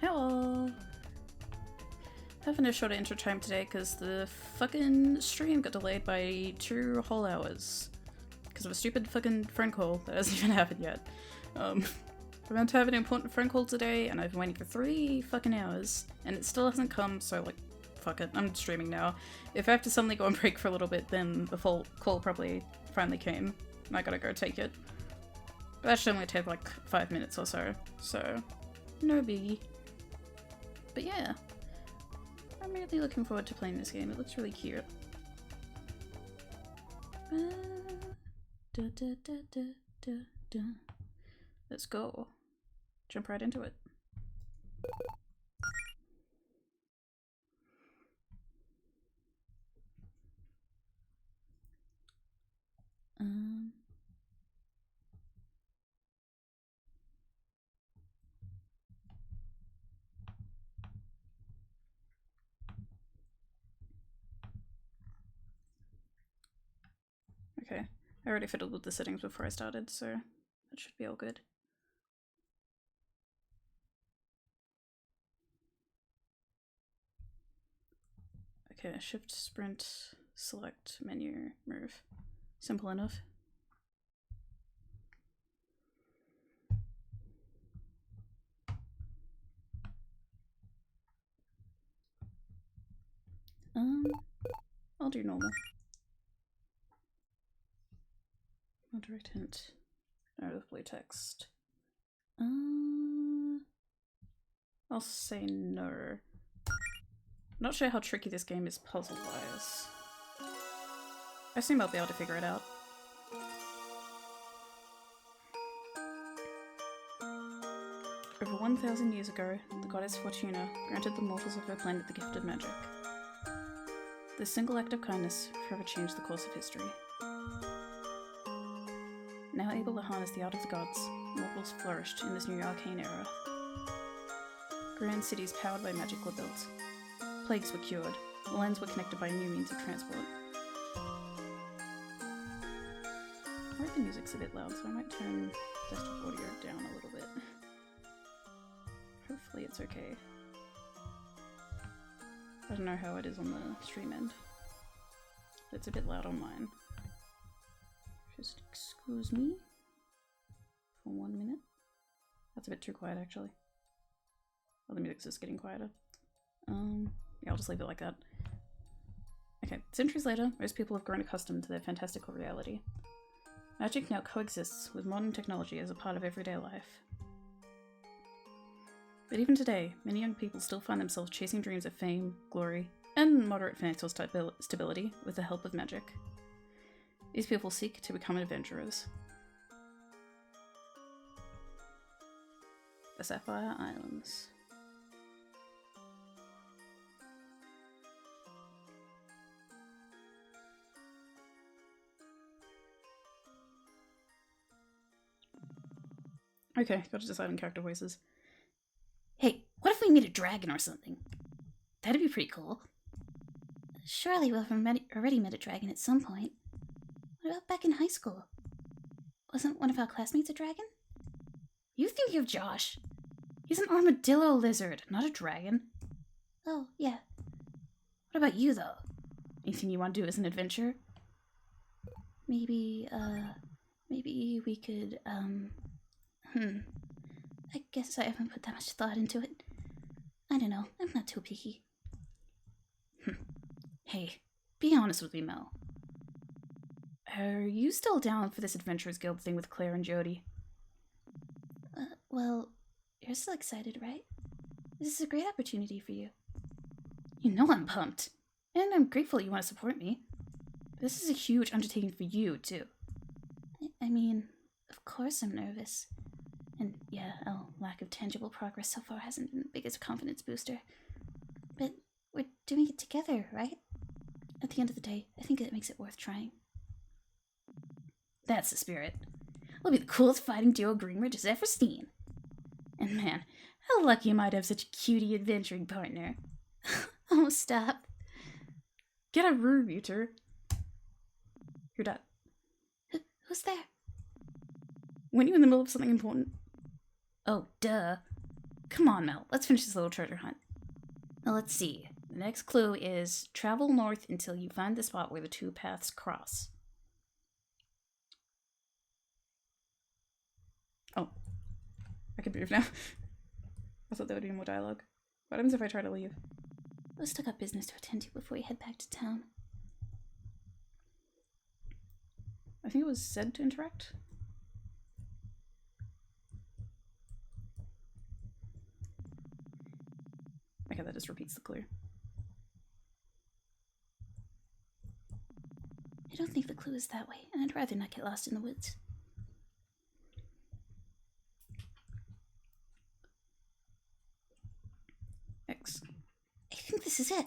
Hello! Having a shorter intro time today because the fucking stream got delayed by 2 whole hours. Because of a stupid fucking friend call that hasn't even happened yet. I meant to have an important friend call today and I've been waiting for 3 fucking hours and it still hasn't come, so like, fuck it, I'm streaming now. If I have to suddenly go on break for a little bit, then the full call probably finally came and I gotta go take it. But that should only take like 5 minutes or so, no biggie. But yeah, I'm really looking forward to playing this game. It looks really cute. Da, da, da, da, da, da. Let's go. Jump right into it. Okay, I already fiddled with the settings before I started, so that should be all good. Okay, shift, sprint, select, menu, move. Simple enough. I'll do normal. No direct hint. No with blue text. I'll say no. Not sure how tricky this game is puzzle-wise. I assume I'll be able to figure it out. Over 1,000 years ago, the goddess Fortuna granted the mortals of her planet the gift of magic. This single act of kindness forever changed the course of history. Now able to harness the art of the gods, mortals flourished in this new arcane era. Grand cities powered by magic were built. Plagues were cured. Lands were connected by new means of transport. I think the music's a bit loud, so I might turn desktop audio down a little bit. Hopefully it's okay. I don't know how it is on the stream end. But it's a bit loud on mine. Just excuse me for 1 minute. That's a bit too quiet, actually. Oh, the music's just getting quieter. Yeah, I'll just leave it like that. Okay, centuries later, most people have grown accustomed to their fantastical reality. Magic now coexists with modern technology as a part of everyday life. But even today, many young people still find themselves chasing dreams of fame, glory, and moderate financial stability with the help of magic. These people seek to become adventurers. The Sapphire Islands. Okay, gotta decide on character voices. Hey, what if we meet a dragon or something? That'd be pretty cool. Surely we'll have already met a dragon at some point. What about back in high school? Wasn't one of our classmates a dragon? You think of Josh. He's an armadillo lizard, not a dragon. Oh, yeah. What about you, though? Anything you want to do as an adventure? Maybe we could, I guess I haven't put that much thought into it. I don't know, I'm not too picky. Hey, be honest with me, Mel. Are you still down for this Adventurers Guild thing with Claire and Jody? Well, you're still excited, right? This is a great opportunity for you. You know I'm pumped. And I'm grateful you want to support me. But this is a huge undertaking for you, too. I mean, of course I'm nervous. And yeah, our lack of tangible progress so far hasn't been the biggest confidence booster. But we're doing it together, right? At the end of the day, I think it makes it worth trying. That's the spirit. We'll be the coolest fighting duo Greenridge has ever seen. And man, how lucky am I to have such a cutie adventuring partner. Oh, stop. Get a room, you two. You're done. Who's there? Weren't you in the middle of something important? Oh, duh. Come on, Mel. Let's finish this little treasure hunt. Now, let's see. The next clue is travel north until you find the spot where the two paths cross. Oh. I can move now. I thought there would be more dialogue. What happens if I try to leave? We still got business to attend to before we head back to town. I think it was said to interact. Okay, that just repeats the clue. I don't think the clue is that way, and I'd rather not get lost in the woods. X. I think this is it.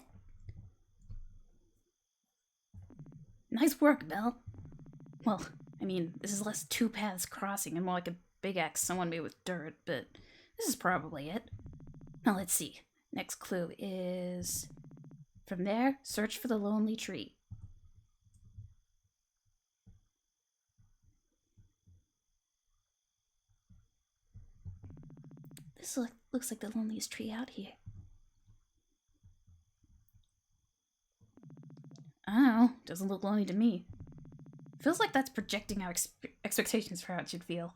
Nice work, Mel. Well, I mean, this is less two paths crossing and more like a big axe someone made with dirt, but this is probably it. Now let's see. Next clue is... From there, search for the lonely tree. This looks like the loneliest tree out here. I don't know. Doesn't look lonely to me. Feels like that's projecting our expectations for how it should feel.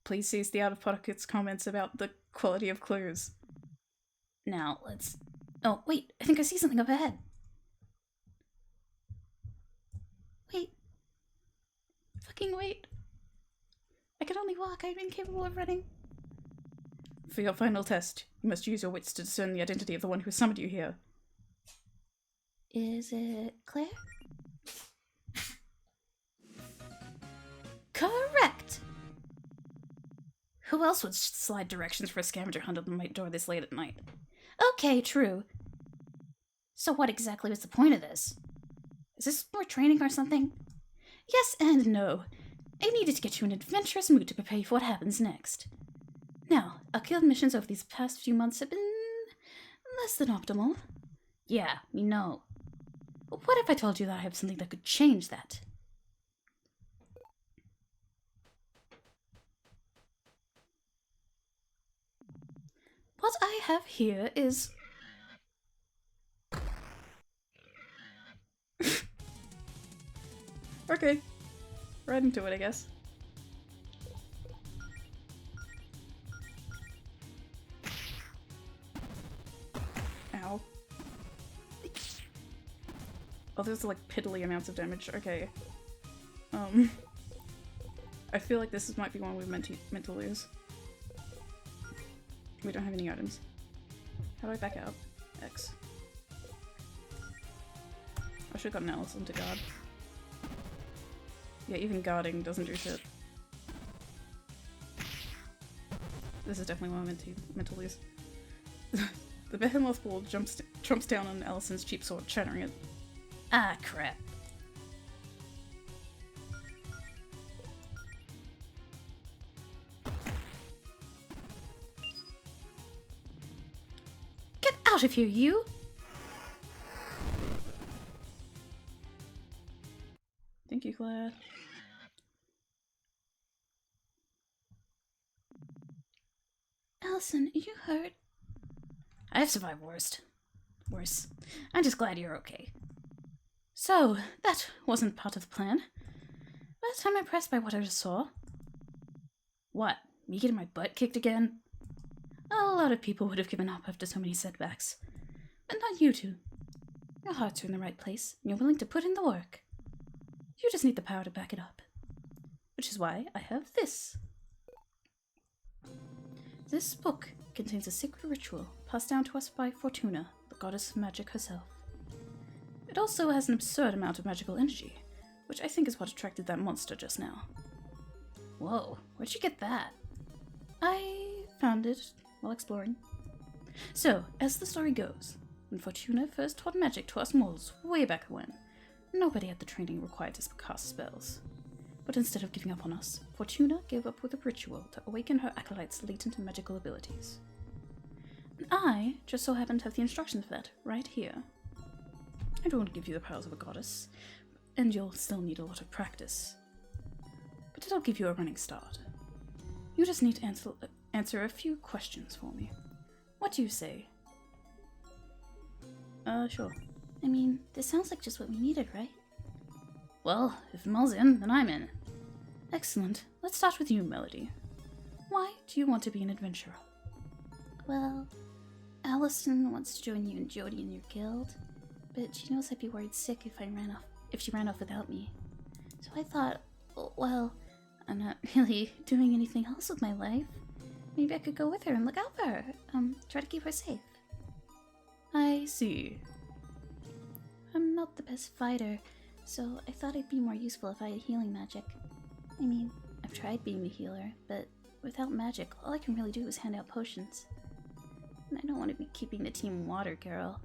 Please cease the out-of-pockets comments about the quality of clues. Now, let's... Oh, wait, I think I see something up ahead. Wait. Fucking wait. I can only walk. I'm incapable of running. For your final test, you must use your wits to discern the identity of the one who summoned you here. Is it Claire? Correct! Who else would slide directions for a scavenger hunt on my door this late at night? Okay, true. So what exactly was the point of this? Is this more training or something? Yes and no. I needed to get you in an adventurous mood to prepare you for what happens next. Now, our guild missions over these past few months have been... less than optimal. Yeah, we know. But what if I told you that I have something that could change that? What I have here is... Okay. Right into it, I guess. Ow. Oh, there's like piddly amounts of damage. Okay. I feel like this might be one we meant to lose. We don't have any items. How do I back out? X. I should've gotten Allison to guard. Yeah, even guarding doesn't do shit. This is definitely one I meant to lose. The behemoth ball trumps down on Allison's cheap sword, shattering it. Ah, crap. Get out of here, you! Thank you, Claire. Allison, are you hurt? I've survived worse. I'm just glad you're okay. So, that wasn't part of the plan. But I'm impressed by what I just saw. What? Me getting my butt kicked again? A lot of people would have given up after so many setbacks. But not you two. Your hearts are in the right place, and you're willing to put in the work. You just need the power to back it up. Which is why I have this. This book contains a secret ritual passed down to us by Fortuna, the goddess of magic herself. It also has an absurd amount of magical energy, which I think is what attracted that monster just now. Whoa, where'd you get that? I found it while exploring. So, as the story goes, when Fortuna first taught magic to us mortals way back when, nobody had the training required to cast spells. But instead of giving up on us, Fortuna gave up with a ritual to awaken her acolytes' latent magical abilities. And I just so happen to have the instructions for that right here. I don't want to give you the powers of a goddess, and you'll still need a lot of practice. But it'll give you a running start. You just need to answer a few questions for me. What do you say? Sure. I mean, this sounds like just what we needed, right? Well, if Mel's in, then I'm in. Excellent. Let's start with you, Melody. Why do you want to be an adventurer? Well, Allison wants to join you and Jody in your guild, but she knows I'd be worried sick if she ran off without me. So I thought, well, I'm not really doing anything else with my life. Maybe I could go with her and look out for her. Try to keep her safe. I see. I'm not the best fighter, so I thought it'd be more useful if I had healing magic. I mean, I've tried being the healer, but without magic, all I can really do is hand out potions. And I don't want to be keeping the team water girl.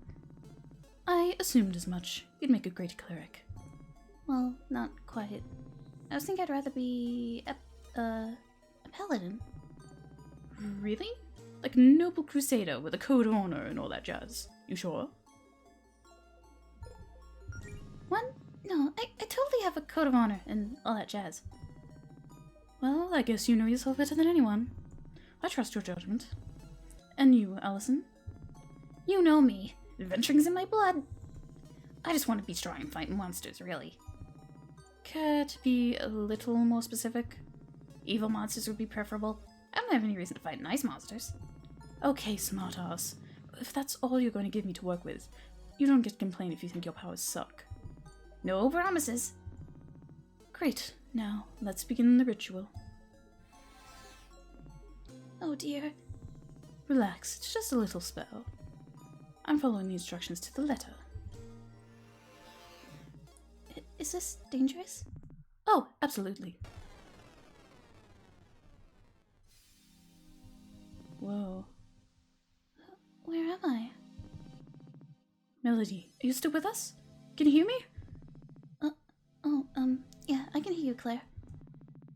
I assumed as much. You'd make a great cleric. Well, not quite. I was thinking I'd rather be a paladin. Really? Like a noble crusader with a code of honor and all that jazz. You sure? What? No, I totally have a code of honor and all that jazz. Well, I guess you know yourself better than anyone. I trust your judgment. And you, Allison? You know me. Adventuring's in my blood. I just want to be strong and fight monsters, really. Care to be a little more specific? Evil monsters would be preferable. I don't have any reason to fight nice monsters. Okay, smartass. If that's all you're going to give me to work with, you don't get to complain if you think your powers suck. No promises. Great. Now, let's begin the ritual. Oh dear. Relax, it's just a little spell. I'm following the instructions to the letter. Is this dangerous? Oh, absolutely. Whoa. Where am I? Melody, are you still with us? Can you hear me? Yeah, I can hear you, Claire.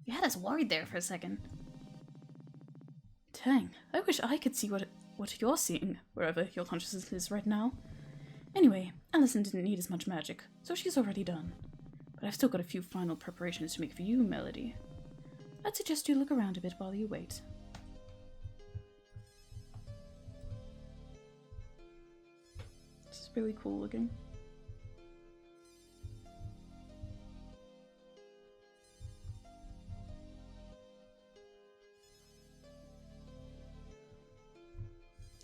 You had us worried there for a second. Dang, I wish I could see what you're seeing, wherever your consciousness is right now. Anyway, Allison didn't need as much magic, so she's already done. But I've still got a few final preparations to make for you, Melody. I'd suggest you look around a bit while you wait. This is really cool looking.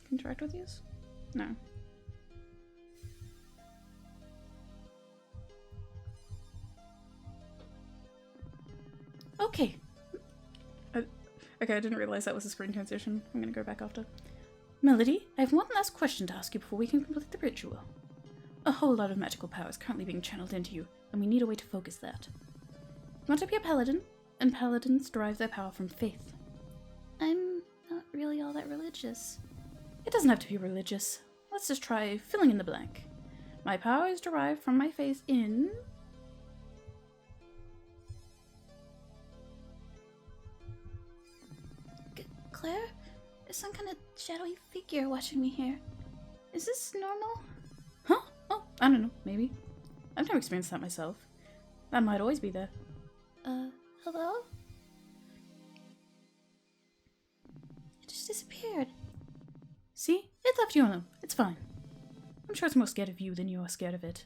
Interact with these? No. Okay. Okay, I didn't realize that was a screen transition. I'm gonna go back after. Melody, I have one last question to ask you before we can complete the ritual. A whole lot of magical power is currently being channeled into you, and we need a way to focus that. You want to be a paladin, and paladins derive their power from faith. I'm not really all that religious. It doesn't have to be religious. Let's just try filling in the blank. My power is derived from my faith in... Claire? There's some kind of shadowy figure watching me here. Is this normal? Huh? Oh, I don't know. Maybe. I've never experienced that myself. That might always be there. Hello? It just disappeared. See? It left you alone. It's fine. I'm sure it's more scared of you than you are scared of it.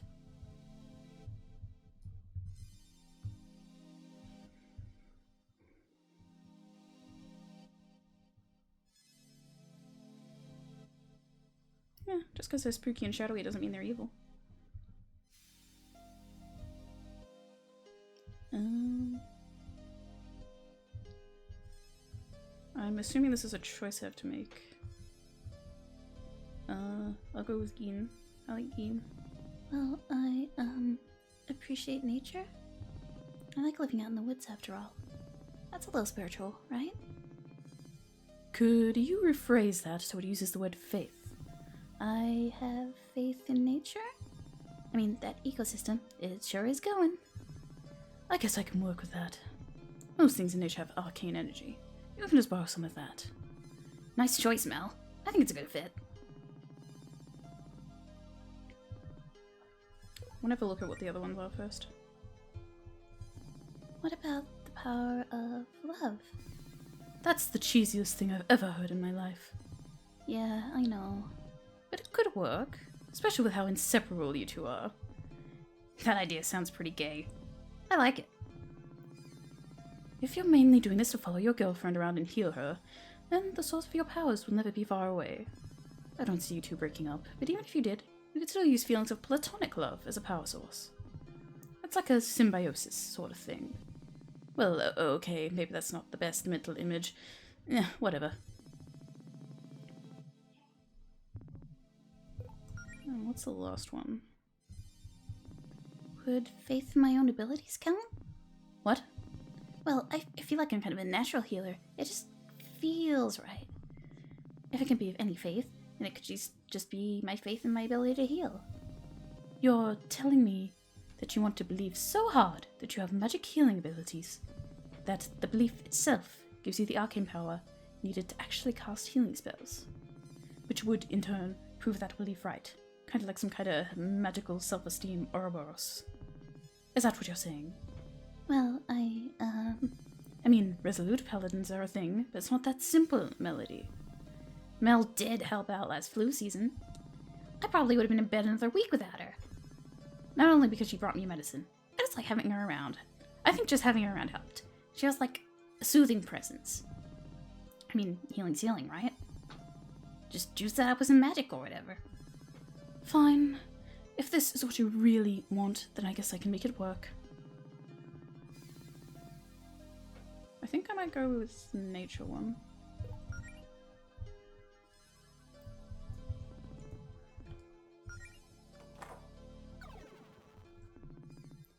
Yeah, just because they're spooky and shadowy doesn't mean they're evil. I'm assuming this is a choice I have to make. I'll go with Geen. I like Geen. Well, I, appreciate nature. I like living out in the woods after all. That's a little spiritual, right? Could you rephrase that so it uses the word faith? I have faith in nature. I mean, that ecosystem, it sure is going. I guess I can work with that. Most things in nature have arcane energy. You can just borrow some of that. Nice choice, Mel. I think it's a good fit. We'll have a look at what the other ones are first. What about the power of love? That's the cheesiest thing I've ever heard in my life. Yeah, I know. But it could work, especially with how inseparable you two are. That idea sounds pretty gay. I like it. If you're mainly doing this to follow your girlfriend around and heal her, then the source of your powers will never be far away. I don't see you two breaking up, but even if you did, you could still use feelings of platonic love as a power source. It's like a symbiosis sort of thing. Well, okay, maybe that's not the best mental image. Whatever. What's the last one? Would faith in my own abilities count? What? Well, I feel like I'm kind of a natural healer. It just feels right. If it can be of any faith, then it could just be my faith in my ability to heal. You're telling me that you want to believe so hard that you have magic healing abilities, that the belief itself gives you the arcane power needed to actually cast healing spells, which would, in turn, prove that belief right. Kind of like some kind of magical self-esteem Ouroboros. Is that what you're saying? Well, I mean, resolute paladins are a thing, but it's not that simple, Melody. Mel did help out last flu season. I probably would have been in bed another week without her. Not only because she brought me medicine, I just like having her around. I think just having her around helped. She has like a soothing presence. I mean, healing's healing, right? Just juice that up with some magic or whatever. Fine. If this is what you really want, then I guess I can make it work. I think I might go with nature one.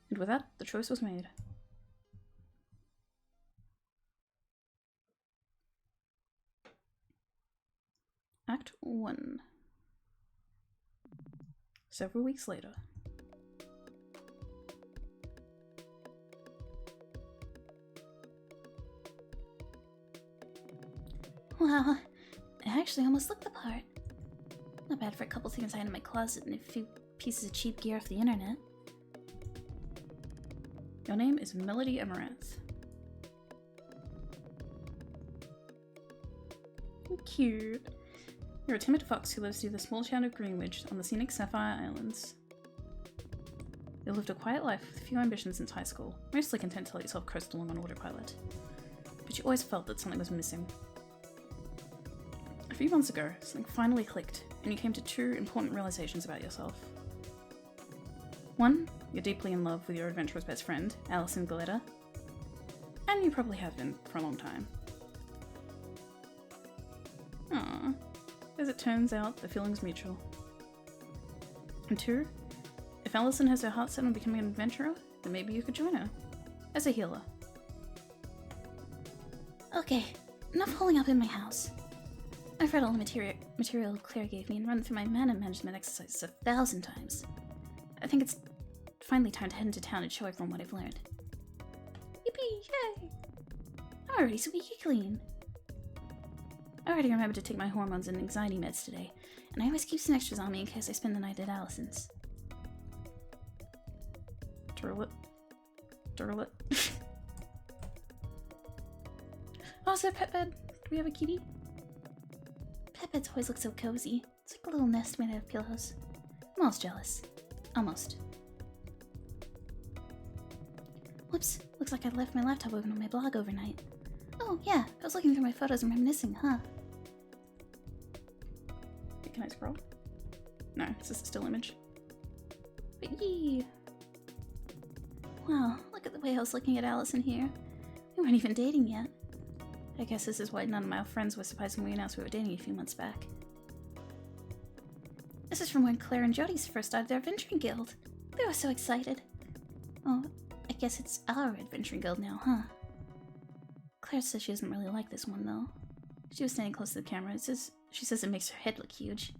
And with that, the choice was made. Act 1. Several weeks later. Wow, I actually almost looked the part. Not bad for a couple things I had in my closet and a few pieces of cheap gear off the internet. Your name is Melody Amaranth. Cute. You're a timid fox who lives near the small town of Greenwich on the scenic Sapphire Islands. You lived a quiet life with few ambitions since high school, mostly content to let yourself coast along on autopilot. But you always felt that something was missing. A few months ago, something finally clicked, and you came to two important realizations about yourself. One, you're deeply in love with your adventurous best friend, Alison Galetta, and you probably have been for a long time. Aww. As it turns out, the feeling's mutual. And two, if Alison has her heart set on becoming an adventurer, then maybe you could join her. As a healer. Okay, enough holding up in my house. I've read all the material Claire gave me and run through my mana management exercises 1,000 times. I think it's finally time to head into town and show everyone what I've learned. Yippee! Yay! I'm already squeaky clean. I already remembered to take my hormones and anxiety meds today, and I always keep some extras on me in case I spend the night at Alison's. Turlet. Turlet. Oh, is there a pet bed? Do we have a kitty? Pet beds always look so cozy. It's like a little nest made out of pillows. I'm almost jealous. Almost. Whoops, looks like I left my laptop open on my blog overnight. Oh yeah, I was looking through my photos and reminiscing, huh? Wait, can I scroll? No, it's just a still image. But yee! Wow, look at the way I was looking at Allison here. We weren't even dating yet. I guess this is why none of my friends were surprised when we announced we were dating a few months back. This is from when Claire and Jody first started their adventuring guild. They were so excited. Oh, I guess it's our adventuring guild now, huh? Claire says she doesn't really like this one, though. She was standing close to the camera. She says it makes her head look huge.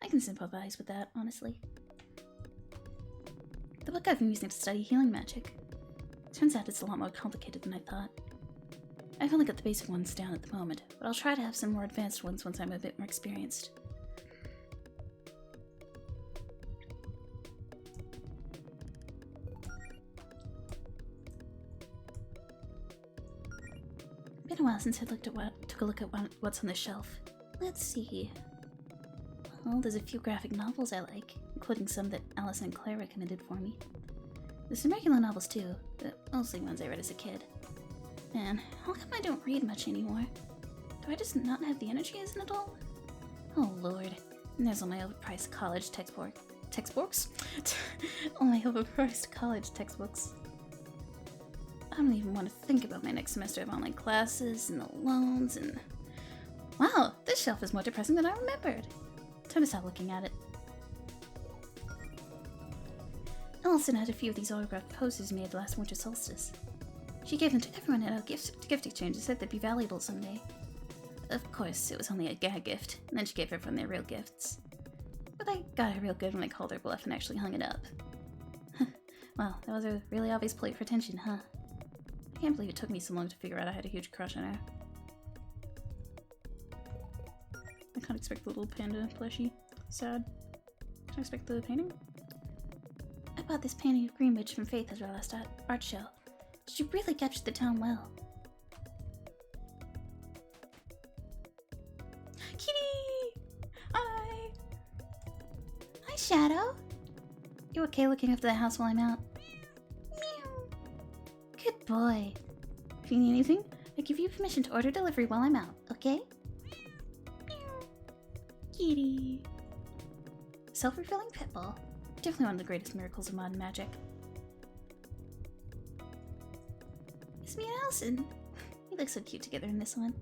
I can sympathize with that, honestly. The book I've been using to study healing magic. Turns out it's a lot more complicated than I thought. I've only got the basic ones down at the moment, but I'll try to have some more advanced ones once I'm a bit more experienced. Been a while since I took a look at what's on the shelf. Let's see. Well, there's a few graphic novels I like, including some that Alice and Claire recommended for me. There's some regular novels too, but mostly ones I read as a kid. Man, how come I don't read much anymore? Do I just not have the energy as an adult? Oh lord. And there's all my overpriced college textbooks? All my overpriced college textbooks. I don't even want to think about my next semester of online classes and the loans and... Wow, this shelf is more depressing than I remembered. Time to stop looking at it. Allison had a few of these autographed posters made last winter solstice. She gave them to everyone at our gift exchange and said they'd be valuable someday. Of course, it was only a gag gift, and then she gave everyone their real gifts. But I got her real good when I called her bluff and actually hung it up. Well, that was a really obvious plate for attention, huh? I can't believe it took me so long to figure out I had a huge crush on her. I can't expect the little panda plushie. Sad. Can I expect the painting? I bought this painting of Greenwich from Faith at our last art show. She really captured the town well. Kitty! Hi! Hi, Shadow! You okay looking after the house while I'm out? Meow. Good boy. If you need anything, I give you permission to order delivery while I'm out, okay? Meow. Kitty. Self-refilling pit bull. Definitely one of the greatest miracles of modern magic. It's me and Allison. We look so cute together in this one.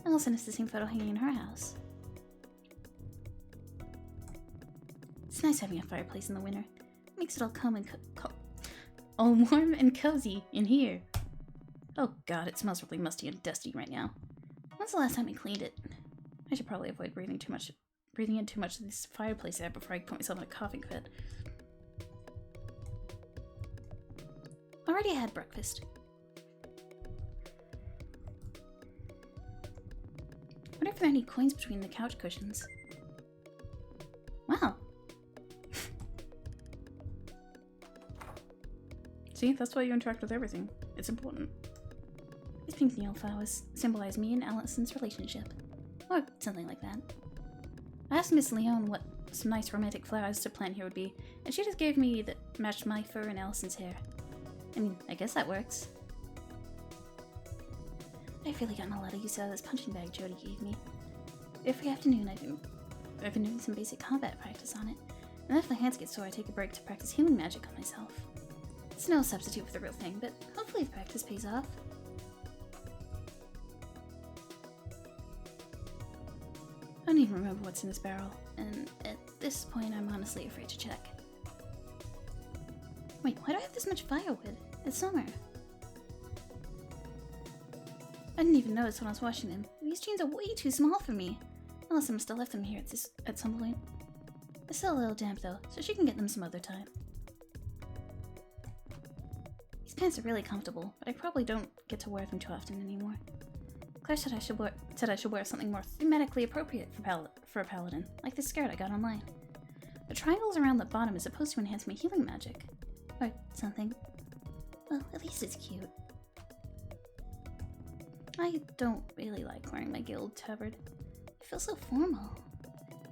Allison has the same photo hanging in her house. It's nice having a fireplace in the winter. It makes it all all warm and cozy in here. Oh god, it smells really musty and dusty right now. When's the last time I cleaned it? I should probably avoid breathing in too much of this fireplace air before I put myself in a coughing fit. Already had breakfast. Wonder if there are any coins between the couch cushions. Wow. See, that's why you interact with everything. It's important. These pink neon flowers symbolize me and Allison's relationship. Or something like that. I asked Miss Leone what some nice romantic flowers to plant here would be, and she just gave me that matched my fur and Allison's hair. I mean, I guess that works. I've really gotten a lot of use out of this punching bag Jody gave me. Every afternoon I've been doing some basic combat practice on it, and if my hands get sore I take a break to practice healing magic on myself. It's no substitute for the real thing, but hopefully the practice pays off. I don't even remember what's in this barrel, and at this point I'm honestly afraid to check. Wait, why do I have this much firewood? It's summer. I didn't even notice when I was washing them. These jeans are way too small for me. Unless I must have left them here at some point. They're still a little damp though, so she can get them some other time. These pants are really comfortable, but I probably don't get to wear them too often anymore. Claire said I should wear something more thematically appropriate for a paladin, like this skirt I got online. The triangles around the bottom is supposed to enhance my healing magic. Or something. Well, at least it's cute. I don't really like wearing my guild tabard. It feels so formal.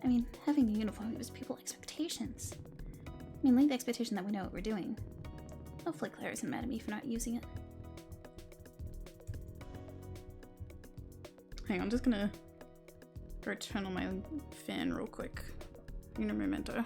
I mean, having a uniform gives people expectations. Mainly the expectation that we know what we're doing. Hopefully Claire isn't mad at me for not using it. Hang on, I'm just gonna go turn on my fan real quick. In a memento.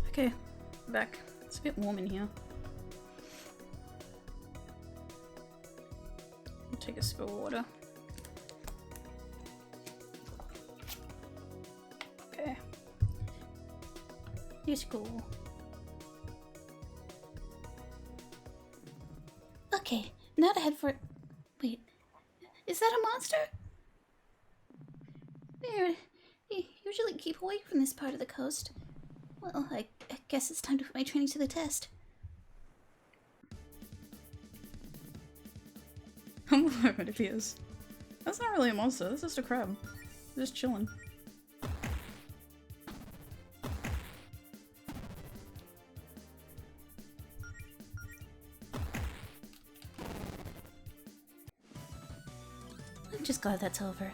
Okay, back. It's a bit warm in here. I'll take a sip of water. Okay. Here's cool. Okay, now to head for... Wait, is that a monster? usually keep away from this part of the coast. Well, I guess it's time to put my training to the test. Humble hermit if he is. That's not really a monster, that's just a crab. Just chilling. I'm just glad that's over.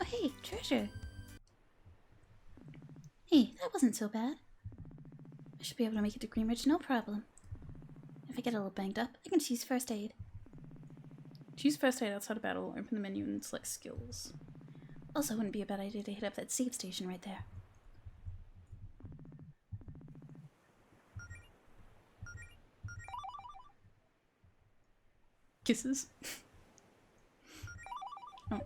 Oh hey, treasure! Hey, that wasn't so bad. I should be able to make it to Greenridge, no problem. If I get a little banged up, I can choose first aid. Choose first aid outside of battle, open the menu and select skills. Also, wouldn't be a bad idea to hit up that save station right there. Kisses. Oh.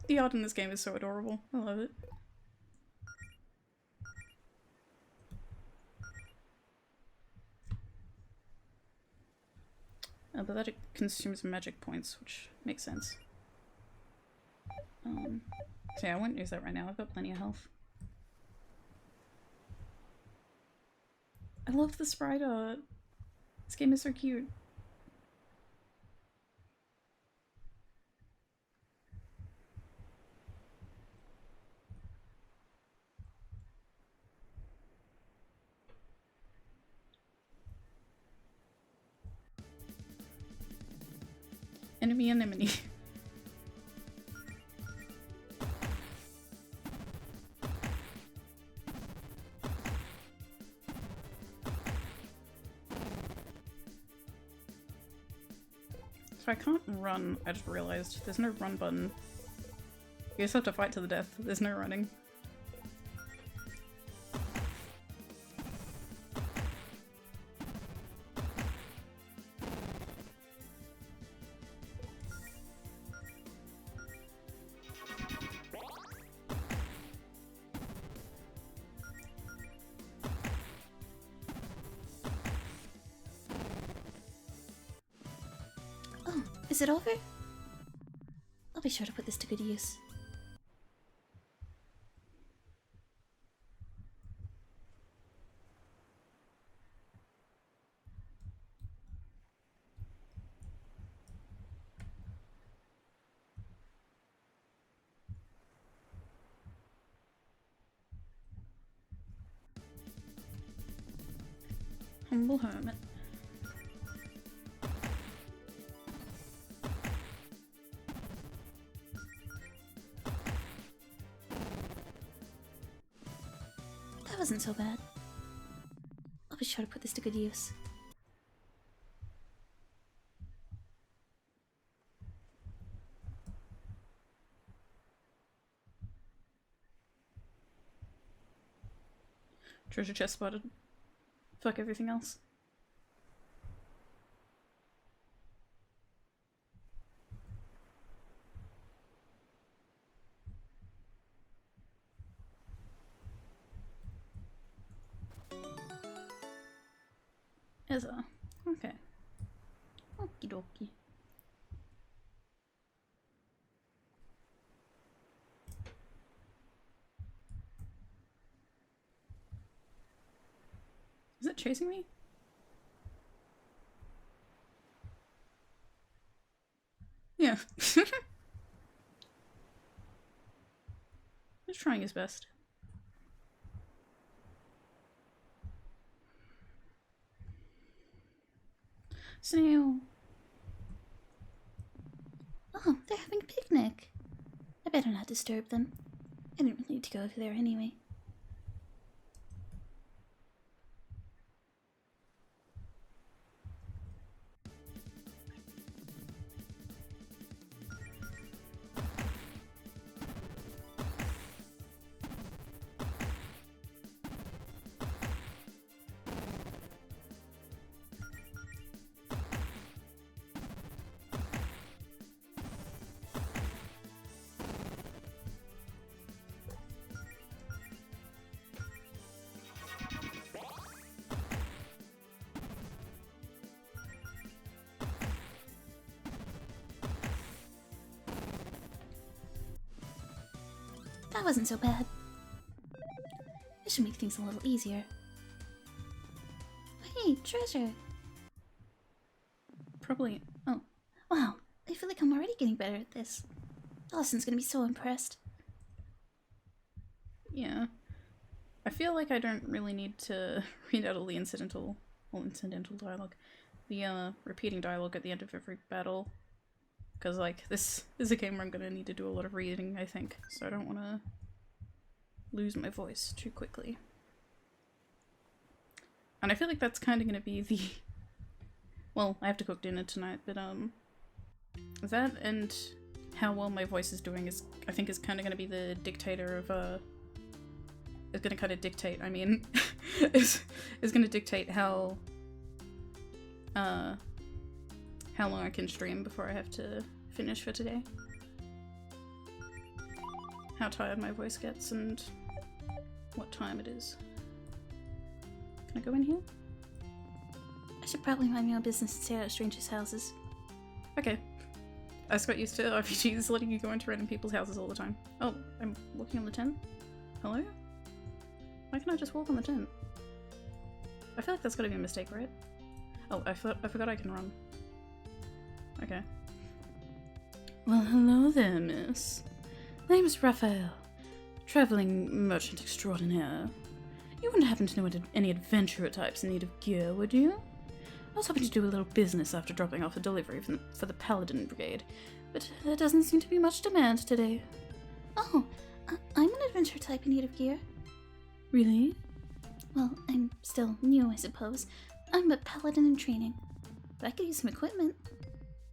The art in this game is so adorable. I love it. But that it consumes magic points, which makes sense. So yeah, I wouldn't use that right now. I've got plenty of health. I love the sprite art. This game is so cute. Enemy anemone. So I can't run, I just realized. There's no run button. You just have to fight to the death. There's no running. Oh, is it over? I'll be sure to put this to good use. Humble hermit. That wasn't so bad. I'll be sure to put this to good use. Treasure chest spotted. Fuck everything else. Ezra. Okay. Okie dokie. Is it chasing me? Yeah. He's trying his best. Snail. Oh, they're having a picnic. I better not disturb them. I didn't really need to go over there anyway. That wasn't so bad. This should make things a little easier. Hey, treasure! Probably. Oh. Wow, I feel like I'm already getting better at this. Allison's gonna be so impressed. Yeah. I feel like I don't really need to read out all the incidental dialogue. The, repeating dialogue at the end of every battle. Because, like, this is a game where I'm gonna need to do a lot of reading, I think. So I don't want to lose my voice too quickly. And I feel like that's kind of gonna be the... Well, I have to cook dinner tonight, but, that and how well my voice is doing is, I think, is kind of gonna be the dictator of, is gonna kind of dictate, I mean, is gonna dictate how long I can stream before I have to finish for today. How tired my voice gets and what time it is. Can I go in here? I should probably mind my own business and stay out of strangers' houses. Okay. I just got used to RPGs letting you go into random people's houses all the time. Oh, I'm walking on the tent? Hello? Why can't I just walk on the tent? I feel like that's gotta be a mistake, right? Oh, I forgot I can run. Okay. Well, hello there, miss. My name is Raphael, traveling merchant extraordinaire. You wouldn't happen to know any adventurer types in need of gear, would you? I was hoping to do a little business after dropping off a delivery for the Paladin Brigade, but there doesn't seem to be much demand today. Oh, I'm an adventure type in need of gear. Really? Well, I'm still new, I suppose. I'm a paladin in training, but I could use some equipment.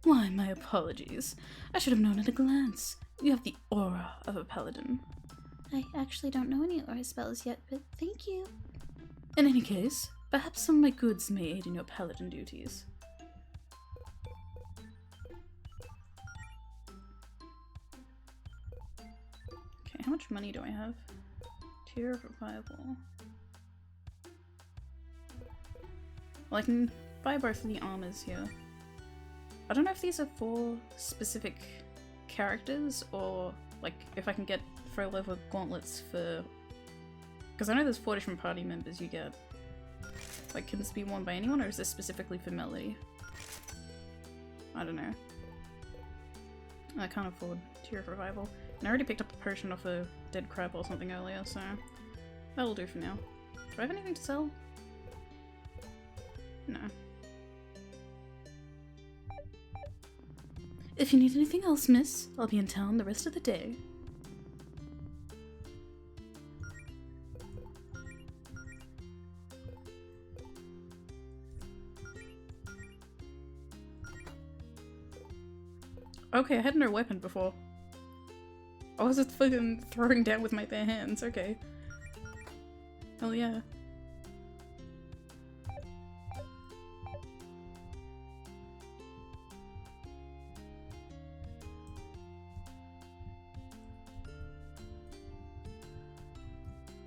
Why, my apologies. I should have known at a glance. You have the aura of a paladin. I actually don't know any aura spells yet, but thank you. In any case, perhaps some of my goods may aid in your paladin duties. Okay, how much money do I have? Tier of revival. Well, I can buy both of the armors here. I don't know if these are for specific characters or, like, if I can get 4 level gauntlets for... Because I know there's 4 different party members you get. Like, can this be worn by anyone or is this specifically for Melody? I don't know. I can't afford Tier of Revival. And I already picked up a potion off a dead crab or something earlier, so that'll do for now. Do I have anything to sell? No. If you need anything else, miss, I'll be in town the rest of the day. Okay, I had no weapon before. I was just fucking throwing down with my bare hands, okay. Hell yeah.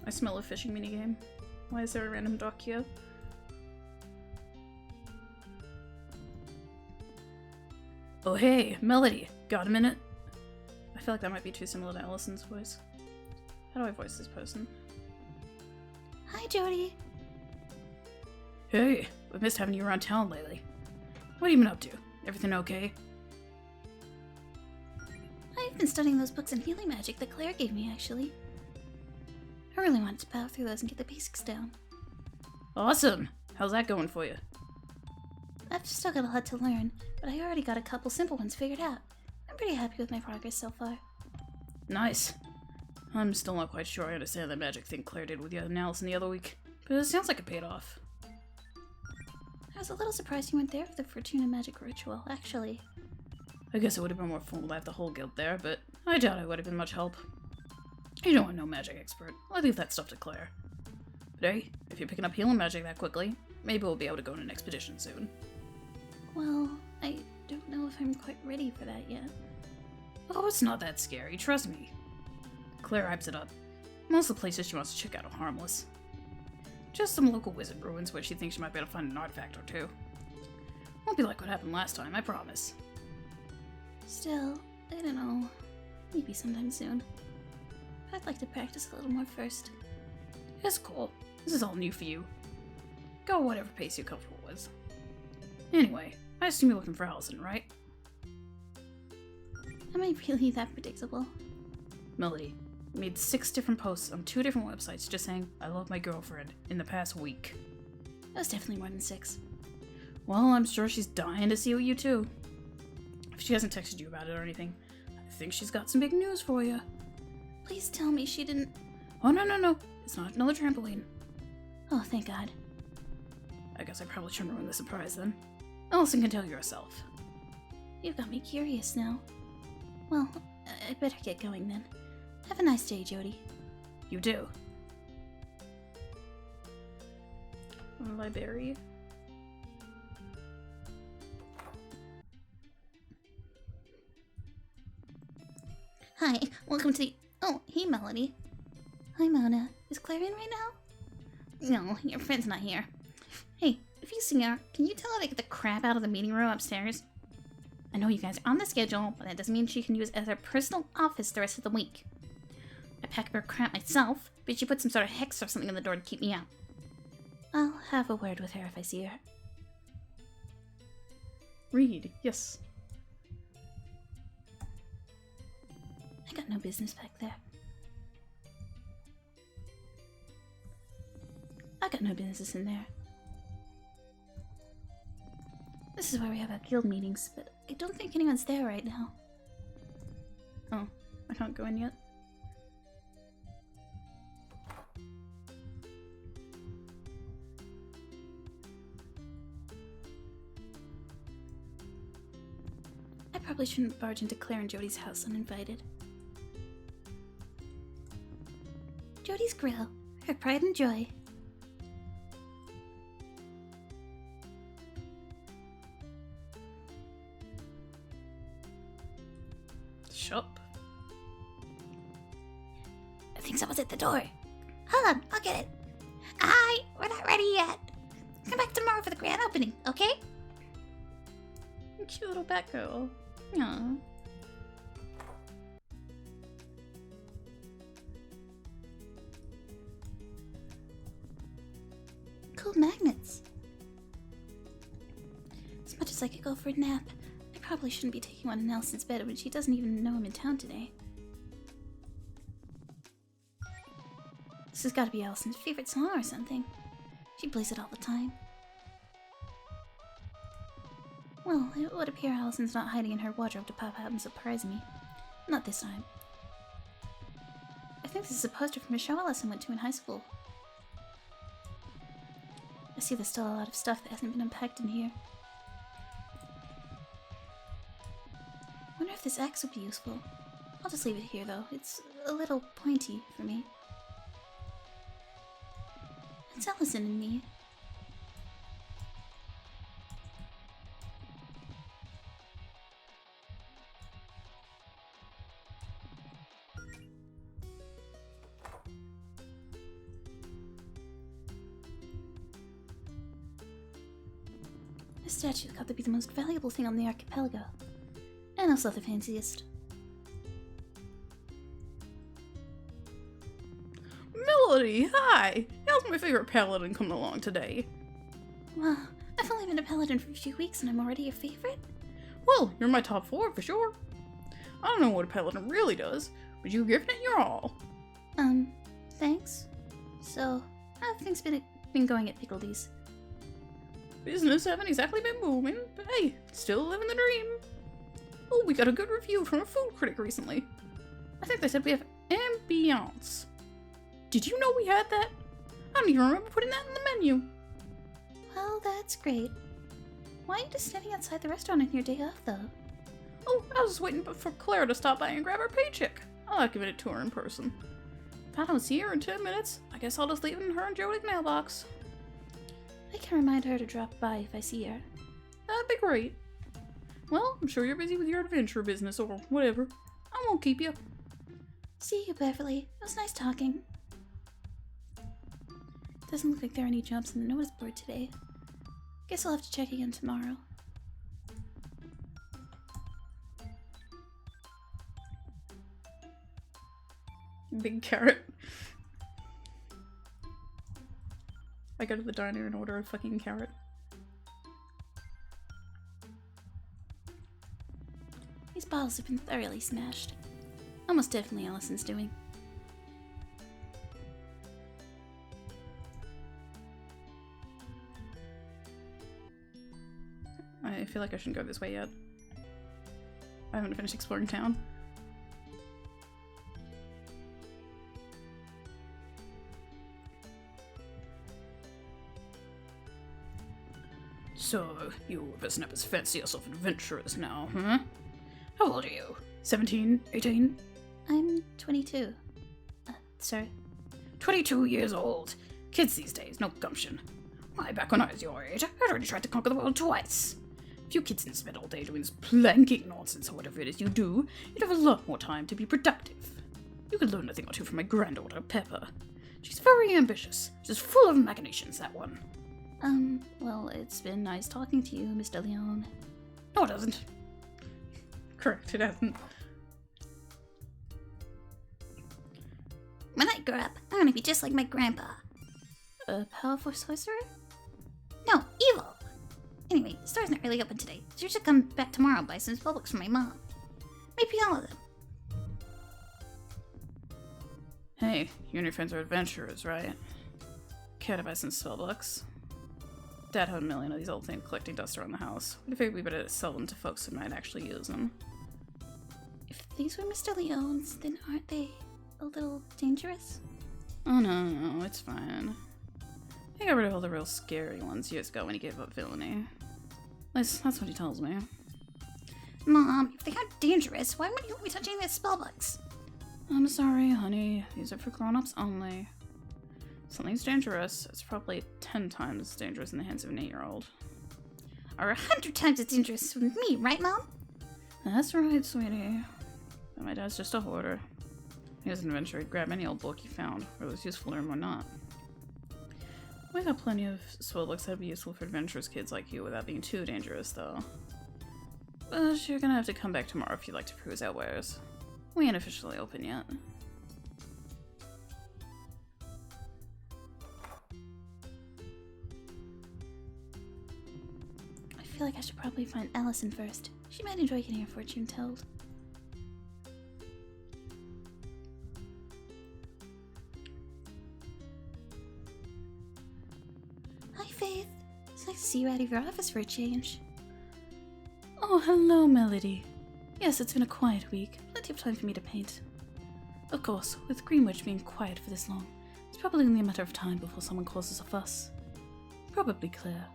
I smell a fishing minigame. Why is there a random dock here? Oh hey, Melody! Got a minute? I feel like that might be too similar to Allison's voice. How do I voice this person? Hi, Jody. Hey, we've missed having you around town lately. What have you been up to? Everything okay? I've been studying those books on healing magic that Claire gave me, actually. I really wanted to power through those and get the basics down. Awesome! How's that going for you? I've still got a lot to learn, but I already got a couple simple ones figured out. I'm pretty happy with my progress so far. Nice. I'm still not quite sure I understand that magic thing Claire did with you and Allison the other week, but it sounds like it paid off. I was a little surprised you weren't there for the Fortuna magic ritual, actually. I guess it would have been more fun to have the whole guild there, but I doubt it would have been much help. You know I'm no magic expert. I'll leave that stuff to Claire. But hey, if you're picking up healing magic that quickly, maybe we'll be able to go on an expedition soon. Well, I don't know if I'm quite ready for that yet. Oh, it's not that scary, trust me. Claire hypes it up. Most of the places she wants to check out are harmless. Just some local wizard ruins where she thinks she might be able to find an artifact or two. Won't be like what happened last time, I promise. Still, I don't know. Maybe sometime soon. I'd like to practice a little more first. It's cool. This is all new for you. Go whatever pace you're comfortable with. Anyway, I assume you're looking for Allison, right? Am I really that predictable? Melody, I made 6 different posts on 2 different websites just saying I love my girlfriend in the past week. That was definitely more than 6. Well, I'm sure she's dying to see you too. If she hasn't texted you about it or anything, I think she's got some big news for you. Please tell me she didn't... Oh, no. It's not another trampoline. Oh, thank God. I guess I probably shouldn't ruin the surprise then. Allison can tell you herself. You've got me curious now. Well, I'd better get going then. Have a nice day, Jody. You do. Library. Hi, welcome to the... Oh, hey, Melody. Hi, Mona. Is Claire in right now? No, your friend's not here. Hey, if you see her, can you tell her to get the crap out of the meeting room upstairs? I know you guys are on the schedule, but that doesn't mean she can use it as her personal office the rest of the week. I pack up her crap myself, but she put some sort of hex or something on the door to keep me out. I'll have a word with her if I see her. Read, yes. I got no business back there. I got no business in there. This is where we have our guild meetings, but I don't think anyone's there right now. Oh, I can't go in yet? I probably shouldn't barge into Claire and Jody's house uninvited. Jody's grill, her pride and joy. Shop. I think someone's at the door. Hold on, I'll get it. We're not ready yet. Come back tomorrow for the grand opening, okay? Cute little Batgirl. Aww. Cool magnets. As much as I could go for a nap, I probably shouldn't be taking one in Allison's bed when she doesn't even know I'm in town today. This has got to be Allison's favorite song or something. She plays it all the time. Well, it would appear Allison's not hiding in her wardrobe to pop out and surprise me. Not this time. I think this is a poster from a show Allison went to in high school. I see there's still a lot of stuff that hasn't been unpacked in here. Wonder if this axe would be useful. I'll just leave it here though. It's a little pointy for me. It's Allison and me. This statue's got to be the most valuable thing on the archipelago. And also the fanciest. Melody, hi! How's my favorite paladin coming along today? Wow, I've only been a paladin for a few weeks and I'm already your favorite? Well, you're my top 4 for sure. I don't know what a paladin really does, but you've given it your all. Thanks. So, how have things been going at Pickledee's? Business haven't exactly been booming, but hey, still living the dream. Oh, we got a good review from a food critic recently. I think they said we have ambiance. Did you know we had that? I don't even remember putting that in the menu. Well, that's great. Why are you just standing outside the restaurant on your day off, though? Oh, I was just waiting for Claire to stop by and grab her paycheck. I like giving it to her in person. If I don't see her in 10 minutes, I guess I'll just leave it in her and Jody's mailbox. I can remind her to drop by if I see her. That'd be great. Well, I'm sure you're busy with your adventure business or whatever. I won't keep you. See you, Beverly. It was nice talking. Doesn't look like there are any jobs in the notice board today. Guess I'll have to check again tomorrow. Big carrot. I go to the diner and order a fucking carrot. These bottles have been thoroughly smashed. Almost definitely Allison's doing. I feel like I shouldn't go this way yet. I haven't finished exploring town. So, you whippersnappers fancy yourself adventurers now, huh? How old are you? 17? 18? I'm 22. Sir? 22 years old. Kids these days, no gumption. Why, back when I was your age, I'd already tried to conquer the world twice. If you kids didn't spend all day doing this planking nonsense or whatever it is you do, you'd have a lot more time to be productive. You could learn a thing or two from my granddaughter, Pepper. She's very ambitious. She's full of machinations, that one. Well, it's been nice talking to you, Mr. Leon. No, it hasn't. Correct, it hasn't. When I grow up, I'm gonna be just like my grandpa. A powerful sorcerer? No, evil! Anyway, the store's not really open today, so you should come back tomorrow and buy some spellbooks from my mom. Maybe all of them. Hey, you and your friends are adventurers, right? Care to buy some spellbooks? Dad had a million of these old things collecting dust around the house. We figured we better sell them to folks who might actually use them. If these were Mr. Leon's, then aren't they a little dangerous? Oh no, it's fine. He got rid of all the real scary ones years ago when he gave up villainy. At least, that's what he tells me. Mom, if they aren't dangerous, why wouldn't you let me touch any of their spellbooks? I'm sorry, honey. These are for grown-ups only. If something's dangerous, it's probably 10 times dangerous in the hands of an 8-year-old. Or 100 times as dangerous with me, right, Mom? That's right, sweetie. But my dad's just a hoarder. He was an adventurer. He'd grab any old book he found, whether it was useful to him or not. We got plenty of spellbooks that'd be useful for adventurous kids like you without being too dangerous, though. But you're gonna have to come back tomorrow if you'd like to peruse our wares. We ain't officially open yet. I feel like I should probably find Allison first. She might enjoy getting her fortune told. Hi, Faith. It's nice to see you out of your office for a change. Oh, hello, Melody. Yes, it's been a quiet week. Plenty of time for me to paint. Of course, with Greenwich being quiet for this long, it's probably only a matter of time before someone causes a fuss. Probably Claire.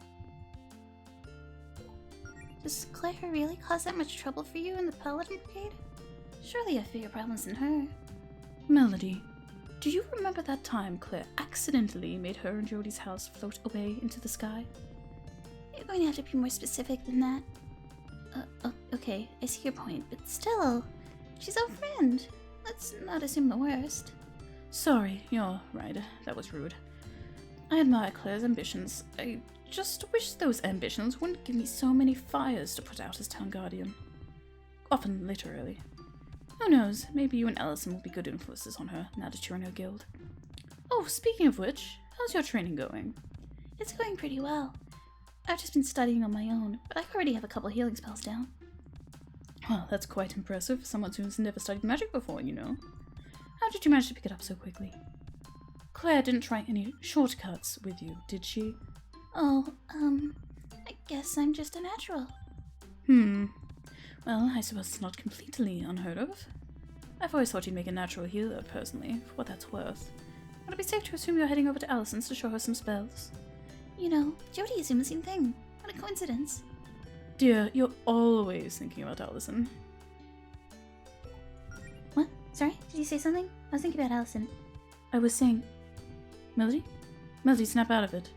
Does Claire really cause that much trouble for you in the Paladin Brigade? Surely you have bigger problems than her. Melody, do you remember that time Claire accidentally made her and Jodie's house float away into the sky? You're going to have to be more specific than that. Okay, I see your point, but still, she's our friend. Let's not assume the worst. Sorry, you're right. That was rude. I admire Claire's ambitions. I just wish those ambitions wouldn't give me so many fires to put out as town guardian. Often literally. Who knows, maybe you and Allison will be good influences on her now that you're in her guild. Oh, speaking of which, how's your training going? It's going pretty well. I've just been studying on my own, but I already have a couple healing spells down. Well, that's quite impressive for someone who's never studied magic before, you know. How did you manage to pick it up so quickly? Claire didn't try any shortcuts with you, did she? Oh, I guess I'm just a natural. Well, I suppose it's not completely unheard of. I've always thought you'd make a natural healer, personally, for what that's worth. Would it be safe to assume you're heading over to Allison's to show her some spells? You know, Jodie assumed the same thing. What a coincidence. Dear, you're always thinking about Allison. What? Sorry? Did you say something? I was thinking about Allison. I was saying... Melody? Melody, snap out of it.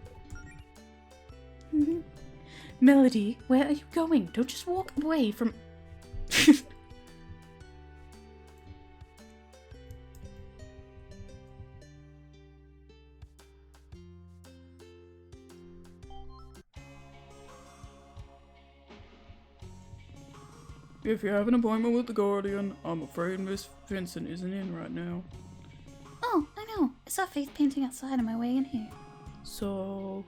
Melody, where are you going? Don't just walk away from... If you have an appointment with the Guardian, I'm afraid Miss Vincent isn't in right now. Oh, I know. I saw Faith painting outside on my way in here. So,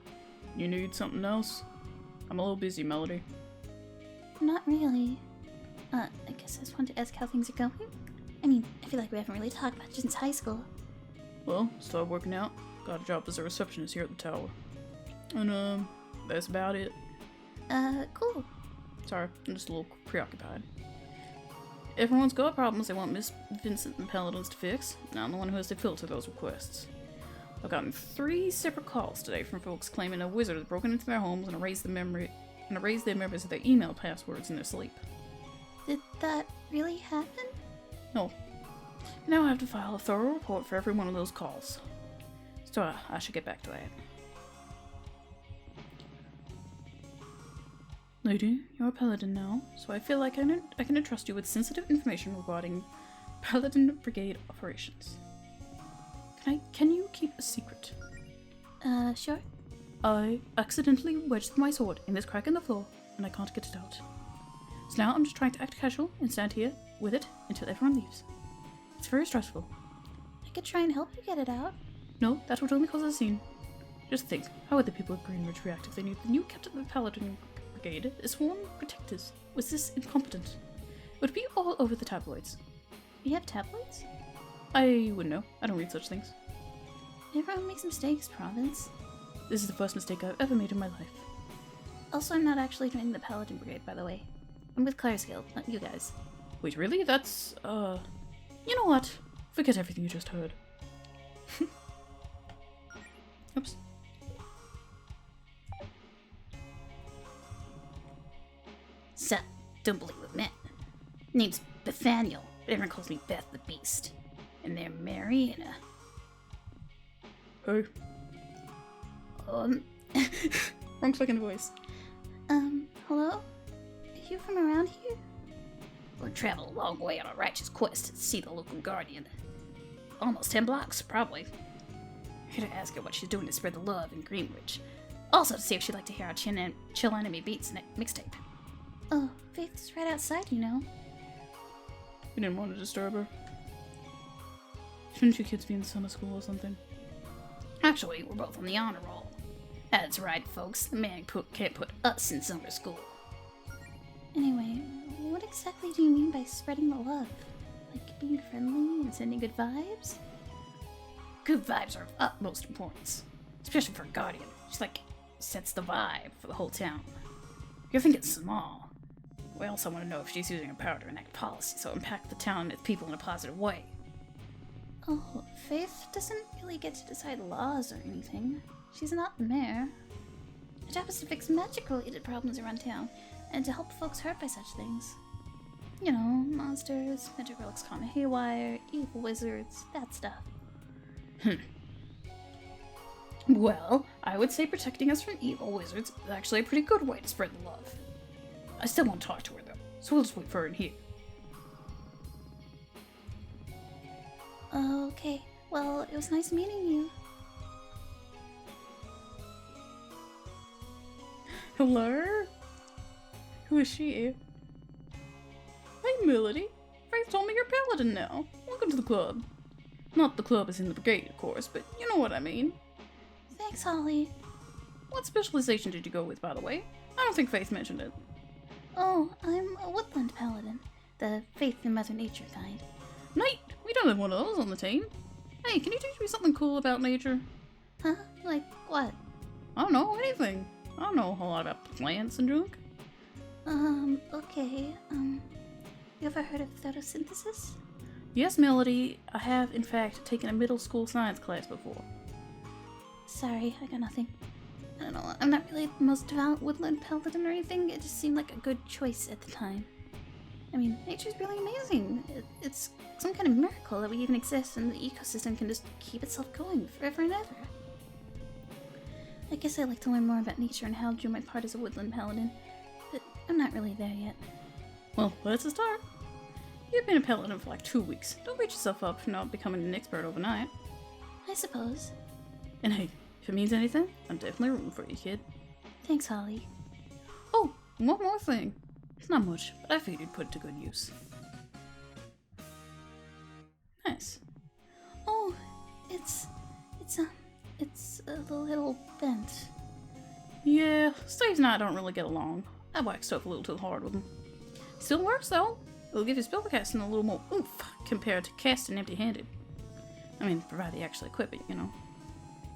you need something else? I'm a little busy, Melody. Not really. I guess I just wanted to ask how things are going. I mean, I feel like we haven't really talked much since high school. Well, started working out. Got a job as a receptionist here at the tower. And, that's about it. Cool. Sorry, I'm just a little preoccupied. Everyone's got problems they want Miss Vincent and Paladins to fix, and I'm the one who has to filter those requests. I've gotten 3 separate calls today from folks claiming a wizard has broken into their homes and erased their members of their email passwords in their sleep. Did that really happen? No. Now I have to file a thorough report for every one of those calls. So I should get back to that. Lady, you're a paladin now, so I feel like I can entrust you with sensitive information regarding Paladin Brigade operations. Can you keep a secret? Sure. I accidentally wedged my sword in this crack in the floor, and I can't get it out. So now I'm just trying to act casual and stand here with it until everyone leaves. It's very stressful. I could try and help you get it out. No, that would only cause a scene. Just think, how would the people of Greenridge react if they knew the new captain of the Paladin Brigade is sworn protectors was this incompetent? It would be all over the tabloids. You have tabloids? I wouldn't know. I don't read such things. Everyone makes mistakes, Province. This is the first mistake I've ever made in my life. Also, I'm not actually joining the Paladin Brigade, by the way. I'm with Claire's Guild, not you guys. Wait, really? That's, You know what? Forget everything you just heard. Oops. Sup, don't believe what meant. Name's Bethaniel, but everyone calls me Beth the Beast. And they're Mary and Hey. Wrong fucking voice. Hello? Are you from around here? We're traveling a long way on a righteous quest to see the local guardian. Almost 10 blocks, probably. Here to ask her what she's doing to spread the love in Greenwich. Also to see if she'd like to hear our Chill Enemy Beats mixtape. Oh, Faith's right outside, you know. You didn't want to disturb her. Shouldn't you kids be in summer school or something? Actually, we're both on the honor roll. That's right, folks. The man can't put us in summer school. Anyway, what exactly do you mean by spreading the love? Like being friendly and sending good vibes? Good vibes are of utmost importance. Especially for a guardian. She's like, sets the vibe for the whole town. You're thinking small. We also want to know if she's using her power to enact policy so impact the town and its people in a positive way. Oh, Faith doesn't really get to decide laws or anything. She's not the mayor. Her job is to fix magic-related problems around town, and to help folks hurt by such things. You know, monsters, magic relics gone haywire, evil wizards, that stuff. Well, I would say protecting us from evil wizards is actually a pretty good way to spread the love. I still won't talk to her though, so we'll just wait for her in here. Okay, well, it was nice meeting you. Hello? Who is she? Hey, Melody. Faith told me you're Paladin now. Welcome to the club. Not the club as in the brigade, of course, but you know what I mean. Thanks, Holly. What specialization did you go with, by the way? I don't think Faith mentioned it. Oh, I'm a woodland paladin. The faith in Mother Nature kind. Knight! We don't have one of those on the team. Hey, can you teach me something cool about nature? Huh? Like what? I don't know, anything. I don't know a whole lot about plants and junk. Okay, you ever heard of photosynthesis? Yes, Melody. I have, in fact, taken a middle school science class before. Sorry, I got nothing. I don't know, I'm not really the most devout woodland paladin or anything, it just seemed like a good choice at the time. I mean, nature's really amazing. It's some kind of miracle that we even exist and the ecosystem can just keep itself going forever and ever. I guess I'd like to learn more about nature and how to do my part as a woodland paladin, but I'm not really there yet. Well, that's a start. You've been a paladin for like 2 weeks. Don't beat yourself up for not becoming an expert overnight. I suppose. And hey, if it means anything, I'm definitely rooting for you, kid. Thanks, Holly. Oh, one more thing. It's not much, but I figured you'd put it to good use. Nice. Oh, It's a little bent. Yeah, Steve's and I don't really get along. I whack stuff a little too hard with him. Still works though. It'll give his spellcasting a little more oomph compared to casting empty-handed. I mean, provided you actually equip it, you know.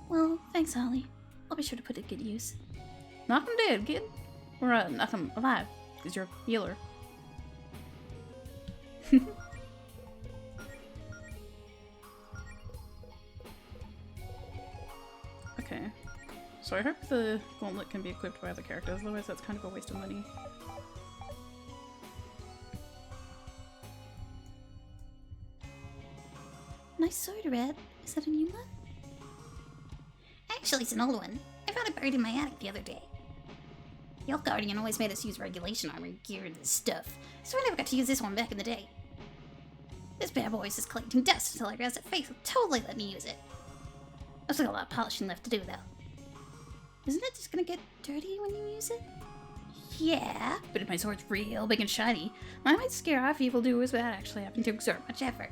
Well, thanks, Holly. I'll be sure to put it to good use. Knock him dead, kid. Or, knock him alive, because you're a healer. Okay. So I hope the gauntlet can be equipped by other characters, otherwise that's kind of a waste of money. Nice sword, Red. Is that a new one? Actually, it's an old one. I found it buried in my attic the other day. The old Guardian always made us use regulation armor, gear, and stuff, so I never got to use this one back in the day. This bad boy is just collecting dust until I realized that Faith will totally let me use it. I've still got a lot of polishing left to do, though. Isn't it just gonna get dirty when you use it? Yeah, but if my sword's real big and shiny, I might scare off evildoers without actually having to exert much effort.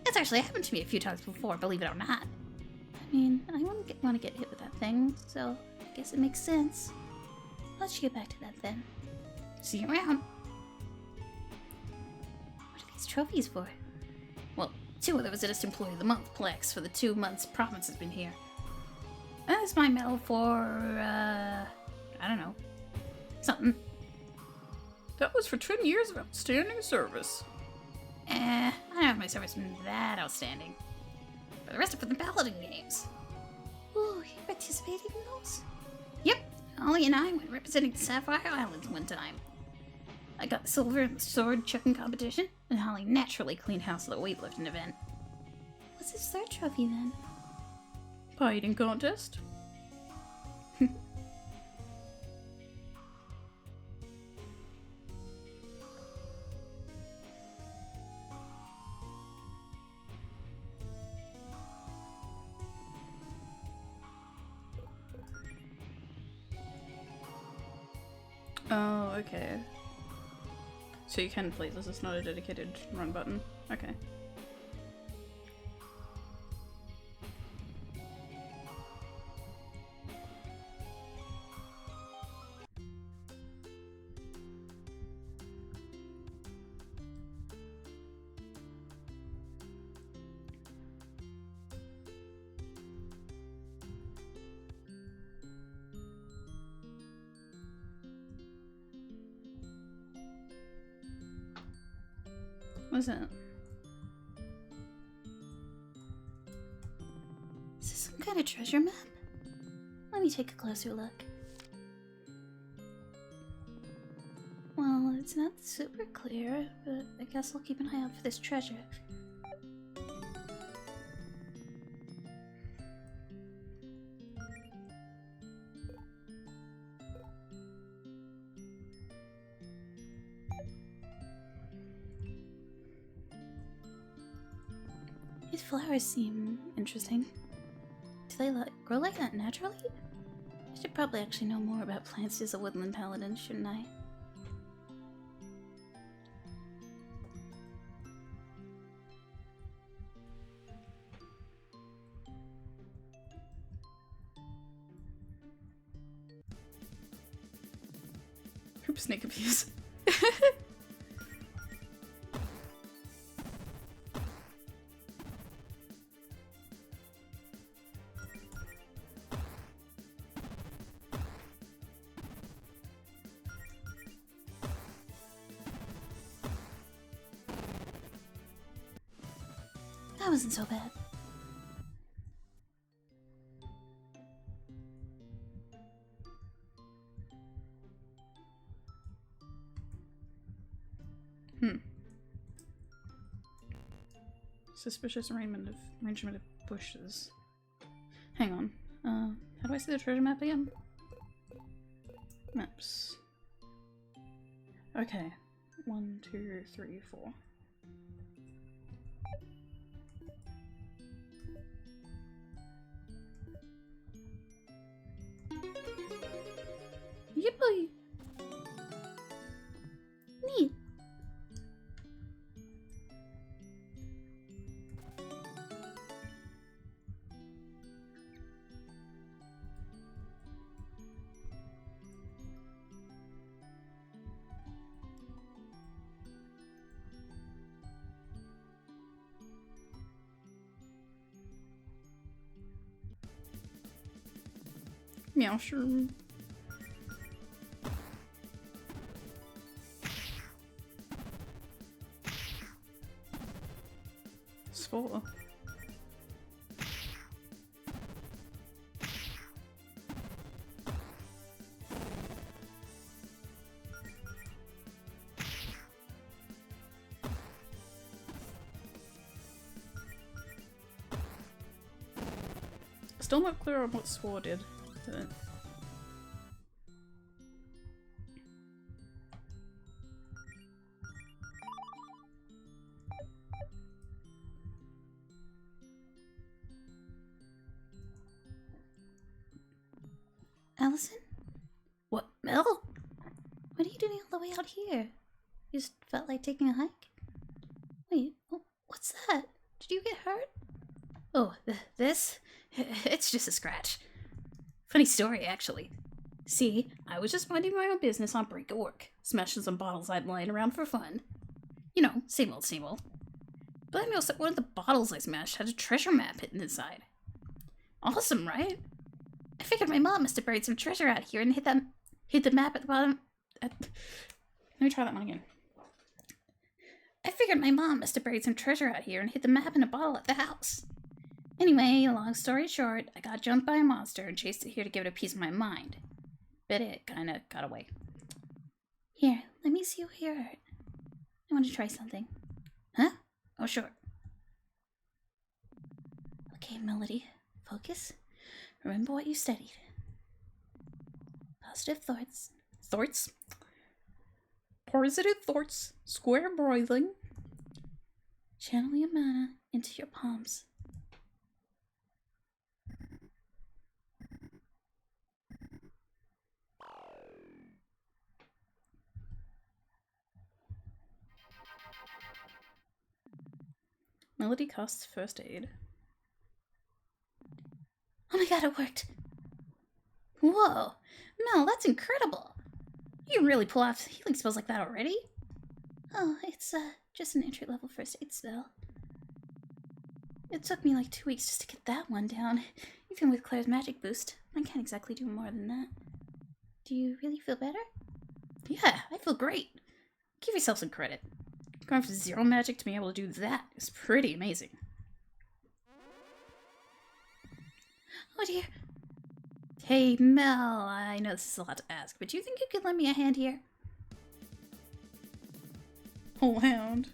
It's actually happened to me a few times before, believe it or not. I mean, I wouldn't want to get hit with that thing, so I guess it makes sense. Let's get back to that then. See you around. What are these trophies for? Well, 2 of the Residist Employee of the Month plaques for the 2 months Province has been here. And that's my medal for, I don't know. Something. That was for 10 years of outstanding service. I don't have my service been that outstanding. But the rest are for the Paladin games. Ooh, you participated in those? Yep, Ollie and I went representing the Sapphire Islands one time. I got silver in the sword chucking competition, and Holly naturally cleaned house at the weightlifting event. What's his 3rd trophy then? Pie eating contest? Oh, okay. So you can play this, it's not a dedicated run button. Okay. What's that? Is this some kind of treasure map? Let me take a closer look. Well, it's not super clear, but I guess I'll keep an eye out for this treasure. These flowers seem interesting. Do they grow like that naturally? I should probably actually know more about plants as a woodland paladin, shouldn't I? Poop snake abuse. That wasn't so bad. Suspicious arrangement of bushes. Hang on. How do I see the treasure map again? Maps. Okay. 1, 2, 3, 4. Yippee! Neat. Meowshroom. Spore. Still not clear on what Spore did. But... Allison? What, Mel? What are you doing all the way out here? You just felt like taking a hike? Wait, what's that? Did you get hurt? Oh, this? It's just a scratch. Funny story, actually. See, I was just minding my own business on break at work, smashing some bottles I'd lying around for fun. You know, same old, same old. But I noticed that one of the bottles I smashed had a treasure map hidden inside. Awesome, right? I figured my mom must have buried some treasure out here and hid the map at the bottom. Let me try that one again. I figured my mom must have buried some treasure out here and hid the map in a bottle at the house. Anyway, long story short, I got jumped by a monster and chased it here to give it a piece of my mind. But it kinda got away. Here, let me see where you're hurt. I want to try something. Huh? Oh, sure. Okay, Melody, focus. Remember what you studied. Positive thoughts. Thoughts? Positive thoughts. Square broiling. Channel your mana into your palms. Melody casts first aid. Oh my god, it worked! Whoa! Mel, that's incredible! You can really pull off healing spells like that already? Oh, it's just an entry-level first aid spell. It took me like 2 weeks just to get that one down. Even with Claire's magic boost, I can't exactly do more than that. Do you really feel better? Yeah, I feel great. Give yourself some credit. Going from zero magic to being able to do that is pretty amazing. Oh dear. Hey, Mel, I know this is a lot to ask, but do you think you could lend me a hand here? Whole hound.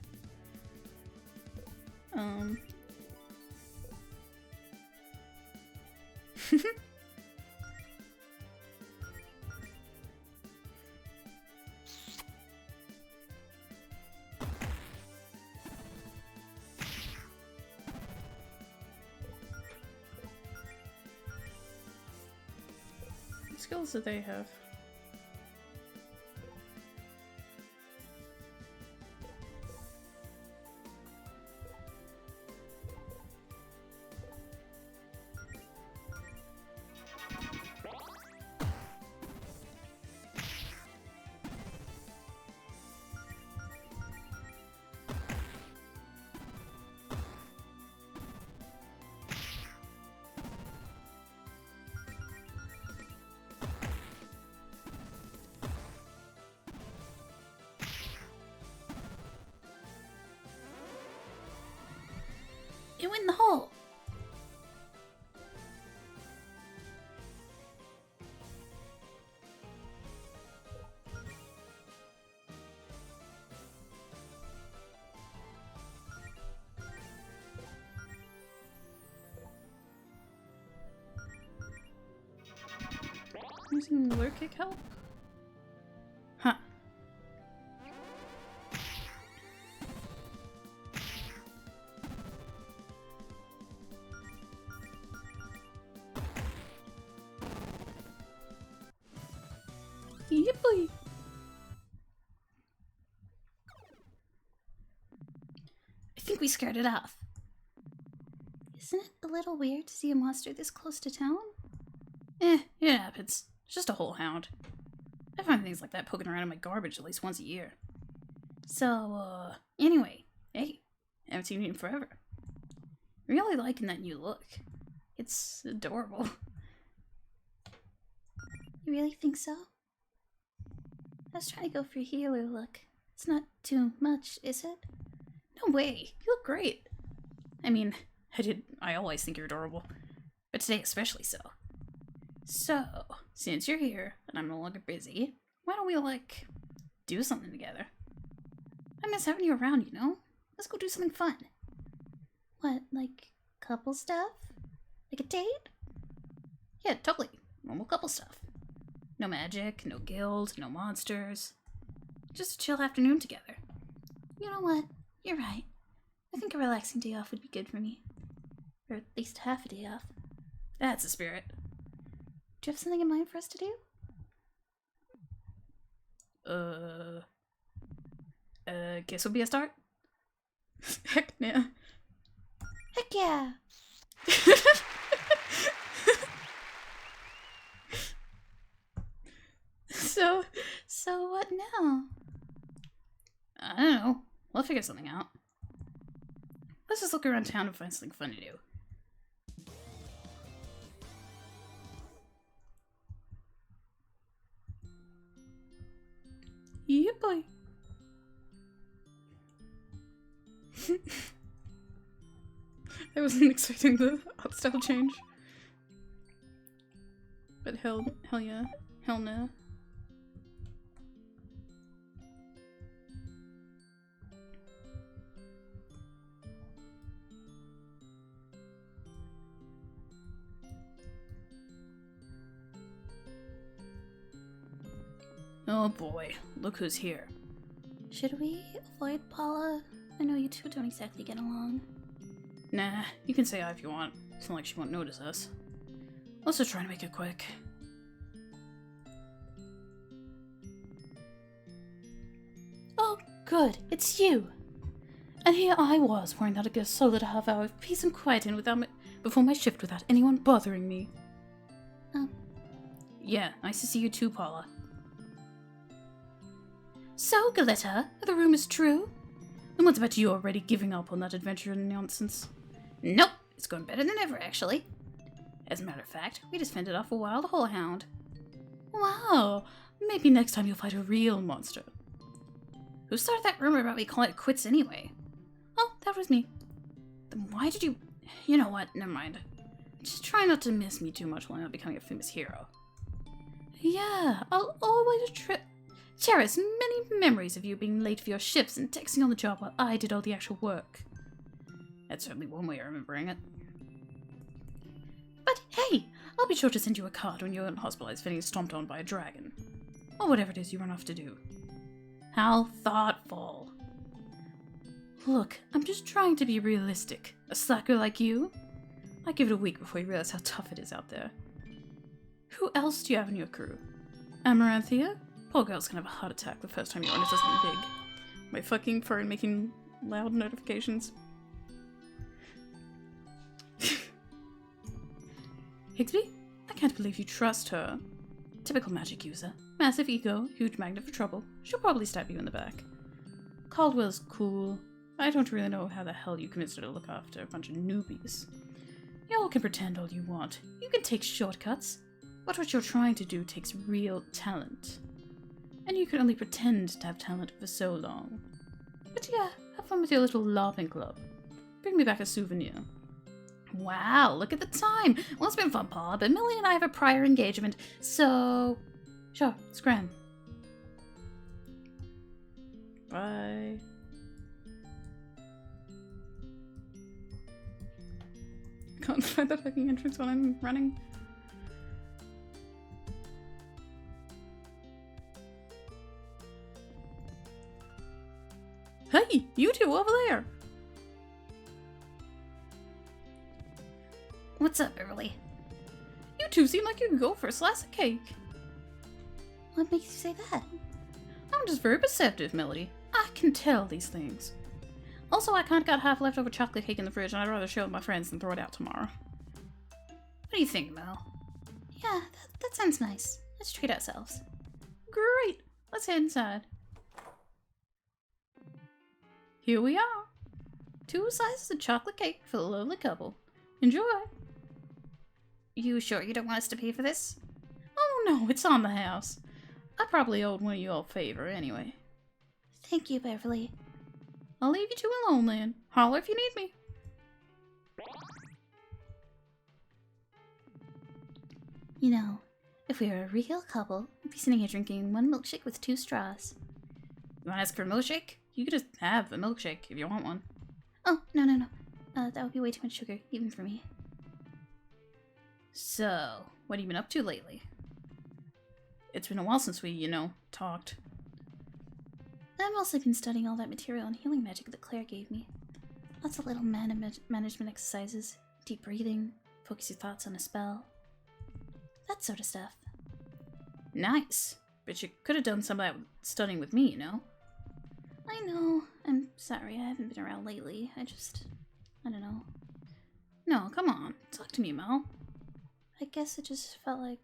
What skills do they have? It went in the hole! Using lure kick help? Huh. Yippee! I think we scared it off. Isn't it a little weird to see a monster this close to town? It happens. It's just a whole hound. I find things like that poking around in my garbage at least once a year. So, anyway, hey, haven't seen you in forever. Really liking that new look. It's adorable. You really think so? I was trying to go for a healer look. It's not too much, is it? No way. You look great. I mean, I always think you're adorable. But today especially so. So, since you're here and I'm no longer busy, why don't we, like, do something together? I miss having you around, you know? Let's go do something fun. What, like couple stuff? Like a date? Yeah, totally. Normal couple stuff. No magic, no guild, no monsters. Just a chill afternoon together. You know what? You're right. I think a relaxing day off would be good for me. Or at least half a day off. That's the spirit. Do you have something in mind for us to do? Guess would be a start? Heck yeah. Heck yeah! So what now? I don't know. We'll figure something out. Let's just look around town and find something fun to do. Yeah, boy. I wasn't expecting the art style change. But hell yeah. Hell no. Oh boy, look who's here. Should we avoid Paula? I know you two don't exactly get along. Nah, you can say hi if you want. It's not like she won't notice us. Let's just try to make it quick. Oh, good, it's you! And here I was, worrying out to get a solid half-hour of peace and quiet in before my shift without anyone bothering me. Yeah, nice to see you too, Paula. So, Galetta, are the rumors true? And what's about you already giving up on that adventure and nonsense? Nope, it's going better than ever, actually. As a matter of fact, we just fended off a wild whorehound. Wow, maybe next time you'll fight a real monster. Who started that rumor about me calling it quits anyway? Oh, that was me. Then why did you... You know what, never mind. Just try not to miss me too much while I'm not becoming a famous hero. Yeah, I'll always cherish many memories of you being late for your shifts and texting on the job while I did all the actual work. That's certainly one way of remembering it. But hey, I'll be sure to send you a card when you're hospitalized getting stomped on by a dragon. Or whatever it is you run off to do. How thoughtful. Look, I'm just trying to be realistic. A slacker like you? I give it a week before you realize how tough it is out there. Who else do you have in your crew? Amaranthia? Poor girl's gonna have a heart attack the first time you run into something big. My fucking phone making loud notifications. Higsby? I can't believe you trust her. Typical magic user. Massive ego, huge magnet for trouble. She'll probably stab you in the back. Caldwell's cool. I don't really know how the hell you convinced her to look after a bunch of newbies. Y'all can pretend all you want. You can take shortcuts. But what you're trying to do takes real talent. And you can only pretend to have talent for so long. But yeah, have fun with your little LARPing club. Bring me back a souvenir. Wow, look at the time! Well, it's been fun, Paula, but Millie and I have a prior engagement, so... Sure, scram. Bye. Can't find the fucking entrance while I'm running. Hey, you two over there! What's up, Beverly? You two seem like you could go for a slice of cake. What makes you say that? I'm just very perceptive, Melody. I can tell these things. Also, I kinda got half leftover chocolate cake in the fridge and I'd rather share with my friends than throw it out tomorrow. What do you think, Mel? Yeah, that sounds nice. Let's treat ourselves. Great! Let's head inside. Here we are. 2 slices of chocolate cake for the lovely couple. Enjoy! You sure you don't want us to pay for this? Oh no, it's on the house. I probably owed one of you all a favor anyway. Thank you, Beverly. I'll leave you two alone then. Holler if you need me. You know, if we were a real couple, we'd be sitting here drinking one milkshake with 2 straws. You want to ask for a milkshake? You could just have the milkshake if you want one. Oh, no. That would be way too much sugar, even for me. So, what have you been up to lately? It's been a while since we, talked. I've mostly been studying all that material on healing magic that Claire gave me. Lots of little management exercises, deep breathing, focus your thoughts on a spell. That sort of stuff. Nice. But you could have done some of that studying with me, I know. I'm sorry, I haven't been around lately. I don't know. No, come on. Talk to me, Mel. I guess it just felt like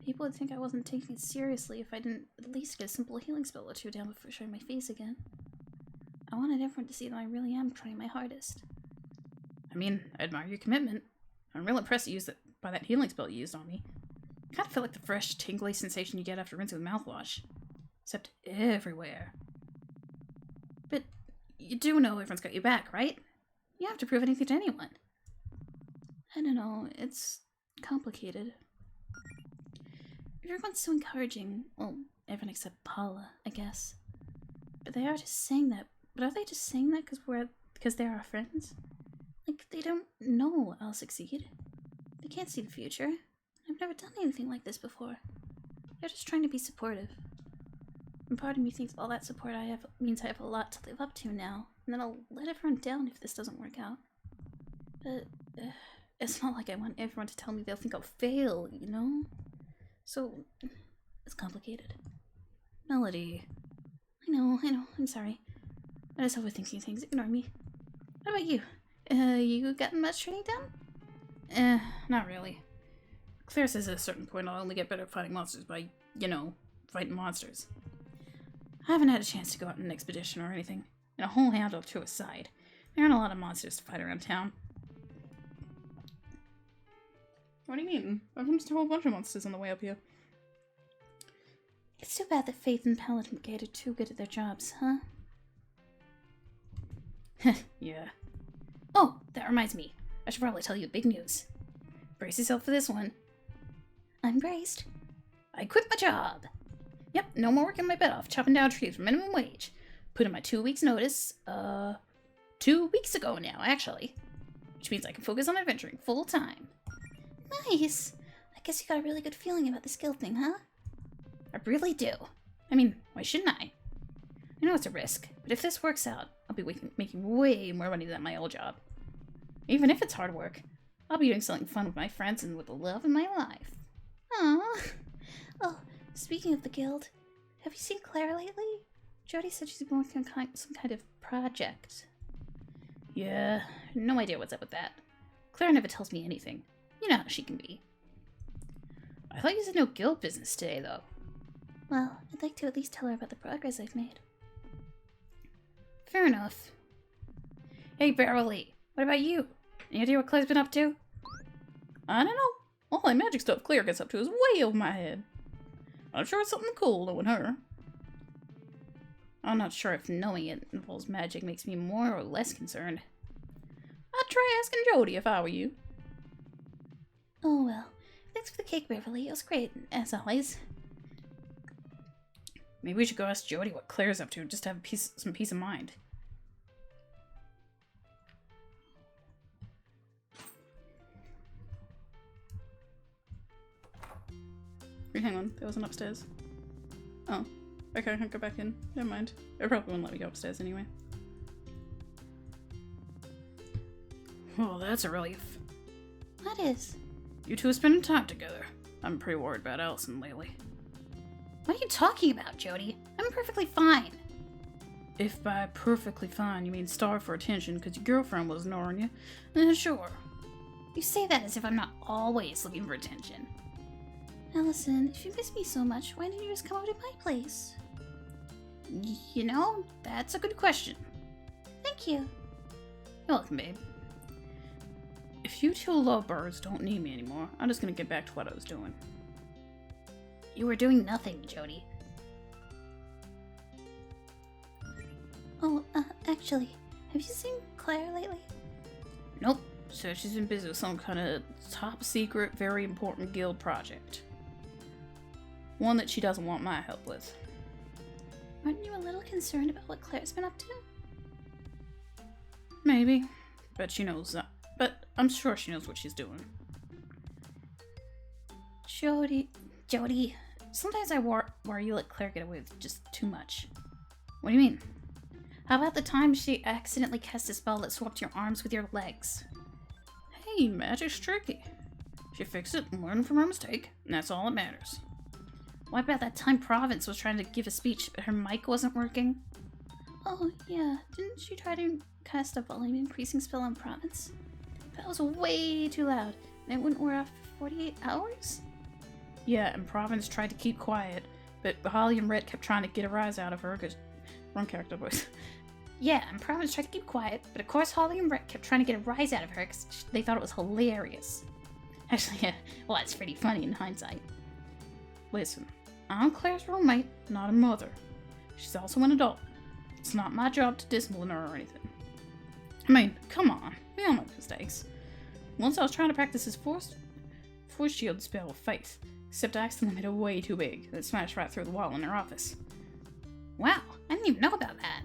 people would think I wasn't taking it seriously if I didn't at least get a simple healing spell or 2 down before showing my face again. I wanted everyone to see that I really am trying my hardest. I mean, I admire your commitment. I'm real impressed by that healing spell you used on me. I kind of feel like the fresh, tingly sensation you get after rinsing with mouthwash. Except everywhere. But you do know everyone's got your back, right? You don't have to prove anything to anyone. I don't know, it's complicated. Everyone's so encouraging. Well, everyone except Paula, I guess. But they are just saying that. But are they just saying that because they're our friends? Like, they don't know I'll succeed. They can't see the future. I've never done anything like this before. They're just trying to be supportive. And part of me thinks all that support I have means I have a lot to live up to now, and then I'll let everyone down if this doesn't work out. But it's not like I want everyone to tell me they'll think I'll fail, So, it's complicated. Melody. I know, I'm sorry. I just overthinking things, ignore me. What about you? You gotten much training done? Not really. Claire says at a certain point I'll only get better at fighting monsters by, fighting monsters. I haven't had a chance to go out on an expedition or anything, and a whole hand or 2 aside. There aren't a lot of monsters to fight around town. What do you mean? I've run into a whole bunch of monsters on the way up here. It's too bad that Faith and Paladin Gate are too good at their jobs, huh? Yeah. Oh, that reminds me. I should probably tell you the big news. Brace yourself for this one. I'm braced. I quit my job. Yep, no more working my butt off, chopping down trees for minimum wage. Put in my 2 weeks notice, 2 weeks ago now, actually. Which means I can focus on adventuring full time. Nice. I guess you got a really good feeling about this guild thing, huh? I really do. I mean, why shouldn't I? I know it's a risk, but if this works out, I'll be making way more money than my old job. Even if it's hard work, I'll be doing something fun with my friends and with the love of my life. Aww. Oh, speaking of the guild, have you seen Claire lately? Jody said she's been working on some kind of project. Yeah, no idea what's up with that. Claire never tells me anything. You know how she can be. I thought you said no guild business today, though. Well, I'd like to at least tell her about the progress I've made. Fair enough. Hey, Beverly, what about you? Any idea what Claire's been up to? I don't know. All that magic stuff Claire gets up to is way over my head. I'm sure it's something cool knowing her. I'm not sure if knowing it involves magic makes me more or less concerned. I'd try asking Jody if I were you. Oh well. Thanks for the cake, Beverly. It was great, as always. Maybe we should go ask Jody what Claire's up to, just to have some peace of mind. Wait, hang on. There wasn't upstairs. Oh. Okay, I can't go back in. Never mind. It probably won't let me go upstairs anyway. Oh, that's a relief. What is? You two are spending time together. I'm pretty worried about Allison lately. What are you talking about, Jody? I'm perfectly fine. If by perfectly fine you mean starved for attention because your girlfriend was ignoring you, then sure. You say that as if I'm not always looking for attention. Allison, if you miss me so much, why didn't you just come over to my place? You know, that's a good question. Thank you. You're welcome, babe. If you two lovebirds don't need me anymore, I'm just gonna get back to what I was doing. You were doing nothing, Jody. Oh, actually, have you seen Claire lately? Nope. So she's been busy with some kind of top secret, very important guild project. One that she doesn't want my help with. Aren't you a little concerned about what Claire's been up to? Maybe. But she knows that. But I'm sure she knows what she's doing. Jody, sometimes I worry you let Claire get away with just too much. What do you mean? How about the time she accidentally cast a spell that swapped your arms with your legs? Hey, magic's tricky. She fixed it and learned from her mistake, and that's all that matters. What about that time Province was trying to give a speech, but her mic wasn't working? Oh, yeah. Didn't she try to cast a volume increasing spell on Province? That was way too loud, and it wouldn't wear off for 48 hours? Yeah, and Province tried to keep quiet, but Holly and Rhett kept trying to get a rise out of her, because... Wrong character voice. Yeah, and Province tried to keep quiet, but of course Holly and Rhett kept trying to get a rise out of her because they thought it was hilarious. Actually, yeah, well, it's pretty funny in hindsight. Listen, I'm Claire's roommate, not her mother. She's also an adult. It's not my job to discipline her or anything. I mean, come on, we all make mistakes. Once I was trying to practice his force shield spell with Faith, except I accidentally made it way too big, and it smashed right through the wall in her office. Wow, I didn't even know about that.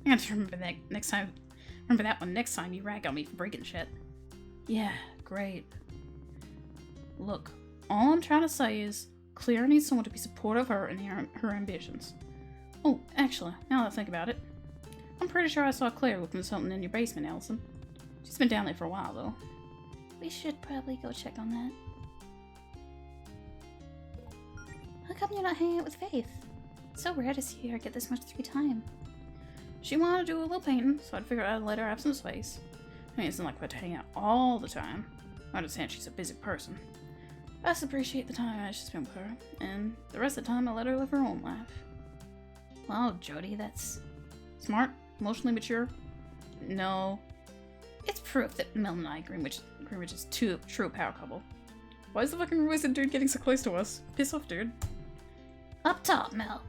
I got to remember that next time. Remember that one next time you rag on me for breaking shit. Yeah, great. Look, all I'm trying to say is, Claire needs someone to be supportive of her and her ambitions. Oh, actually, now that I think about it, I'm pretty sure I saw Claire looking at something in your basement, Allison. She's been down there for a while, though. We should probably go check on that. How come you're not hanging out with Faith? It's so rare to see her get this much free time. She wanted to do a little painting, so I'd figured I'd let her have some space. I mean, it's not like we had to hang out all the time. I understand she's a busy person. I just appreciate the time I should spend with her, and the rest of the time I let her live her own life. Wow, Jody, that's... Smart? Emotionally mature? No. It's proof that Mel and I agree, which is true power couple. Why is the fucking wizard dude getting so close to us? Piss off, dude. Up top, Mel.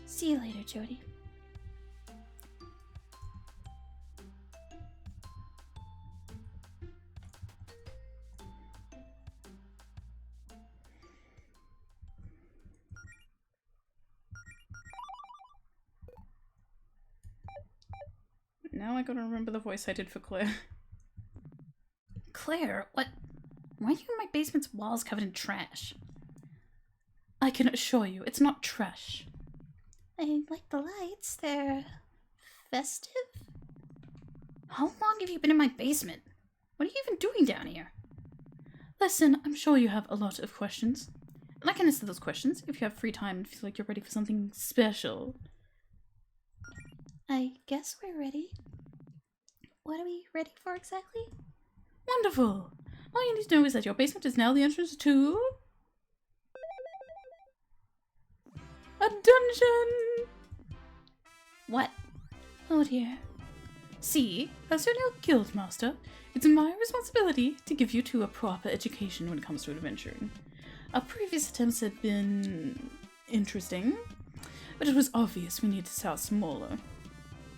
See you later, Jody. Now I gotta remember the voice I did for Claire. Claire, what? Why are you in my basement's walls covered in trash? I can assure you, it's not trash. I like the lights. They're festive. How long have you been in my basement? What are you even doing down here? Listen, I'm sure you have a lot of questions. And I can answer those questions if you have free time and feel like you're ready for something special. I guess we're ready. What are we ready for exactly? Wonderful! All you need to know is that your basement is now the entrance to... a dungeon! What? Oh dear. See, as your new guild master, it's my responsibility to give you two a proper education when it comes to adventuring. Our previous attempts had been... interesting, but it was obvious we needed to start smaller.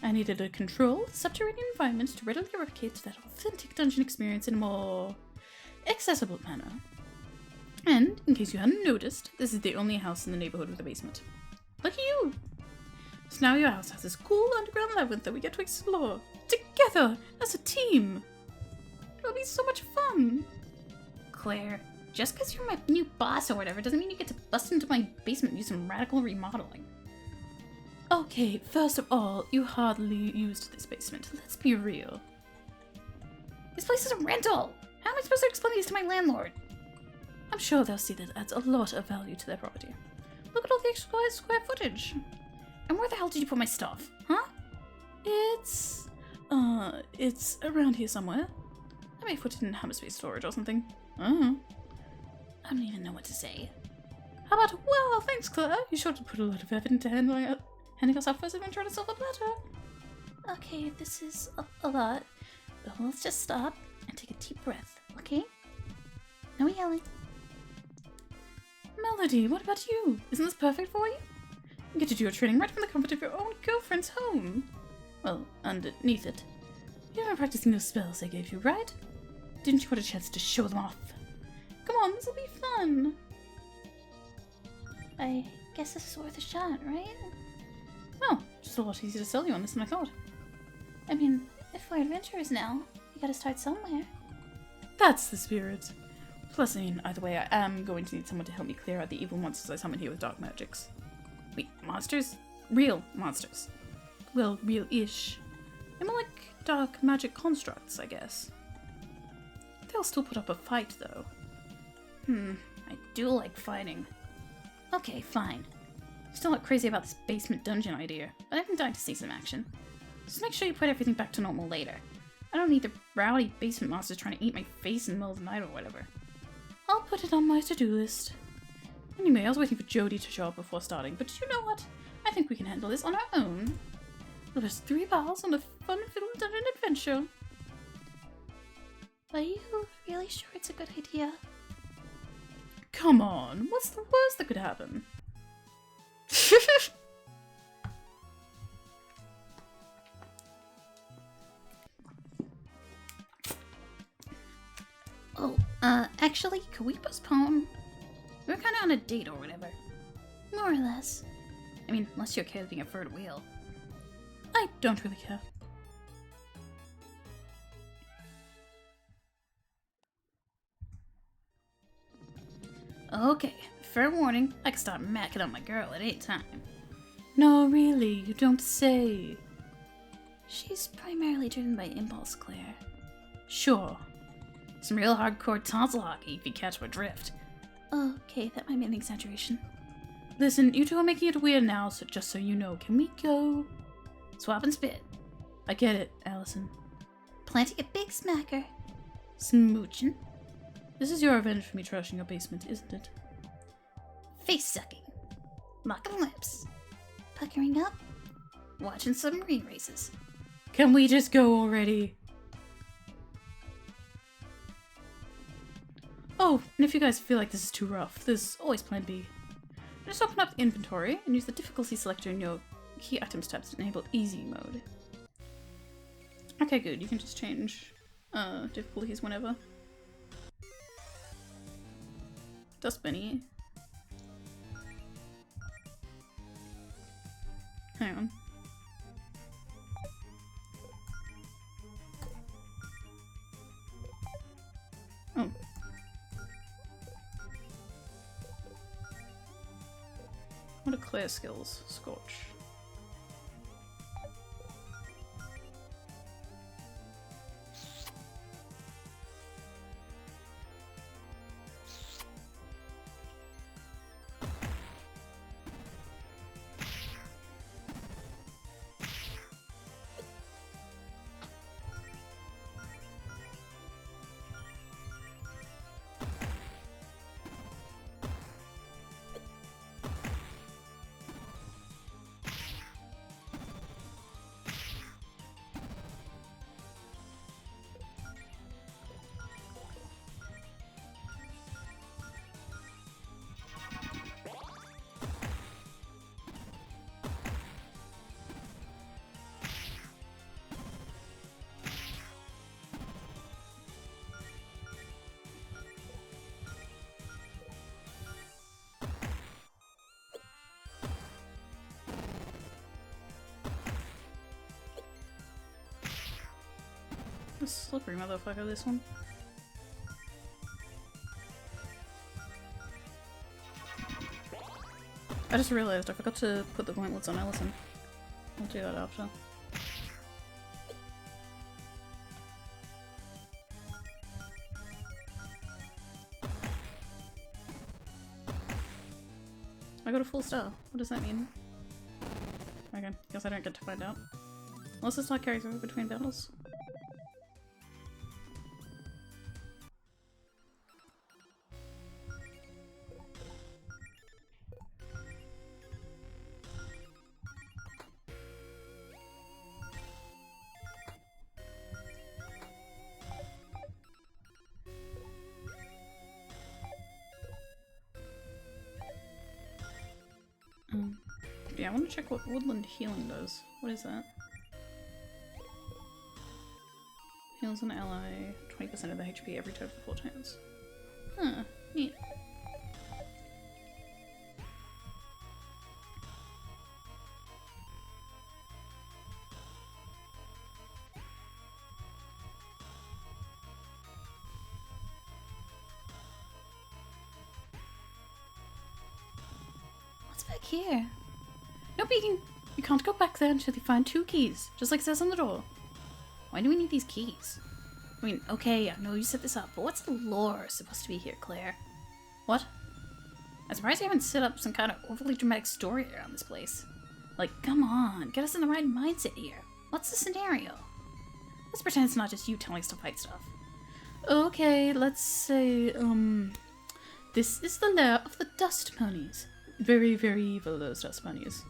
I needed a controlled, subterranean environment to readily replicate that authentic dungeon experience in a more accessible manner. And, in case you hadn't noticed, this is the only house in the neighborhood with a basement. Look at you! So now your house has this cool underground labyrinth that we get to explore together as a team! It'll be so much fun! Claire, just because you're my new boss or whatever doesn't mean you get to bust into my basement and do some radical remodeling. Okay, first of all, you hardly used this basement. Let's be real. This place is a rental! How am I supposed to explain this to my landlord? I'm sure they'll see that it adds a lot of value to their property. Look at all the extra square footage. And where the hell did you put my stuff? Huh? It's around here somewhere. I may put it in hammer space storage or something. I don't even know what to say. How about, well, thanks, Claire. You sure to put a lot of effort into handing us our first adventure on a silver platter. Okay, this is a lot. But let's just stop and take a deep breath, okay? No yelling. Melody, what about you? Isn't this perfect for you? You get to do your training right from the comfort of your own girlfriend's home. Well, underneath it. You've been practicing those spells I gave you, right? Didn't you want a chance to show them off? Come on, this'll be fun. I guess this is worth a shot, right? Well, just a lot easier to sell you on this than I thought. I mean, if we're adventurers now, you gotta start somewhere. That's the spirit. Plus, I mean, either way, I am going to need someone to help me clear out the evil monsters I summoned here with dark magics. Wait, monsters? Real monsters. Well, real-ish. They're more like dark magic constructs, I guess. They'll still put up a fight, though. I do like fighting. Okay, fine. Still not crazy about this basement dungeon idea, but I've been dying to see some action. Just make sure you put everything back to normal later. I don't need the rowdy basement monsters trying to eat my face in the middle of the night or whatever. I'll put it on my to-do list. Anyway, I was waiting for Jody to show up before starting, but you know what? I think we can handle this on our own. Let us 3 balls on a fun-filled dungeon adventure. Are you really sure it's a good idea? Come on, what's the worst that could happen? Oh, actually, could we postpone? We're kinda on a date or whatever. More or less. I mean, unless you're okay with being a third wheel. I don't really care. Okay, fair warning, I can start macking on my girl at any time. No, really, you don't say. She's primarily driven by impulse, Claire. Sure. Some real hardcore tonsil hockey, if you catch my drift. Okay, that might be an exaggeration. Listen, you two are making it weird now, so just so you know, can we go? Swap and spit. I get it, Allison. Planting a big smacker. Smooching. This is your revenge for me trashing your basement, isn't it? Face sucking. Locking lips. Puckering up. Watching submarine races. Can we just go already? Oh, and if you guys feel like this is too rough, there's always plan B. Just open up the inventory and use the difficulty selector in your key items tab to enable easy mode. Okay, good. You can just change difficulties whenever. Dust Bunny. Hang on. Oh. What are Claire's skills? Scorch. A slippery motherfucker, this one. I just realized I forgot to put the gauntlets on Allison. I'll do that after. I got a full star. What does that mean? Okay, guess I don't get to find out. Unless the star carries over between battles. Yeah, I want to check what woodland healing does. What is that? Heals an ally 20% of the HP every turn for 4 turns. Huh, neat. What's back here? No peeking! You can't go back there until you find 2 keys, just like it says on the door. Why do we need these keys? I mean, okay, I know you set this up, but what's the lore supposed to be here, Claire? What? I'm surprised you haven't set up some kind of overly dramatic story around this place. Like, come on, get us in the right mindset here. What's the scenario? Let's pretend it's not just you telling us to fight stuff. Okay, let's say, this is the lair of the dust ponies. Very, very evil, those dust ponies.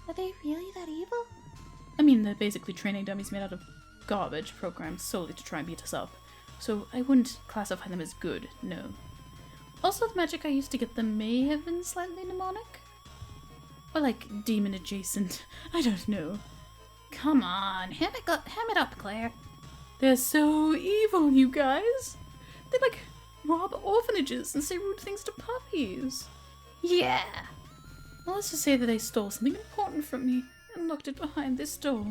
Are they really that evil? I mean, they're basically training dummies made out of garbage programmed solely to try and beat us up. So I wouldn't classify them as good, no. Also, the magic I used to get them may have been slightly mnemonic? Or like, demon adjacent. I don't know. Come on, ham it up, Claire. They're so evil, you guys! They like rob orphanages and say rude things to puppies. Yeah! Well, let's just say that they stole something important from me and locked it behind this door.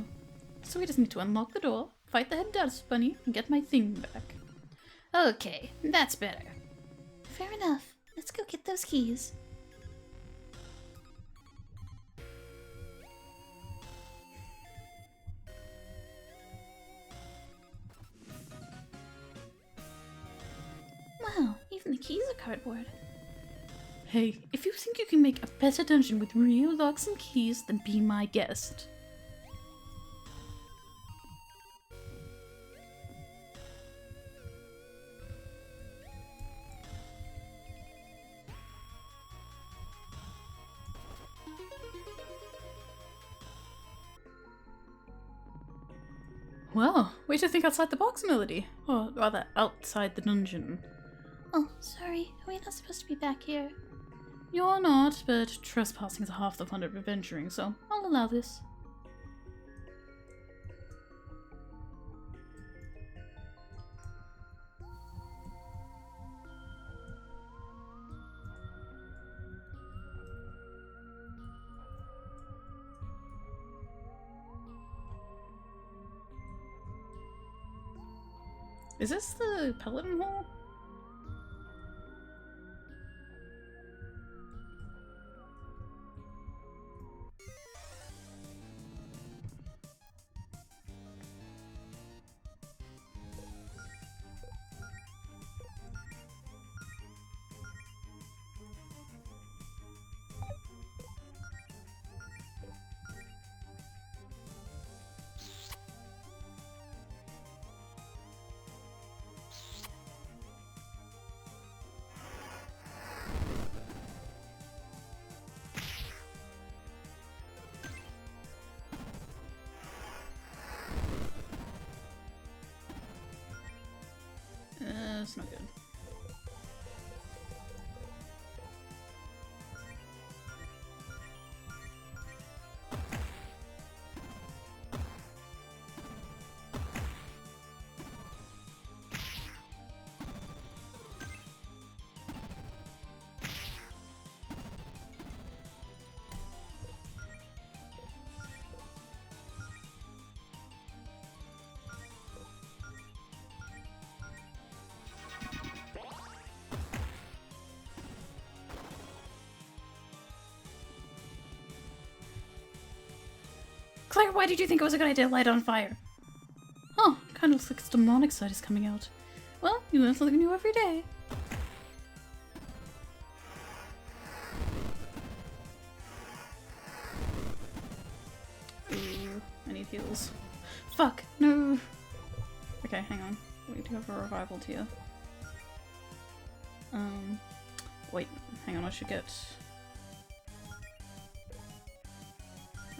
So we just need to unlock the door, fight the head dust bunny, and get my thing back. Okay, that's better. Fair enough. Let's go get those keys. Wow, even the keys are cardboard. Hey, if you think you can make a better dungeon with real locks and keys, then be my guest. Well, way to think outside the box, Melody. Or rather, outside the dungeon. Oh, sorry. Are we not supposed to be back here? You're not, but trespassing is half the fun of adventuring, so I'll allow this. Is this the Peloton Hall? That's not good. Claire, why did you think it was a good idea to light it on fire? Oh, kind of looks like its demonic side is coming out. Well, you learn something new every day. Ooh, I need heals. Fuck, no! Okay, hang on. We need to go for a revival tier. Wait, hang on, I should get...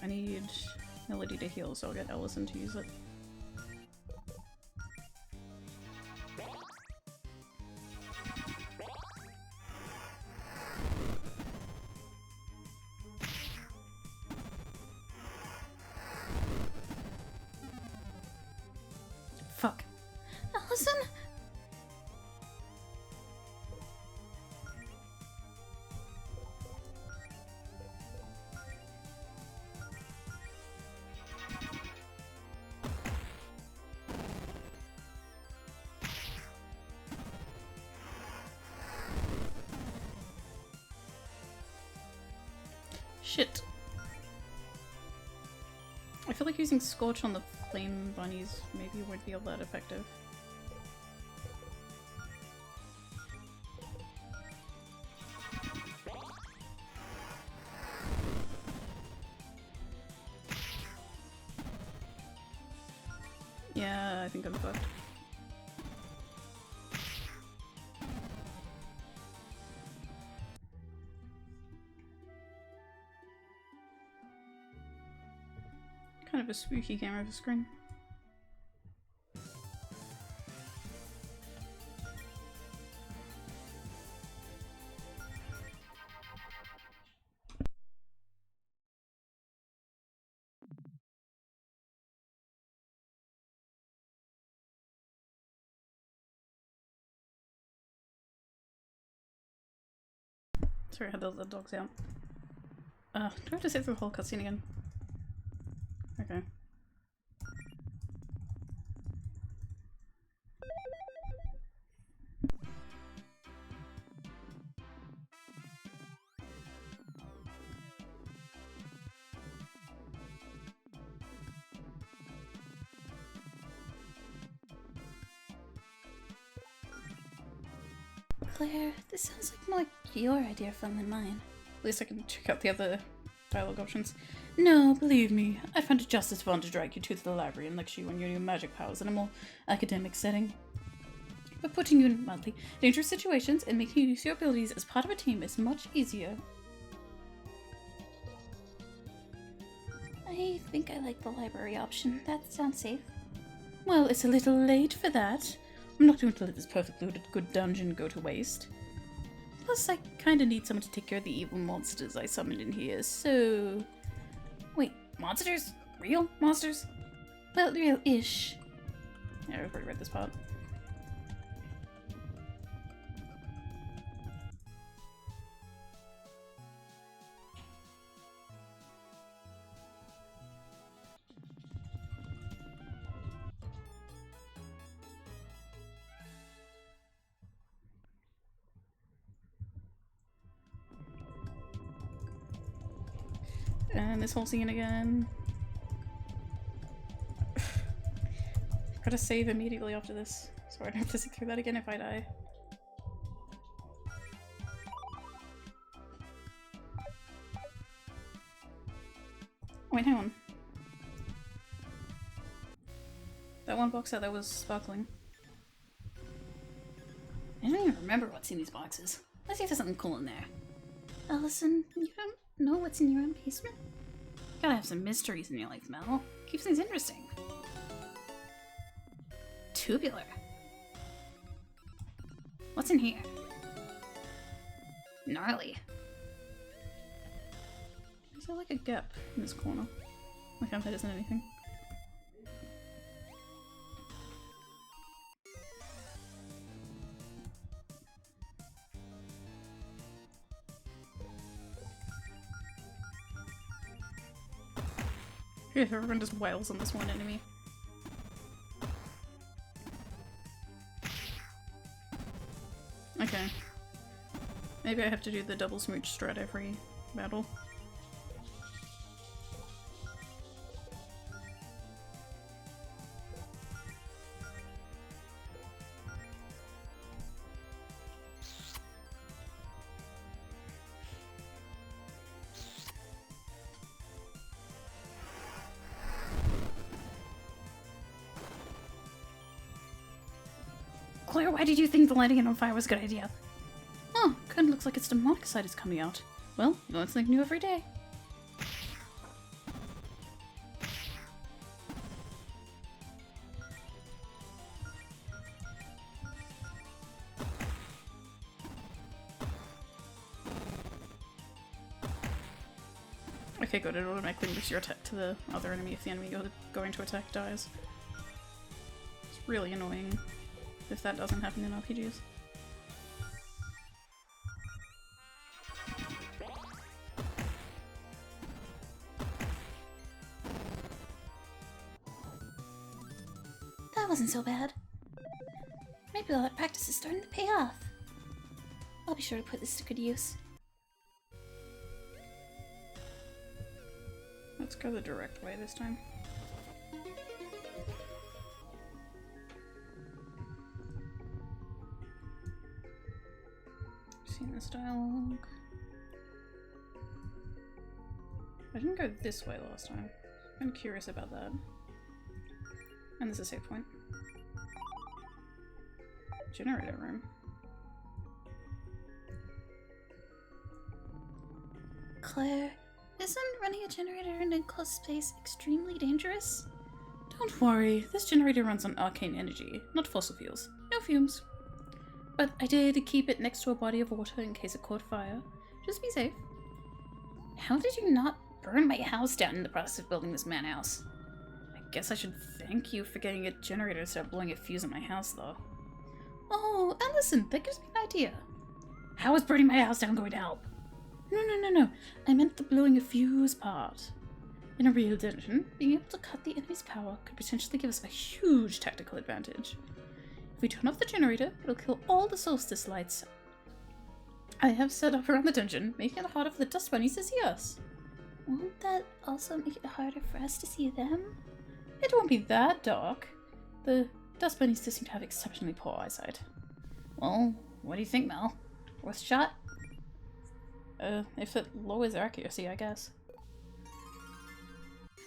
I need Melody to heal, so I'll get Ellison to use it. Fuck. Allison? Shit. I feel like using Scorch on the flame bunnies maybe won't be all that effective. Yeah, I think I'm fucked. Kind of a spooky game over screen. Sorry, I had to let the dogs out. Do I have to sit through the whole cutscene again? Okay. Claire, this sounds like more your idea of fun than mine. At least I can check out the other dialogue options. No, believe me, I find it just as fun to drag you to the library and lecture you on your new magic powers in a more academic setting. But putting you in mildly dangerous situations and making you use your abilities as part of a team is much easier. I think I like the library option. That sounds safe. Well, it's a little late for that. I'm not going to let this perfectly good dungeon go to waste. Plus, I kinda need someone to take care of the evil monsters I summoned in here, so... Wait, monsters? Real monsters? Well, real-ish. Yeah, I've already read this part. And this whole scene again. I've gotta save immediately after this, so I don't have to sit through that again if I die. Wait, hang on. That one box out there was sparkling. I don't even remember what's in these boxes. Let's see if there's something cool in there. Allison, you don't know what's in your own basement? You gotta have some mysteries in your life, Mel. Keeps things interesting. Tubular. What's in here? Gnarly. Is there like a gap in this corner? Like that isn't anything. If everyone just wails on this one enemy. Okay. Maybe I have to do the double smooch strat every battle. Claire, why did you think the lighting it on fire was a good idea? Oh, kinda looks like its demonic side is coming out. Well, you learn something new every day. Okay, good. It automatically moves your attack to the other enemy if the enemy you're going to attack dies. It's really annoying if that doesn't happen in RPGs. That wasn't so bad. Maybe all that practice is starting to pay off. I'll be sure to put this to good use. Let's go the direct way this time. Seen this dialogue. I didn't go this way last time. I'm curious about that. And there's a save point. Generator room. Claire, isn't running a generator in an enclosed space extremely dangerous? Don't worry, this generator runs on arcane energy, not fossil fuels. No fumes. But I did keep it next to a body of water in case it caught fire. Just be safe. How did you not burn my house down in the process of building this man house? I guess I should thank you for getting a generator instead of blowing a fuse in my house, though. Oh, and listen, that gives me an idea. How is burning my house down going to help? No. I meant the blowing a fuse part. In a real dungeon, being able to cut the enemy's power could potentially give us a huge tactical advantage. If we turn off the generator, it'll kill all the solstice lights I have set up around the dungeon, making it harder for the dust bunnies to see us. Won't that also make it harder for us to see them? It won't be that dark. The dust bunnies just seem to have exceptionally poor eyesight. Well, what do you think, Mel? Worth a shot? If it lowers their accuracy, I guess.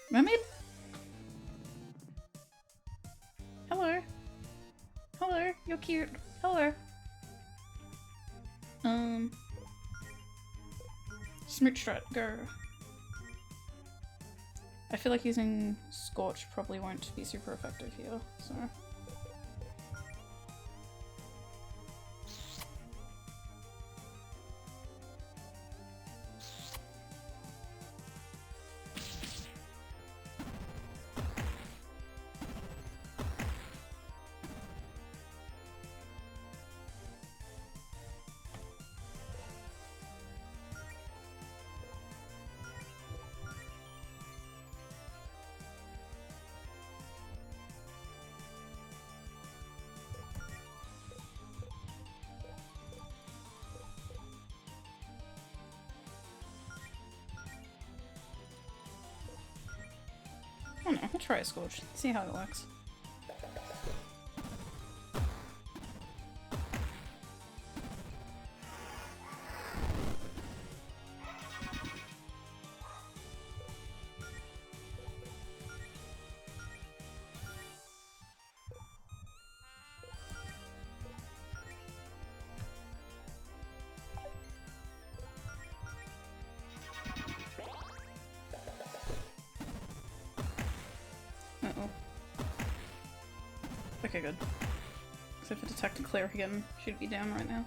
Mermaid? Hello. Hello, you're cute. Hello. Smooch strut, go. I feel like using Scorch probably won't be super effective here, so... I don't know, I'll try a Scorch, see how it works. Uh-oh. Okay, good. So if it attacked a cleric again, she'd be down right now.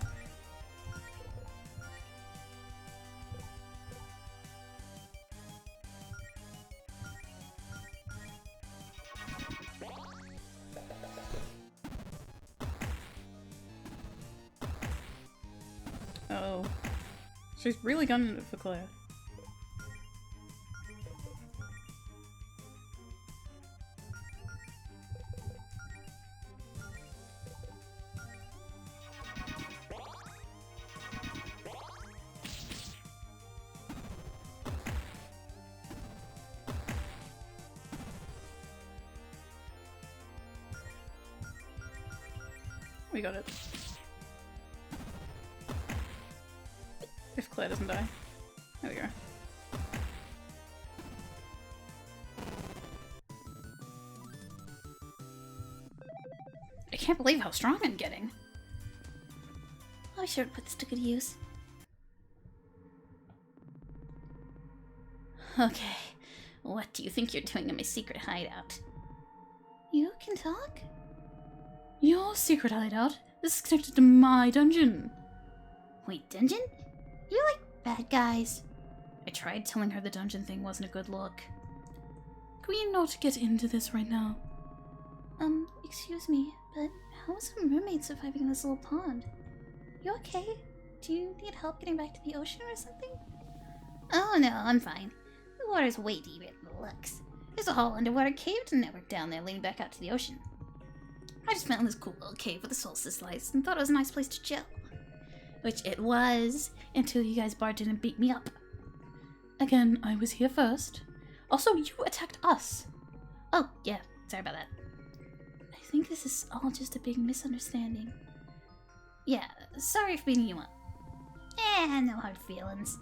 Uh-oh. She's really gunning it for Claire. We got it. If Claire doesn't die. There we go. I can't believe how strong I'm getting. I'll be sure to put this to good use. Okay, what do you think you're doing in my secret hideout? You can talk? Your secret hideout? This is connected to my dungeon. Wait, dungeon? You like bad guys. I tried telling her the dungeon thing wasn't a good look. Can we not get into this right now? Excuse me, but how is a mermaid surviving in this little pond? You okay? Do you need help getting back to the ocean or something? Oh no, I'm fine. The water's way deeper than it looks. There's a whole underwater cave network down there leading back out to the ocean. I just found this cool little cave with a solstice lights and thought it was a nice place to chill. Which it was, until you guys barged in and beat me up. Again, I was here first. Also, you attacked us. Oh, yeah, sorry about that. I think this is all just a big misunderstanding. Yeah, sorry for beating you up. No hard feelings.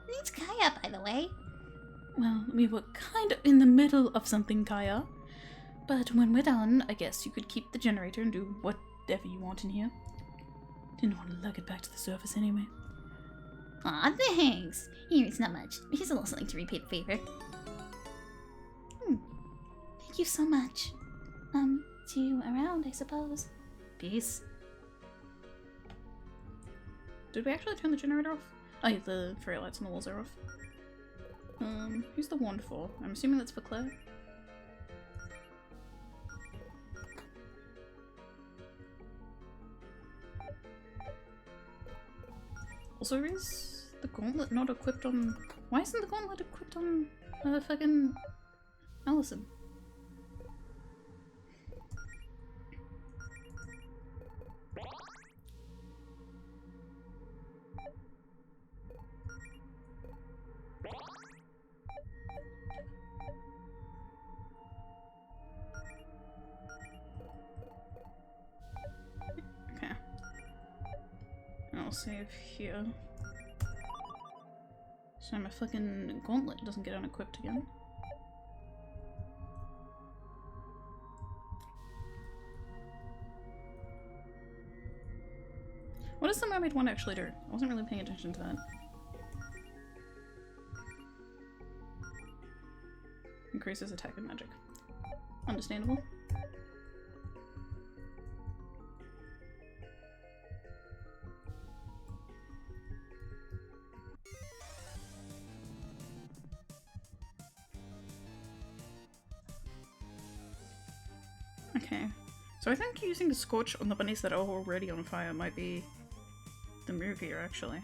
Name's Kaya, by the way. Well, we were kind of in the middle of something, Kaya. But when we're done, I guess you could keep the generator and do whatever you want in here. Didn't want to lug it back to the surface anyway. Aw, thanks. Here, it's not much. Here's a little something to repay the favor. Thank you so much. See you around, I suppose. Peace. Did we actually turn the generator off? Oh yeah, the fairy lights on the walls are off. Who's the wand for? I'm assuming that's for Claire. Also, is the gauntlet not equipped on... Why isn't the gauntlet equipped on fucking Allison? Okay. I'll save here. So my fucking gauntlet doesn't get unequipped again. What does the mermaid one actually do? I wasn't really paying attention to that. Increases attack and magic. Understandable. Okay, so I think using the scorch on the bunnies that are already on fire might be the move here, actually.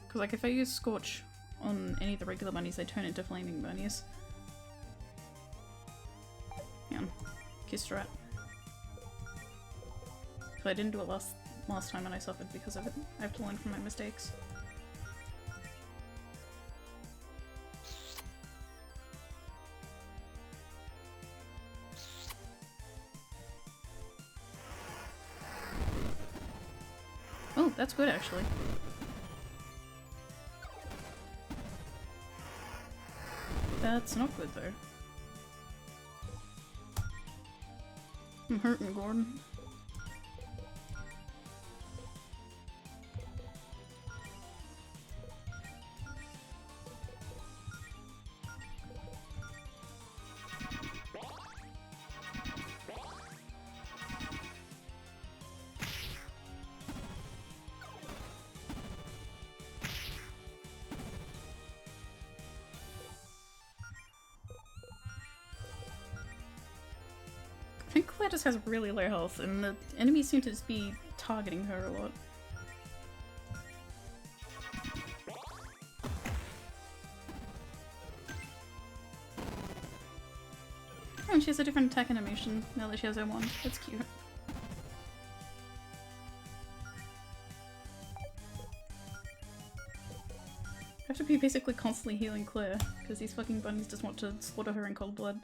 Because like if I use scorch on any of the regular bunnies, they turn into flaming bunnies. Hang on. Kiss rat. So I didn't do it last time and I suffered because of it. I have to learn from my mistakes. Oh, that's good actually. That's not good though. I'm hurting, Gordon. I think Claire just has really low health, and the enemies seem to just be targeting her a lot. Oh, and she has a different attack animation now that she has her wand. That's cute. I have to be basically constantly healing Claire, because these fucking bunnies just want to slaughter her in cold blood.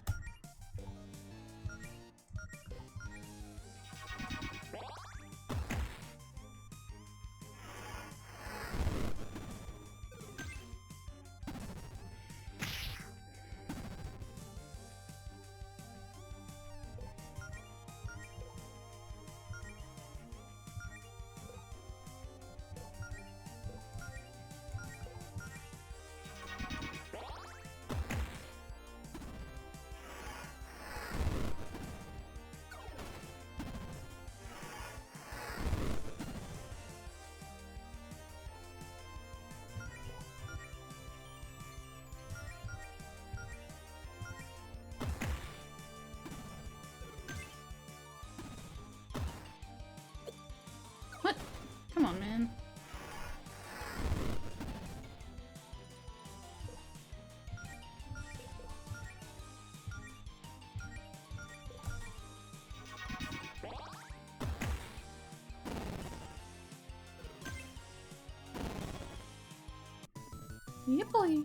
Yeah, boy.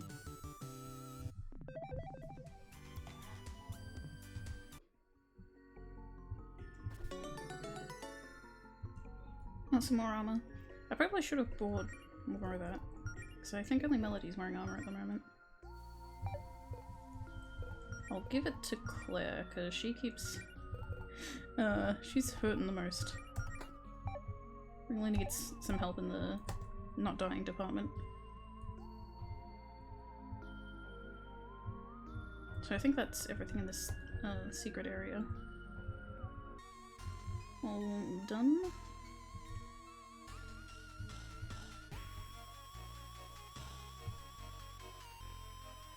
Not some more armor. I probably should have bought more of that. Because I think only Melody's wearing armor at the moment. I'll give it to Claire, because she keeps... she's hurting the most. Really needs some help in the not dying department. So I think that's everything in this secret area. All done.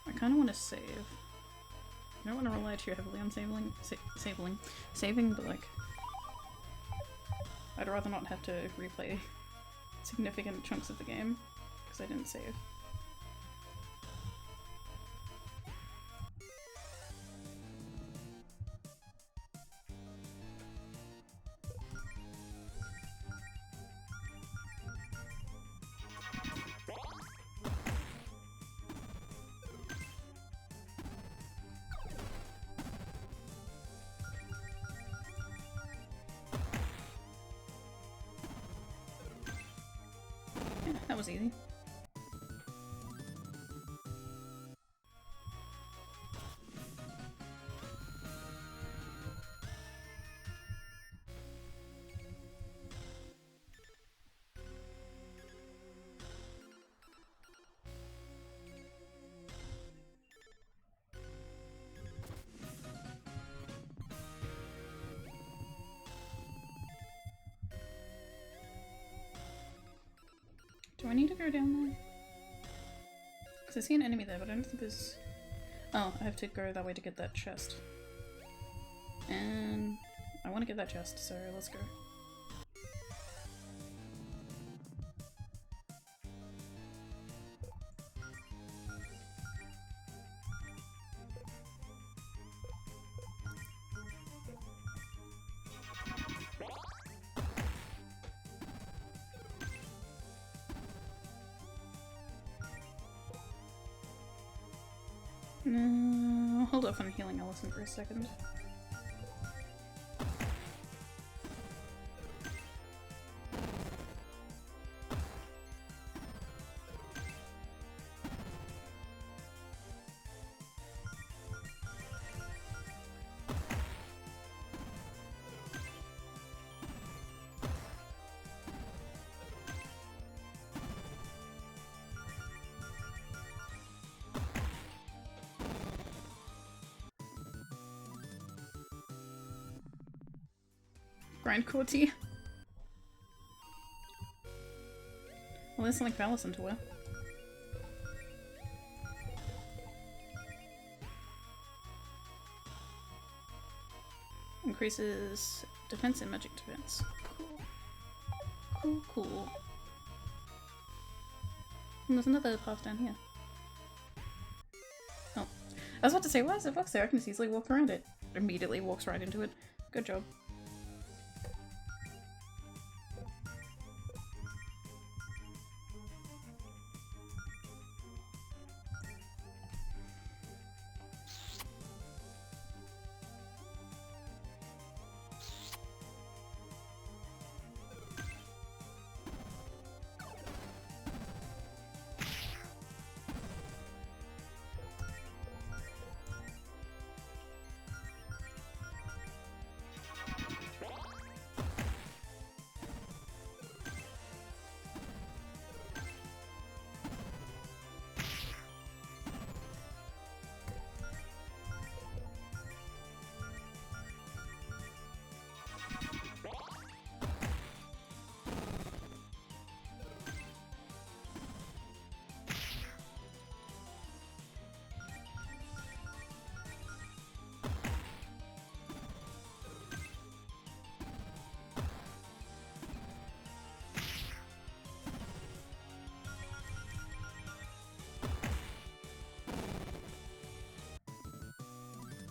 I kind of want to save. I don't want to rely too heavily on saving, but like, I'd rather not have to replay significant chunks of the game because I didn't save. That was easy. Do I need to go down there? Because I see an enemy there, but I don't think there's... Oh, I have to go that way to get that chest. And I want to get that chest, so let's go. I'll hold off on healing Allison for a second. Grindcore tea. Well, there's something for Allison to wear. Increases defense and magic defense. Cool. Cool, cool. And there's another path down here. Oh. I was about to say, why is there a box there? I can just easily walk around it. Immediately walks right into it. Good job.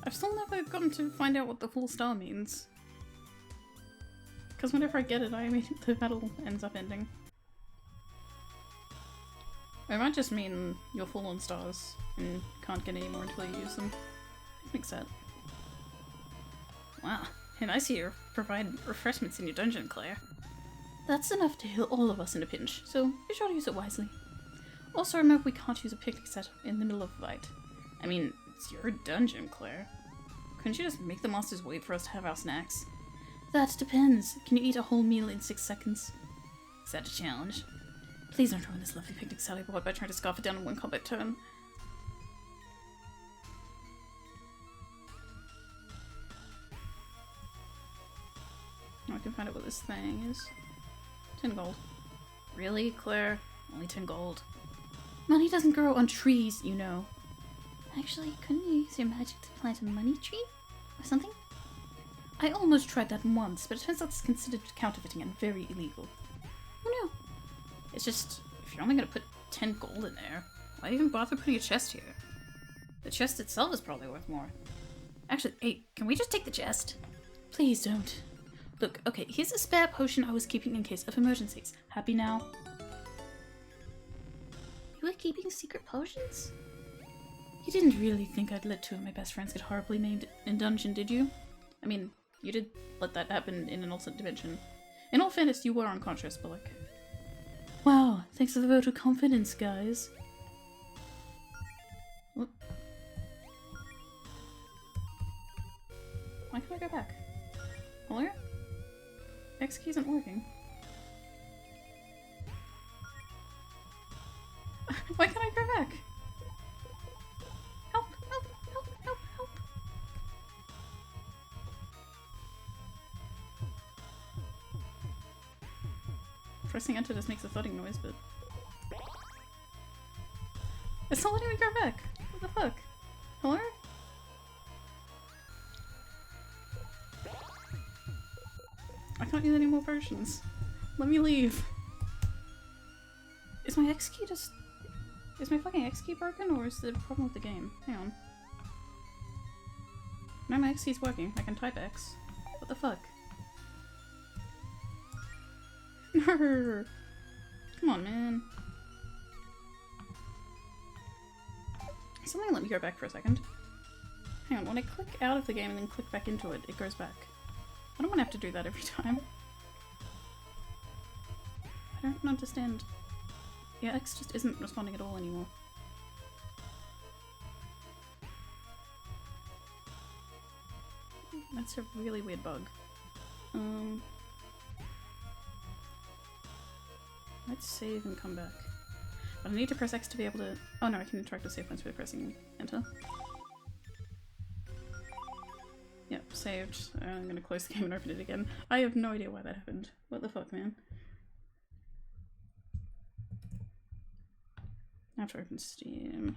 I've still never gotten to find out what the full star means. Because whenever I get it, the battle ends up ending. It might just mean you're full on stars and can't get any more until you use them. Picnic set. Wow, and I see you provide refreshments in your dungeon, Claire. That's enough to heal all of us in a pinch, so be sure to use it wisely. Also remember we can't use a picnic set in the middle of a fight. I mean, it's your dungeon, Claire. Couldn't you just make the monsters wait for us to have our snacks? That depends. Can you eat a whole meal in 6 seconds? Is that a challenge? Please don't ruin this lovely picnic set I bought by trying to scarf it down in one combat turn. Now I can find out what this thing is. 10 gold. Really, Claire? Only 10 gold. Money doesn't grow on trees, you know. Actually, couldn't you use your magic to plant a money tree? Or something? I almost tried that once, but it turns out it's considered counterfeiting and very illegal. Oh no. It's just, if you're only gonna put 10 gold in there, why even bother putting a chest here? The chest itself is probably worth more. Actually, hey, can we just take the chest? Please don't. Look, okay, here's a spare potion I was keeping in case of emergencies. Happy now? You were keeping secret potions? You didn't really think I'd let 2 of my best friends get horribly maimed in dungeon, did you? I mean, you did let that happen in an alternate dimension. In all fairness, you were unconscious, but like... Wow, thanks for the vote of confidence, guys. Whoop. Why can't I go back? Hello? X key isn't working. Why can't I go back? Help! Help! Help! Help! Help! Pressing enter just makes a thudding noise, but... It's not letting me go back! What the fuck? Hello? I can't use any more potions. Let me leave. Is my X key just... Is my fucking X key broken, or is there a problem with the game? Hang on. No, my X key's working. I can type X. What the fuck? No! Come on, man. Something let me go back for a second. Hang on, when I click out of the game and then click back into it, it goes back. I don't want to have to do that every time. I don't understand. Yeah, X just isn't responding at all anymore. That's a really weird bug. Let's save and come back. But I need to press X to be able to... Oh no, I can interact with save points by pressing enter. Yep, saved. I'm gonna close the game and open it again. I have no idea why that happened. What the fuck, man? I have to open Steam.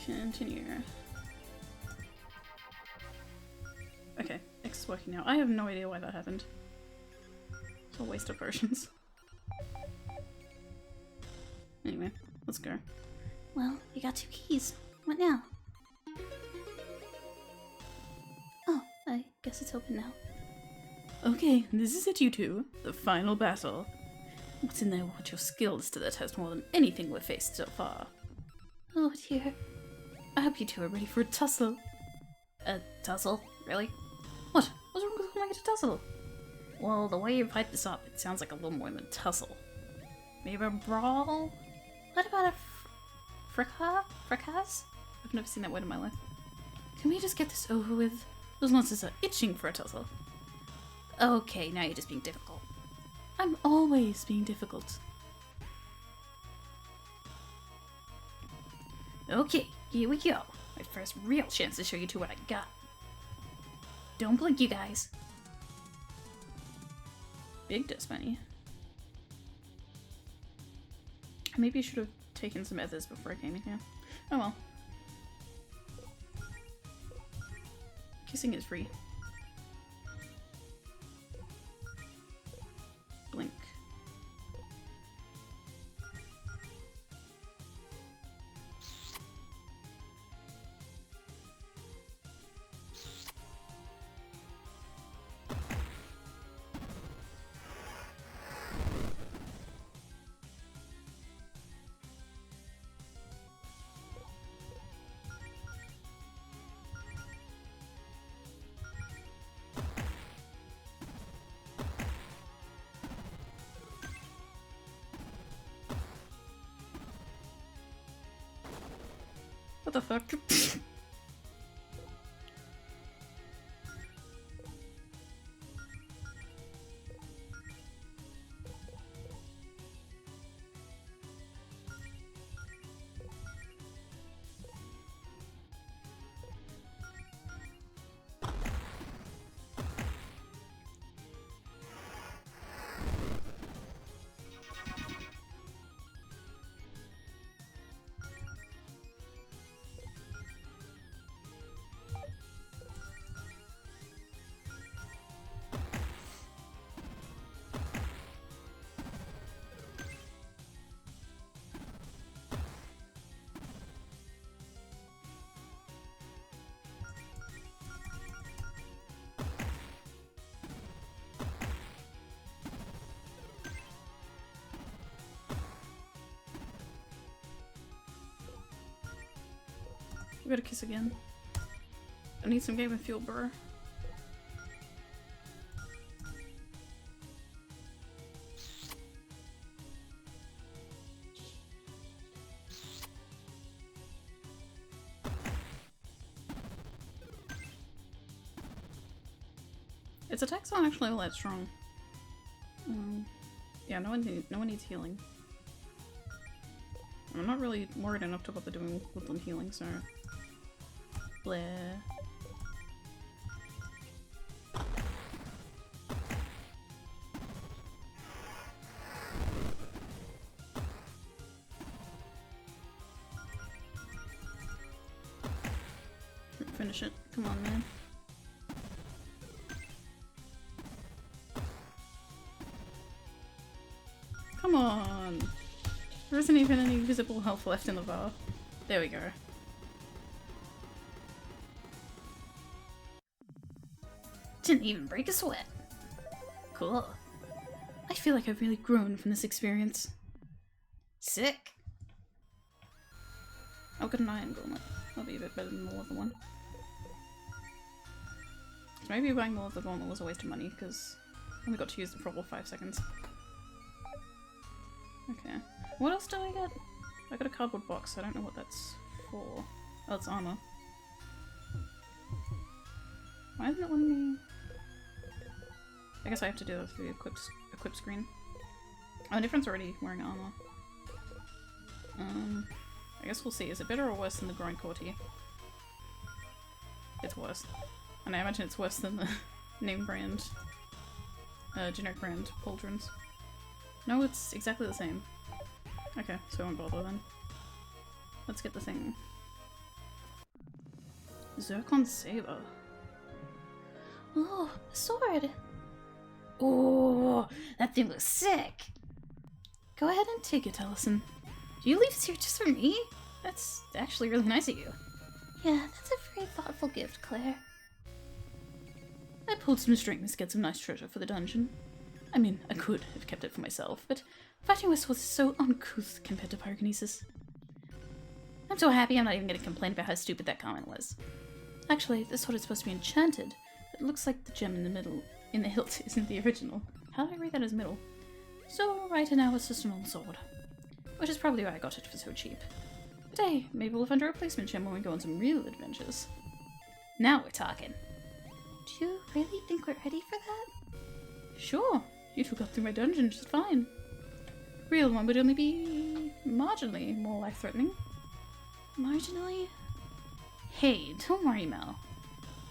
Continue. Okay, X is working now. I have no idea why that happened. It's a waste of potions. Anyway, let's go. Well, you got 2 keys. What now? Oh, I guess it's open now. Okay, this is it, you two. The final battle. What's in there will put your skills to the test more than anything we've faced so far. Oh dear. I hope you two are ready for a tussle. A tussle? Really? What? What's wrong with calling it a tussle? Well, the way you've hyped this up, it sounds like a little more than a tussle. Maybe a brawl? What about a Fracas? I've never seen that word in my life. Can we just get this over with? Those monsters are itching for a tussle. Okay, now you're just being difficult. I'm always being difficult. Okay, here we go. My first real chance to show you two what I got. Don't blink, you guys. Big dust bunny. Maybe I should have taken some others before I came in here. Oh well. Kissing is free. Blink. What the fuck? We gotta kiss again. I need some game of fuel, bro. Its attacks aren't actually all that strong. Yeah, no one needs healing. I'm not really worried enough to what they're doing with them healing, so... Blah. Finish it. Come on, man. Come on! There isn't even any visible health left in the bar. There we go. Didn't even break a sweat. Cool. I feel like I've really grown from this experience. Sick. I'll get an iron gauntlet. That'll be a bit better than the leather one. So maybe buying the leather gauntlet was a waste of money because I only got to use it for all 5 seconds. Okay. What else did I get? I got a cardboard box. I don't know what that's for. Oh, it's armor. Why isn't it letting me... I guess I have to do that through the equip screen. Oh, different's already wearing armor. I guess we'll see. Is it better or worse than the grindcore tier? It's worse. And I imagine it's worse than the name brand, generic brand pauldrons. No, it's exactly the same. Okay, so I won't bother then. Let's get the thing. Zircon Saber. Oh, a sword! Oh, that thing looks sick! Go ahead and take it, Allison. Do you leave this here just for me? That's actually really nice of you. Yeah, that's a very thoughtful gift, Claire. I pulled some strings to get some nice treasure for the dungeon. I mean, I could have kept it for myself, but fighting with swords is so uncouth compared to pyrokinesis. I'm so happy I'm not even going to complain about how stupid that comment was. Actually, this sword is supposed to be enchanted, but it looks like the gem in the middle, in the hilt, isn't the original. How do I read that as middle? So, right now it's just an old sword. Which is probably why I got it for so cheap. But hey, maybe we'll find a replacement gem when we go on some real adventures. Now we're talking. Do you really think we're ready for that? Sure. You two got through my dungeon just fine. Real one would only be marginally more life-threatening. Marginally? Hey, don't worry, Mel.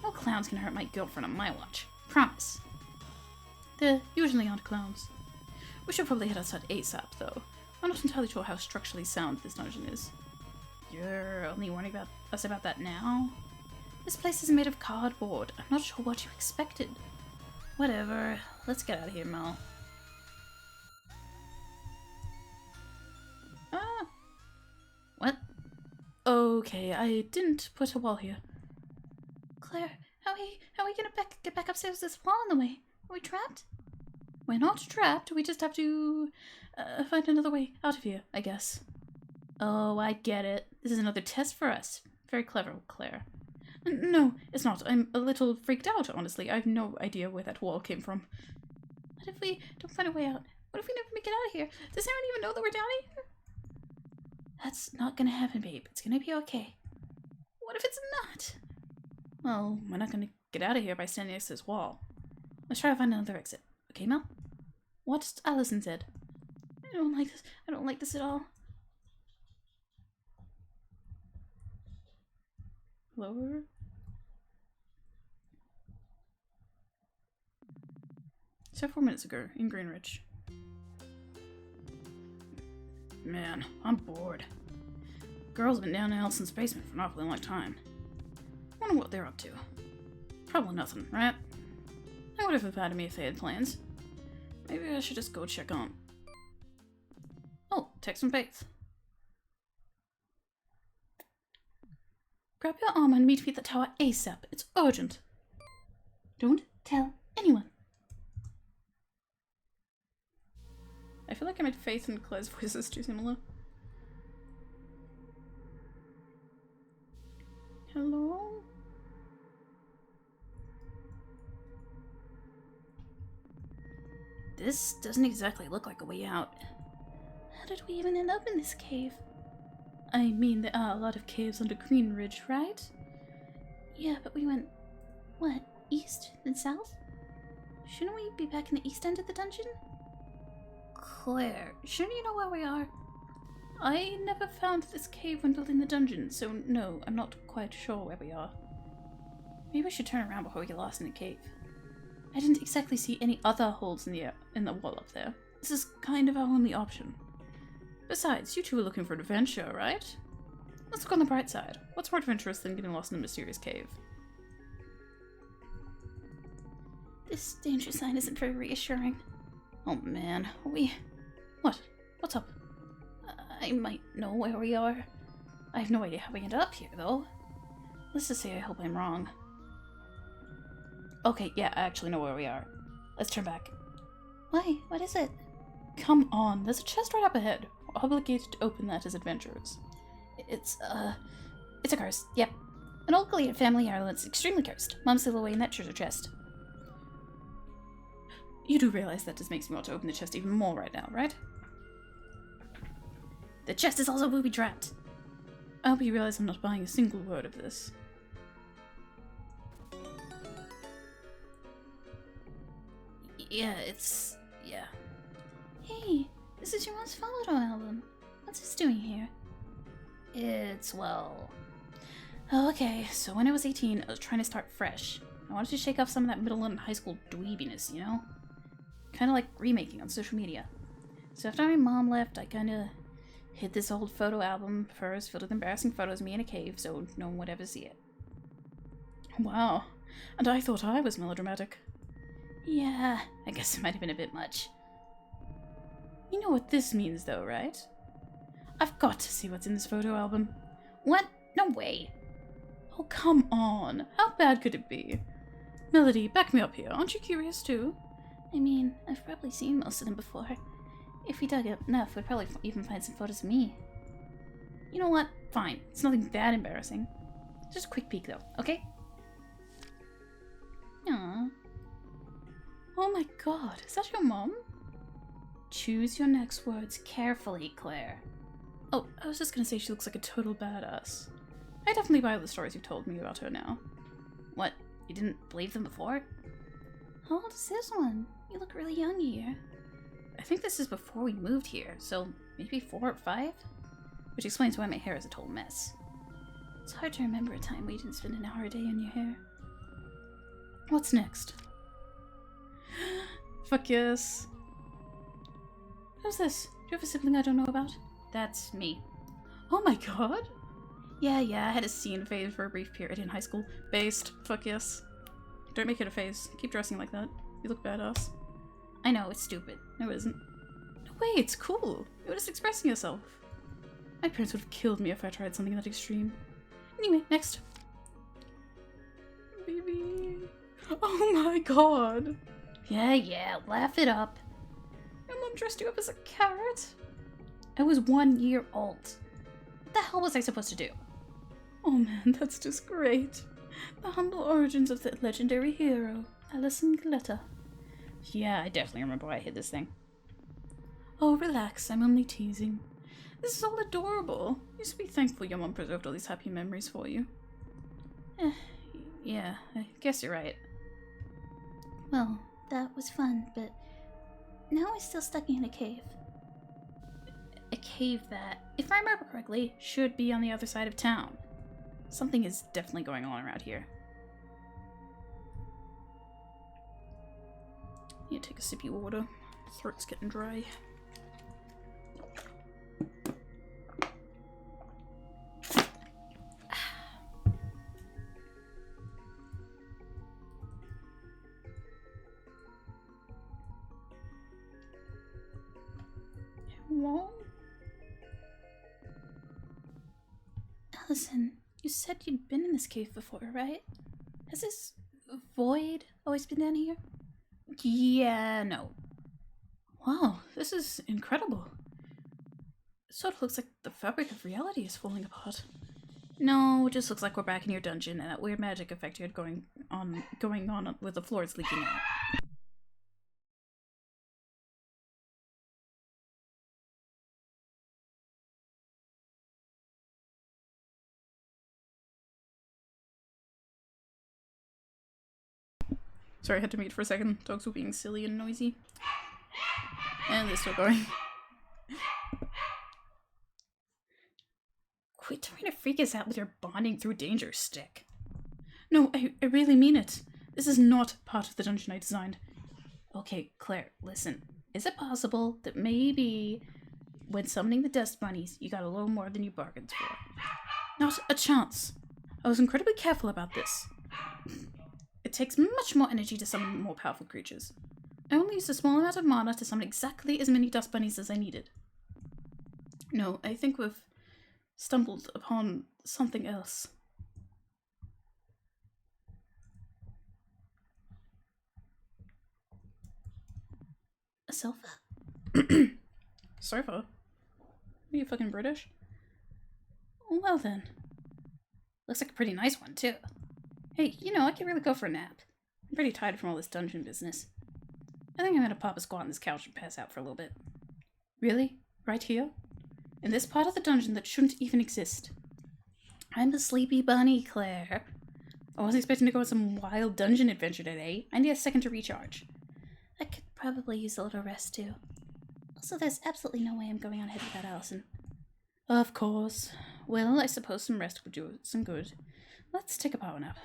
No clowns can hurt my girlfriend on my watch. Promise. There usually aren't clowns. We should probably head outside ASAP, though. I'm not entirely sure how structurally sound this dungeon is. You're only worrying about us about that now? This place is made of cardboard. I'm not sure what you expected. Whatever. Let's get out of here, Mel. Ah! What? Okay, I didn't put a wall here. Claire, how are we gonna get back upstairs with this wall in the way? Are we trapped? We're not trapped. We just have to find another way out of here, I guess. Oh, I get it. This is another test for us. Very clever, Claire. No, it's not. I'm a little freaked out, honestly. I have no idea where that wall came from. What if we don't find a way out? What if we never make it out of here? Does anyone even know that we're down here? That's not gonna happen, babe. It's gonna be okay. What if it's not? Well, we're not gonna get out of here by standing next to this wall. Let's try to find another exit. Okay, Mel? What Allison said. I don't like this. I don't like this at all. Lower. So 4 minutes ago, in Greenridge. Man, I'm bored. Girls have been down in Allison's basement for an awfully long time. Wonder what they're up to. Probably nothing, right? I would have invited me if they had plans. Maybe I should just go check on. Oh, text from Faith. Grab your arm and meet me at the tower ASAP. It's urgent. Don't tell anyone. I feel like I made Faith and Claire's voices too similar. Hello? This doesn't exactly look like a way out. How did we even end up in this cave? I mean, there are a lot of caves under Greenridge, right? Yeah, but we went, what, east and south? Shouldn't we be back in the east end of the dungeon? Claire, shouldn't you know where we are? I never found this cave when building the dungeon, so no, I'm not quite sure where we are. Maybe we should turn around before we get lost in the cave. I didn't exactly see any other holes in the wall up there. This is kind of our only option. Besides, you two are looking for adventure, right? Let's look on the bright side. What's more adventurous than getting lost in a mysterious cave? This danger sign isn't very reassuring. Oh man, What? What's up? I might know where we are. I have no idea how we ended up here, though. Let's just say I hope I'm wrong. Okay, yeah, I actually know where we are. Let's turn back. Why? What is it? Come on, there's a chest right up ahead. We're obligated to open that as adventurers. It's a curse. Yep. An old Gleason family heirloom that's extremely cursed. Mom's still away in that treasure chest. You do realize that just makes me want to open the chest even more right now, right? The chest is also booby-trapped. I hope you realize I'm not buying a single word of this. Yeah. Hey, this is your mom's photo album. What's this doing here? It's, well... Okay, so when I was 18, I was trying to start fresh. I wanted to shake off some of that middle and high school dweebiness, you know? Kind of like remaking on social media. So after my mom left, I kind of hid this old photo album first, filled with embarrassing photos of me in a cave so no one would ever see it. Wow, and I thought I was melodramatic. Yeah, I guess it might have been a bit much. You know what this means though, right? I've got to see what's in this photo album. What? No way. Oh, come on. How bad could it be? Melody, back me up here. Aren't you curious too? I mean, I've probably seen most of them before. If we dug up enough, we'd probably even find some photos of me. You know what? Fine. It's nothing that embarrassing. Just a quick peek though, okay? Aww. Oh my god, is that your mom? Choose your next words carefully, Claire. Oh, I was just gonna say she looks like a total badass. I definitely buy all the stories you've told me about her now. What? You didn't believe them before? How old is this one? You look really young here. I think this is before we moved here, so maybe 4 or 5? Which explains why my hair is a total mess. It's hard to remember a time we didn't spend an hour a day on your hair. What's next? Fuck yes. Who's this? Do you have a sibling I don't know about? That's me. Oh my god? Yeah, I had a scene phase for a brief period in high school. Based. Fuck yes. Don't make it a phase. Keep dressing like that. You look badass. I know, it's stupid. No, it isn't. No way, it's cool. You're just expressing yourself. My parents would have killed me if I tried something that extreme. Anyway, next. Baby. Oh my god. Yeah, laugh it up. Your mom dressed you up as a carrot? I was 1 year old. What the hell was I supposed to do? Oh man, that's just great. The humble origins of the legendary hero, Alison Gletta. Yeah, I definitely remember why I hid this thing. Oh, relax, I'm only teasing. This is all adorable. You should be thankful your mom preserved all these happy memories for you. Yeah, I guess you're right. Well, that was fun, but now we're still stuck in a cave. A cave that, if I remember correctly, should be on the other side of town. Something is definitely going on around here. Need to take a sippy water. Throat's getting dry. Hello? Allison, you said you'd been in this cave before, right? Has this void always been down here? Yeah, no. Wow, this is incredible. It sort of looks like the fabric of reality is falling apart. No, it just looks like we're back in your dungeon and that weird magic effect you had going on with the floors leaking out. Sorry, I had to mute for a second. Dogs were being silly and noisy. And they're still going. Quit trying to freak us out with your bonding through danger stick. No, I really mean it. This is not part of the dungeon I designed. Okay, Claire, listen. Is it possible that maybe when summoning the dust bunnies, you got a little more than you bargained for? Not a chance. I was incredibly careful about this. It takes much more energy to summon more powerful creatures. I only used a small amount of mana to summon exactly as many dust bunnies as I needed. No, I think we've stumbled upon something else. A sofa? Sofa? Are you fucking British? Well then. Looks like a pretty nice one, too. Hey, you know, I could really go for a nap. I'm pretty tired from all this dungeon business. I think I'm gonna pop a squat on this couch and pass out for a little bit. Really? Right here? In this part of the dungeon that shouldn't even exist. I'm a sleepy bunny, Claire. I wasn't expecting to go on some wild dungeon adventure today. I need a second to recharge. I could probably use a little rest too. Also, there's absolutely no way I'm going on ahead without Allison. Of course. Well, I suppose some rest would do some good. Let's take a power nap.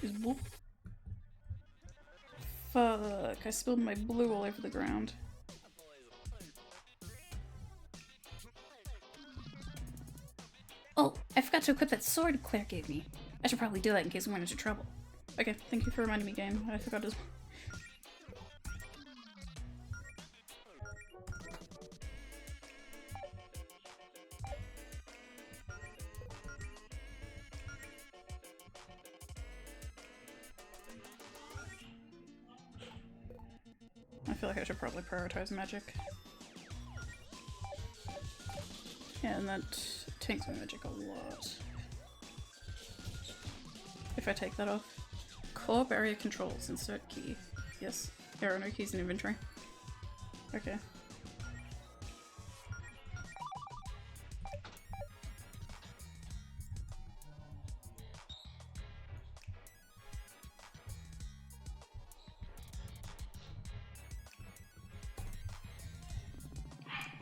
Is blue? Fuck, I spilled my blue all over the ground. Oh, I forgot to equip that sword Claire gave me. I should probably do that in case we went into trouble. Okay, thank you for reminding me, game. I forgot as well. I feel like I should probably prioritize magic. Yeah, and that tanks my magic a lot. If I take that off. Core barrier controls, insert key. Yes, there are no keys in inventory. Okay.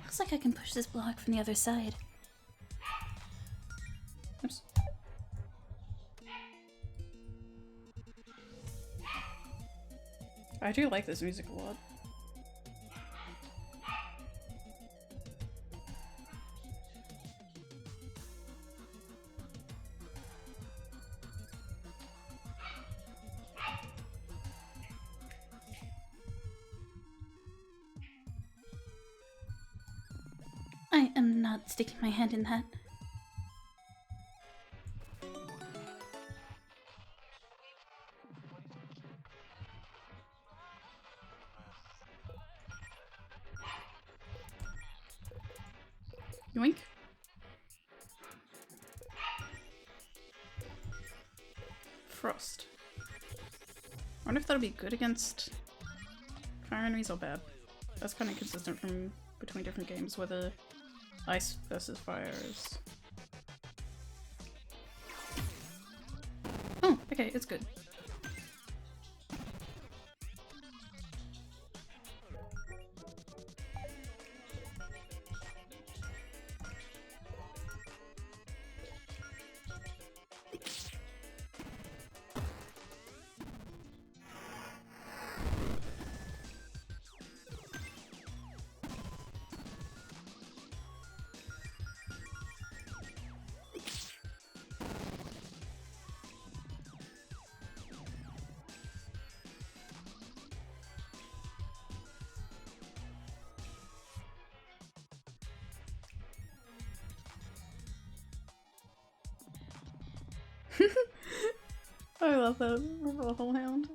Looks like I can push this block from the other side. Oops. I do like this music a lot. I am not sticking my hand in that. Yoink. Frost. I wonder if that'll be good against fire enemies or bad. That's kind of consistent from between different games, whether ice versus fire is... Oh, okay, it's good. I love that whole hound.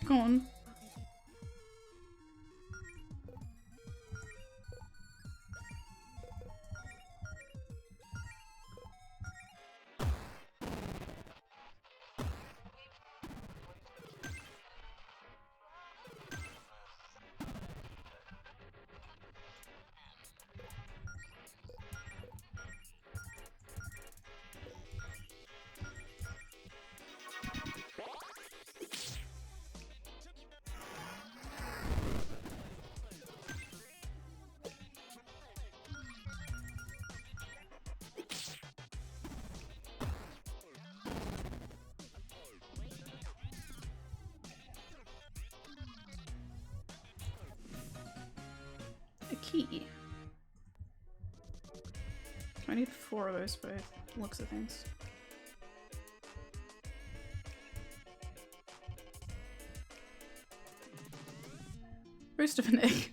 Go on. A key. I need 4 of those by the looks of things. Roast of an egg.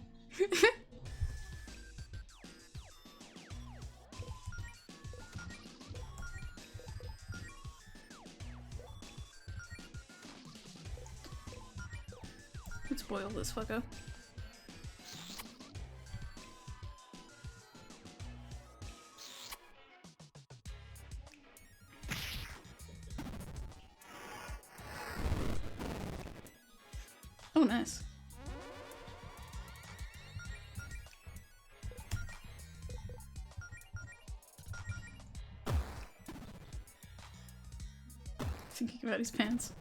Let's boil this fucker. Oh, nice. Thinking about his pants.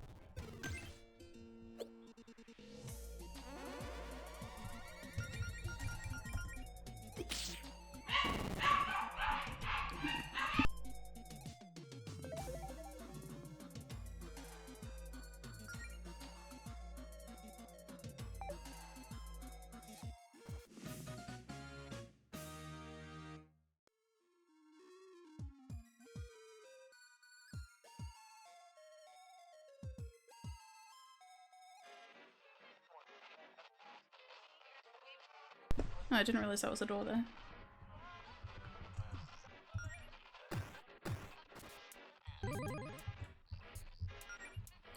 Oh, I didn't realize that was a door there.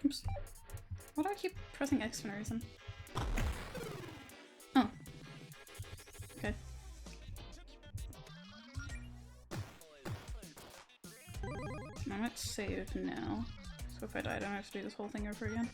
Oops. Why do I keep pressing X for no reason? Oh. Okay. I might save now. So if I die, I don't have to do this whole thing over again.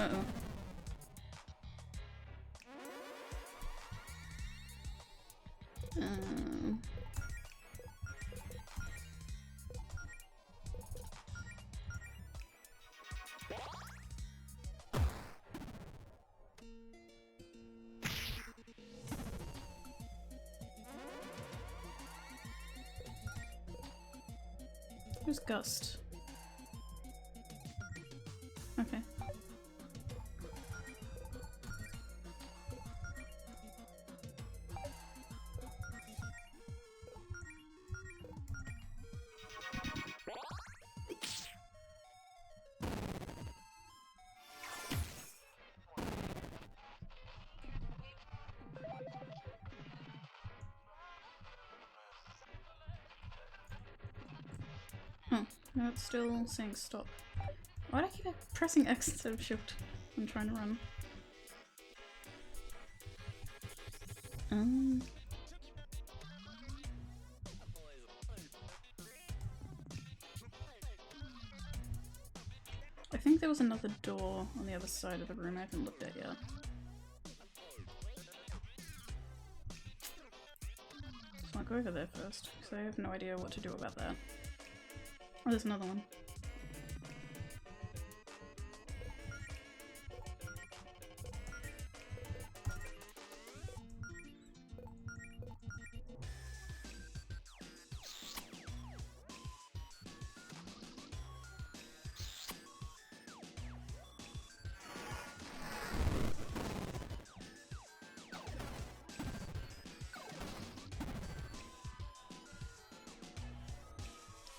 Uh-oh. Where's Gust? Okay. Oh, no, it's still saying stop. Why do I keep pressing X instead of shift when trying to run? I think there was another door on the other side of the room I haven't looked at yet. So I'll go over there first, because I have no idea what to do about that. Oh, there's another one.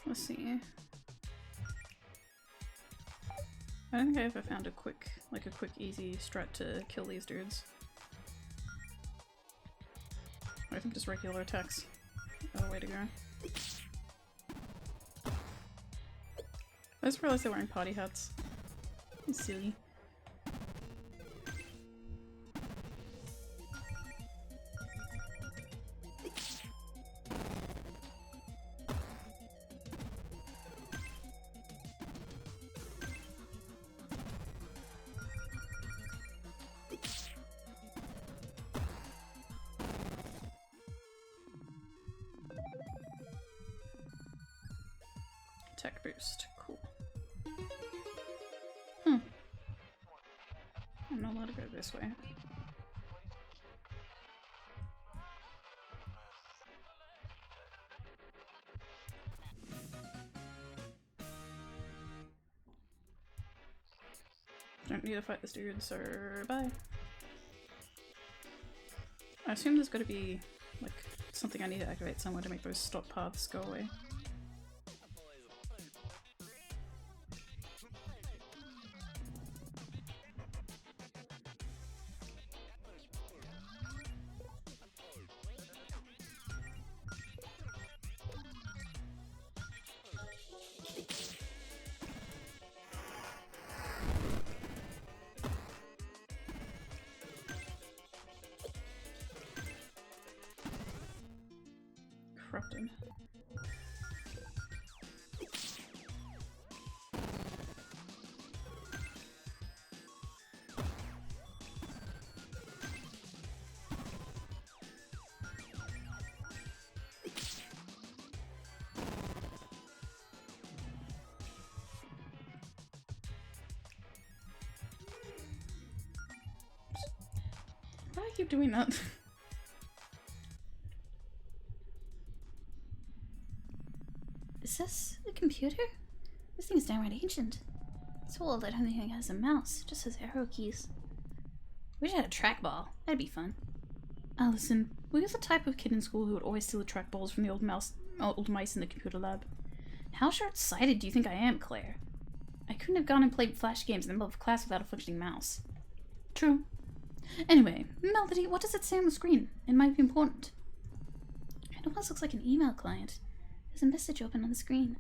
Let's see. I don't think I ever found a quick, easy strat to kill these dudes. I think just regular attacks are the way to go. I just realized they're wearing party hats. It's silly. Attack boost. Cool. I'm not allowed to go this way. Don't need to fight this dude, so bye. I assume there's gotta be, like, something I need to activate somewhere to make those stop paths go away. Corrupted. Why do I keep doing that? Is this a computer? This thing's downright ancient. So old I don't think it has a mouse, just has arrow keys. Wish I had a trackball. That'd be fun. Allison, were you the type of kid in school who would always steal the trackballs from the old mice in the computer lab? How short-sighted do you think I am, Claire? I couldn't have gone and played flash games in the middle of class without a functioning mouse. True. Anyway, Melody, what does it say on the screen? It might be important. It almost looks like an email client. There's a message open on the screen.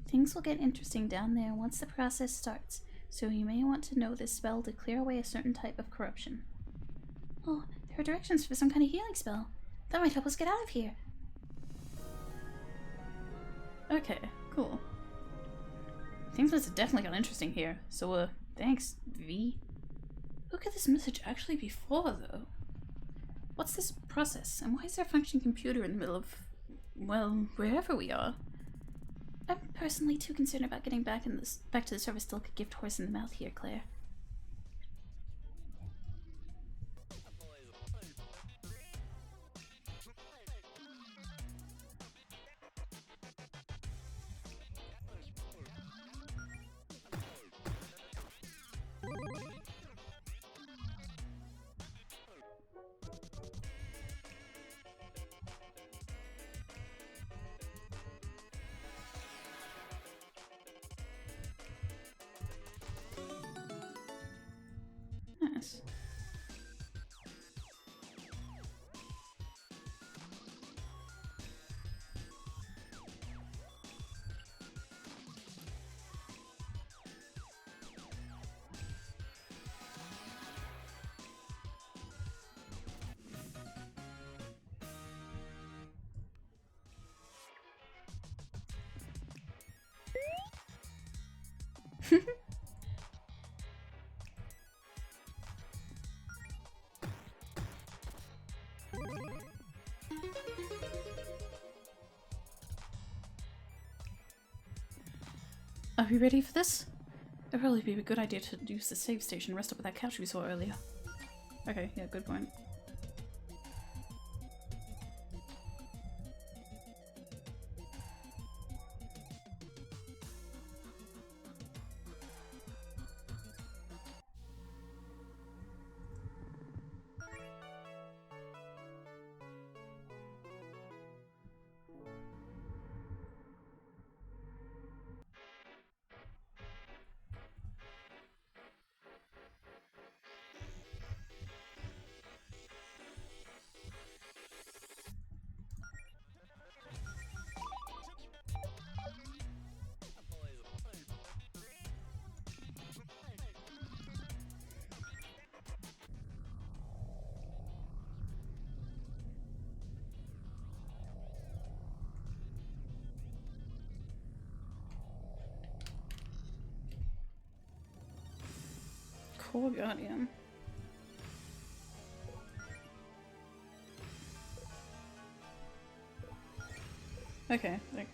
Things will get interesting down there once the process starts, so you may want to know this spell to clear away a certain type of corruption. Oh, there are directions for some kind of healing spell. That might help us get out of here. Okay, cool. Things must have definitely got interesting here, so thanks, V. Who could this message actually be for, though? What's this process, and why is there a functioning computer in the middle of, well, wherever we are? I'm personally too concerned about getting back to the service to look a gift horse in the mouth here, Claire. Nice. Are we ready for this? It'd probably be a good idea to use the save station and rest up at that couch we saw earlier. Okay, yeah, good point. Core Guardian. Okay, I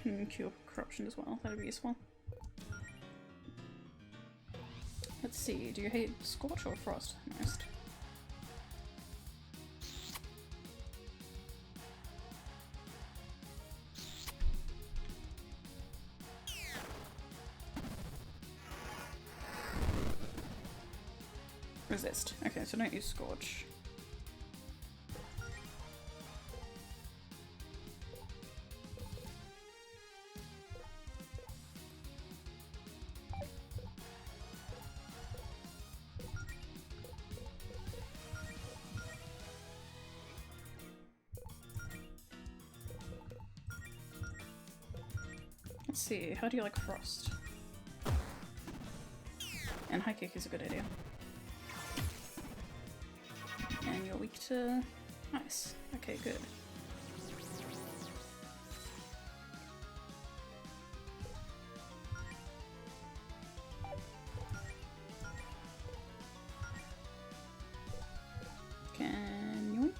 can cure corruption as well. That'd be useful. Let's see, do you hate Scorch or Frost most? Resist. Okay, so don't use Scorch. Let's see, how do you like Frost? And High Kick is a good idea. And you're weak to... Nice. Okay, good. Can you weak?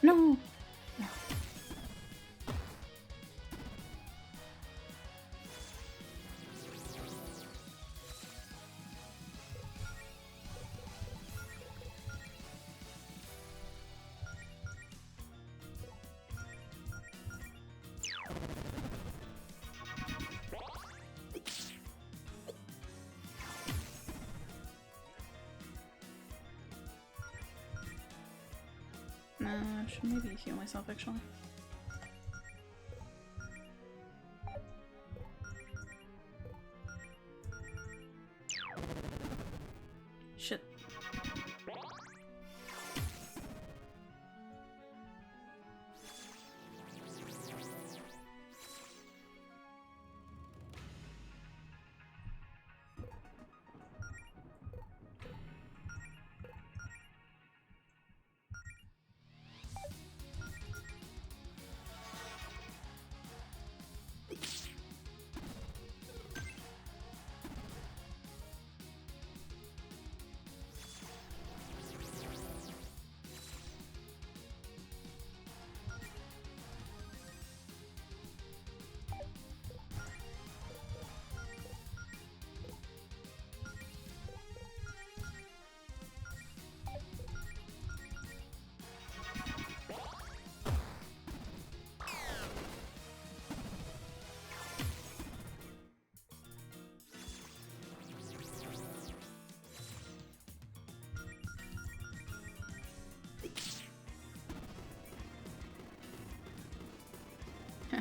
No! I should maybe heal myself actually. Shit.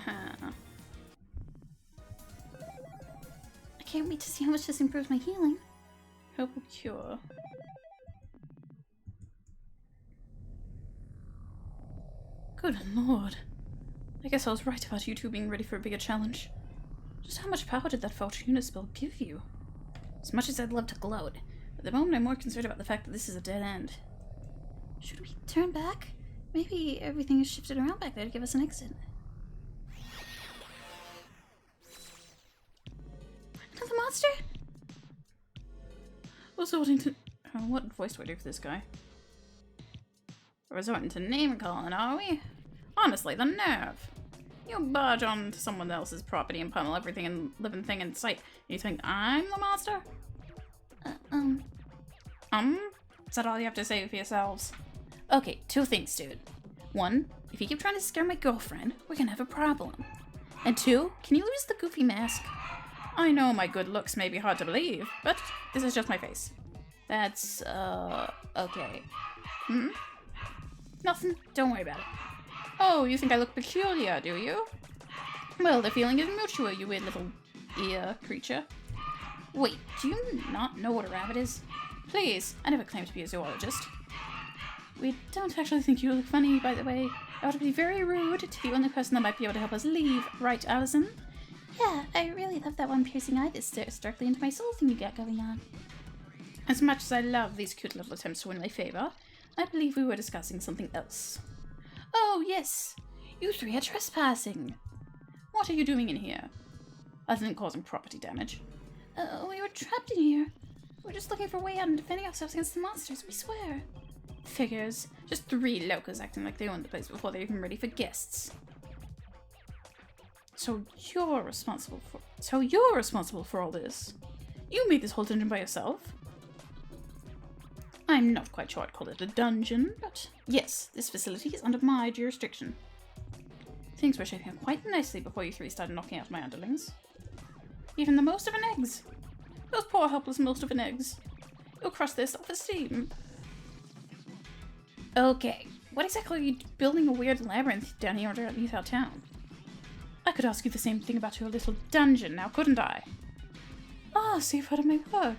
I can't wait to see how much this improves my healing. Herbal cure. Good lord. I guess I was right about you two being ready for a bigger challenge. Just how much power did that Fortuna spell give you? As much as I'd love to gloat, at the moment I'm more concerned about the fact that this is a dead end. Should we turn back? Maybe everything is shifted around back there to give us an exit. Another monster? Resorting to... what voice do I do for this guy? Resorting to name calling, are we? Honestly, the nerve. You barge on to someone else's property and pummel everything and living thing in sight. You think I'm the monster? Is that all you have to say for yourselves? Okay, two things, dude. One, if you keep trying to scare my girlfriend, we're gonna have a problem. And two, can you lose the goofy mask? I know my good looks may be hard to believe, but this is just my face. That's, okay. Nothing, don't worry about it. Oh, you think I look peculiar, do you? Well, the feeling is mutual, you weird little ear creature. Wait, do you not know what a rabbit is? Please, I never claimed to be a zoologist. We don't actually think you look funny, by the way. I ought to be very rude to the only person that might be able to help us leave, right, Allison? Yeah, I really love that one piercing eye that stares directly into my soul thing you got going on. As much as I love these cute little attempts to win my favor, I believe we were discussing something else. Oh, yes! You three are trespassing! What are you doing in here? Other than causing property damage. We were trapped in here. We're just looking for a way out and defending ourselves against the monsters, we swear. Figures. Just three locals acting like they owned the place before they're even ready for guests. So you're responsible for all this? You made this whole dungeon by yourself? I'm not quite sure I'd call it a dungeon, but yes, this facility is under my jurisdiction. Things were shaping up quite nicely before you three started knocking out my underlings. Even the most of an eggs. Those poor helpless most of an eggs. You'll crush their self-esteem. Okay, what exactly are you building a weird labyrinth down here underneath our town? I could ask you the same thing about your little dungeon now, couldn't I? Ah, so you've heard of my work.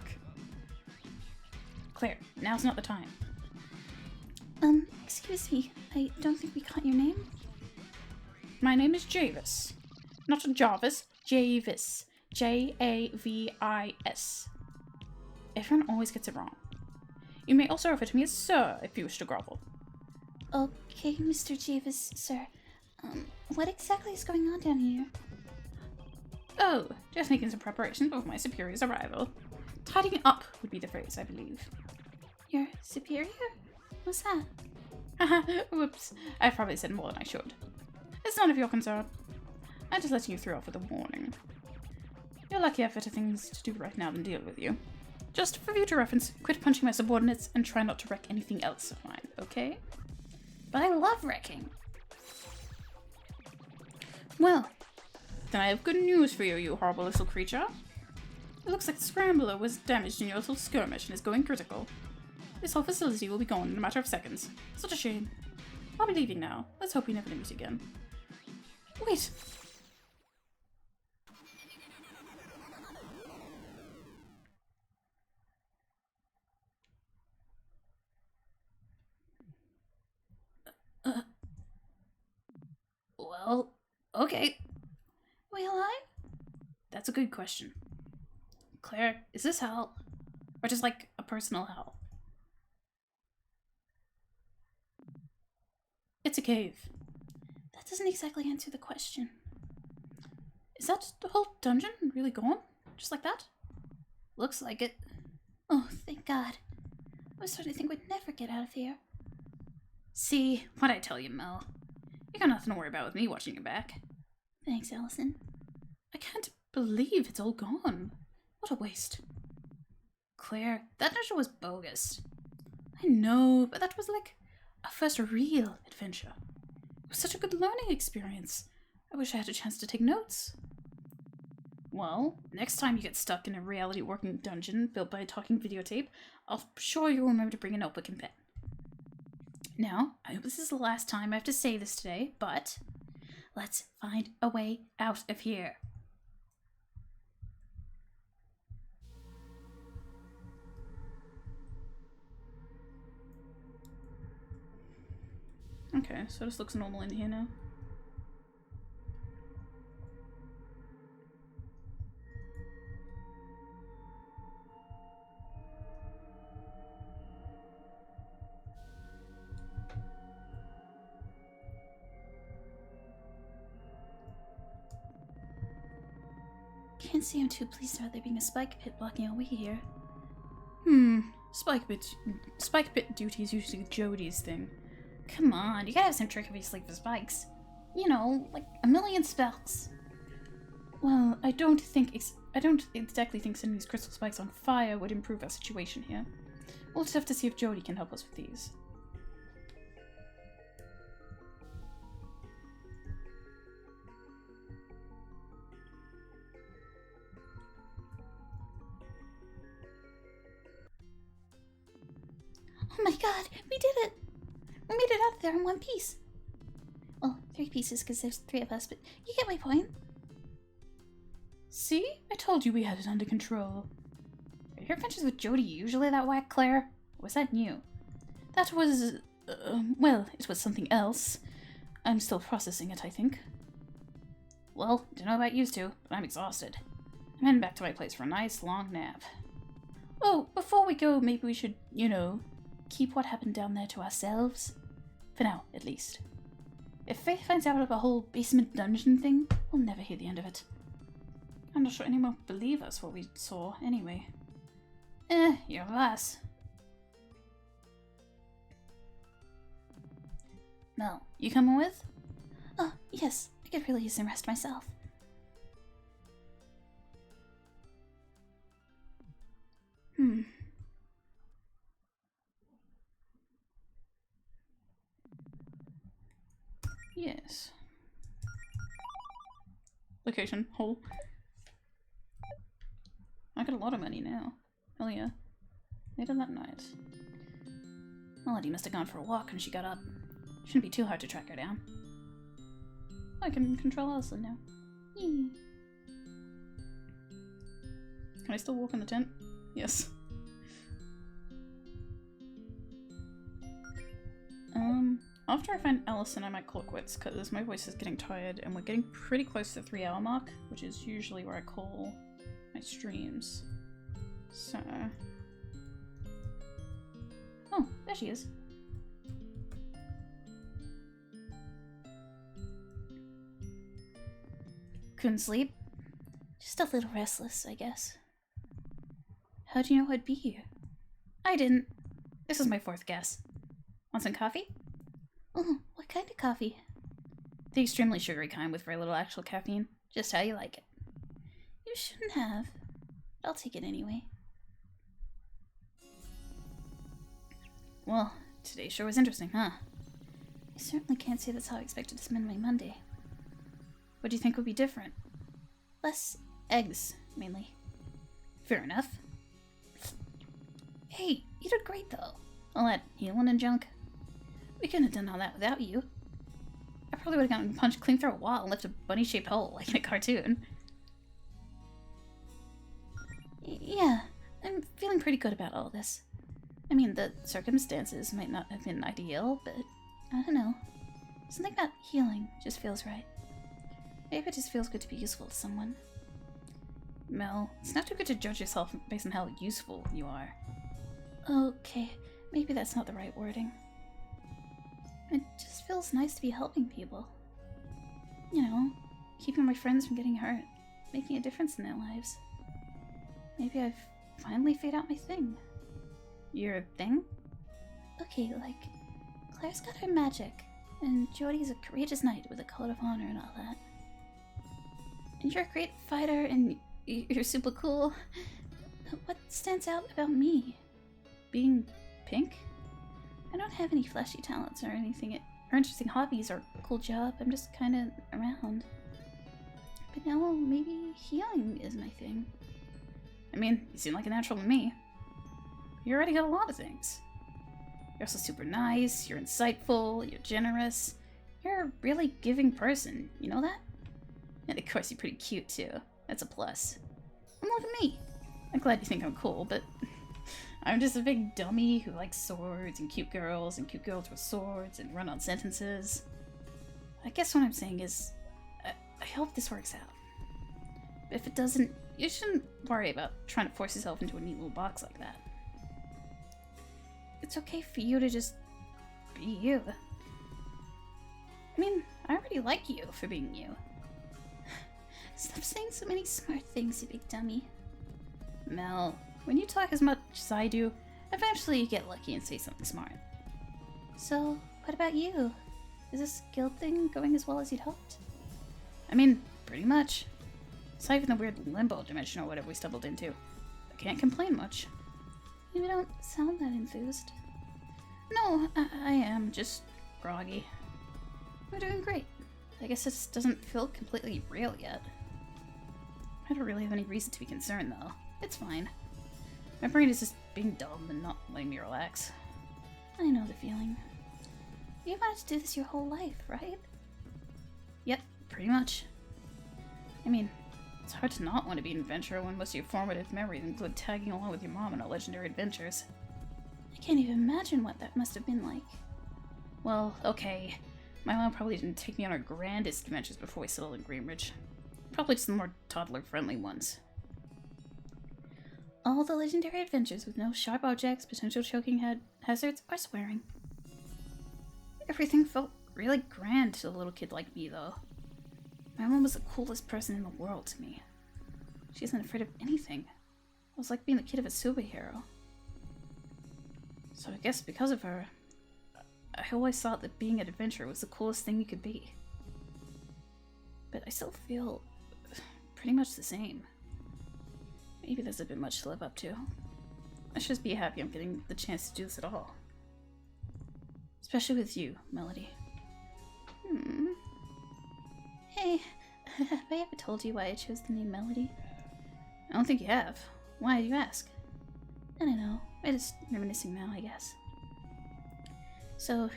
Claire, now's not the time. Excuse me, I don't think we caught your name. My name is Javis. Not Jarvis, Javis. Javis. Everyone always gets it wrong. You may also refer to me as Sir if you wish to grovel. Okay, Mr. Javis, sir. What exactly is going on down here? Oh, just making some preparations before my superior's arrival. Tidying up would be the phrase, I believe. Your superior? What's that? Haha, whoops. I've probably said more than I should. It's none of your concern. I'm just letting you through off with a warning. You're lucky I have better things to do right now than deal with you. Just for future reference, quit punching my subordinates and try not to wreck anything else of mine, okay? But I love wrecking. Well, then I have good news for you, you horrible little creature. It looks like the Scrambler was damaged in your little skirmish and is going critical. This whole facility will be gone in a matter of seconds. Such a shame. I'll be leaving now. Let's hope we never meet again. Wait! Well, okay. We alive? That's a good question. Claire, is this hell? Or just like a personal hell? It's a cave. That doesn't exactly answer the question. Is that the whole dungeon really gone? Just like that? Looks like it. Oh, thank God. I was starting to think we'd never get out of here. See, what'd I tell you, Mel? You got nothing to worry about with me watching your back. Thanks, Allison. I can't believe it's all gone. What a waste. Claire, that dungeon was bogus. I know, but that was like our first real adventure. It was such a good learning experience. I wish I had a chance to take notes. Well, next time you get stuck in a reality working dungeon built by a talking videotape, I'll sure you'll remember to bring a notebook and pen. Now, I hope this is the last time I have to say this today, but Let's find a way out of here. Okay, so this looks normal in here now. Can't say I'm too pleased about there being a spike pit blocking our way here. Spike pit duty is usually Jodie's thing. Come on, you gotta have some trick up your sleeve for spikes. You know, like a million spells. Well, I don't exactly think sending these crystal spikes on fire would improve our situation here. We'll just have to see if Jodie can help us with these. Oh my god, we did it! We made it out of there in one piece. Well, 3 pieces because there's 3 of us, but you get my point. See? I told you we had it under control. Are your adventures with Jodie usually that whack, Claire? Or was that new? That was... well, it was something else. I'm still processing it, I think. Well, don't know about you two, but I'm exhausted. I'm heading back to my place for a nice long nap. Oh, before we go, maybe we should, you know, keep what happened down there to ourselves. For now, at least. If Faith finds out about the whole basement dungeon thing, we'll never hear the end of it. I'm not sure anyone will believe us what we saw, anyway. You're a boss. Mel, you coming with? Oh, yes. I could really use some rest myself. Yes. Location, hole. I got a lot of money now. Hell yeah. Later that night. Melody must have gone for a walk when she got up. Shouldn't be too hard to track her down. I can control Elsa now. Yee. Can I still walk in the tent? Yes. After I find Allison, I might call it quits, because my voice is getting tired, and we're getting pretty close to the 3-hour mark, which is usually where I call my streams. So... Oh, there she is. Couldn't sleep? Just a little restless, I guess. How'd you know I'd be here? I didn't. This is my 4th guess. Want some coffee? Oh, what kind of coffee? The extremely sugary kind with very little actual caffeine. Just how you like it. You shouldn't have. I'll take it anyway. Well, today sure was interesting, huh? I certainly can't say that's how I expected to spend my Monday. What do you think would be different? Less eggs, mainly. Fair enough. Hey, you did great though. All that healing and junk. We couldn't have done all that without you. I probably would have gotten punched clean through a wall and left a bunny-shaped hole, like in a cartoon. Yeah, I'm feeling pretty good about all this. I mean, the circumstances might not have been ideal, but I don't know. Something about healing just feels right. Maybe it just feels good to be useful to someone. Mel, it's not too good to judge yourself based on how useful you are. Okay, maybe that's not the right wording. It just feels nice to be helping people. You know, keeping my friends from getting hurt, making a difference in their lives. Maybe I've finally figured out my thing. Your thing? Okay, like, Claire's got her magic, and Jodie's a courageous knight with a code of honor and all that. And you're a great fighter, and you're super cool. What stands out about me? Being pink? I don't have any flashy talents or anything, or interesting hobbies or a cool job. I'm just kind of around. But now maybe healing is my thing. I mean, you seem like a natural to me. You already got a lot of things. You're also super nice, you're insightful, you're generous. You're a really giving person, you know that? And of course you're pretty cute too. That's a plus. And look at me! I'm glad you think I'm cool, but I'm just a big dummy who likes swords and cute girls with swords and run-on sentences. I guess what I'm saying is, I hope this works out. But if it doesn't, you shouldn't worry about trying to force yourself into a neat little box like that. It's okay for you to just be you. I mean, I already like you for being you. Stop saying so many smart things, you big dummy. Mel, when you talk as much as I do, eventually you get lucky and say something smart. So, what about you? Is this guild thing going as well as you'd hoped? I mean, pretty much. Aside from the weird limbo dimension or whatever we stumbled into, I can't complain much. You don't sound that enthused. No, I am just groggy. We're doing great. I guess this doesn't feel completely real yet. I don't really have any reason to be concerned though. It's fine. My brain is just being dumb and not letting me relax. I know the feeling. You wanted to do this your whole life, right? Yep, pretty much. I mean, it's hard to not want to be an adventurer when most of your formative memories include tagging along with your mom on our legendary adventures. I can't even imagine what that must have been like. Well, okay. My mom probably didn't take me on our grandest adventures before we settled in Greenridge. Probably just the more toddler-friendly ones. All the legendary adventures with no sharp objects, potential choking hazards, or swearing. Everything felt really grand to a little kid like me, though. My mom was the coolest person in the world to me. She isn't afraid of anything. It was like being the kid of a superhero. So I guess because of her, I always thought that being an adventurer was the coolest thing you could be. But I still feel pretty much the same. Maybe there's a bit much to live up to. I should just be happy I'm getting the chance to do this at all. Especially with you, Melody. Hey, have I ever told you why I chose the name Melody? I don't think you have. Why do you ask? I don't know. I'm just reminiscing now, I guess. So,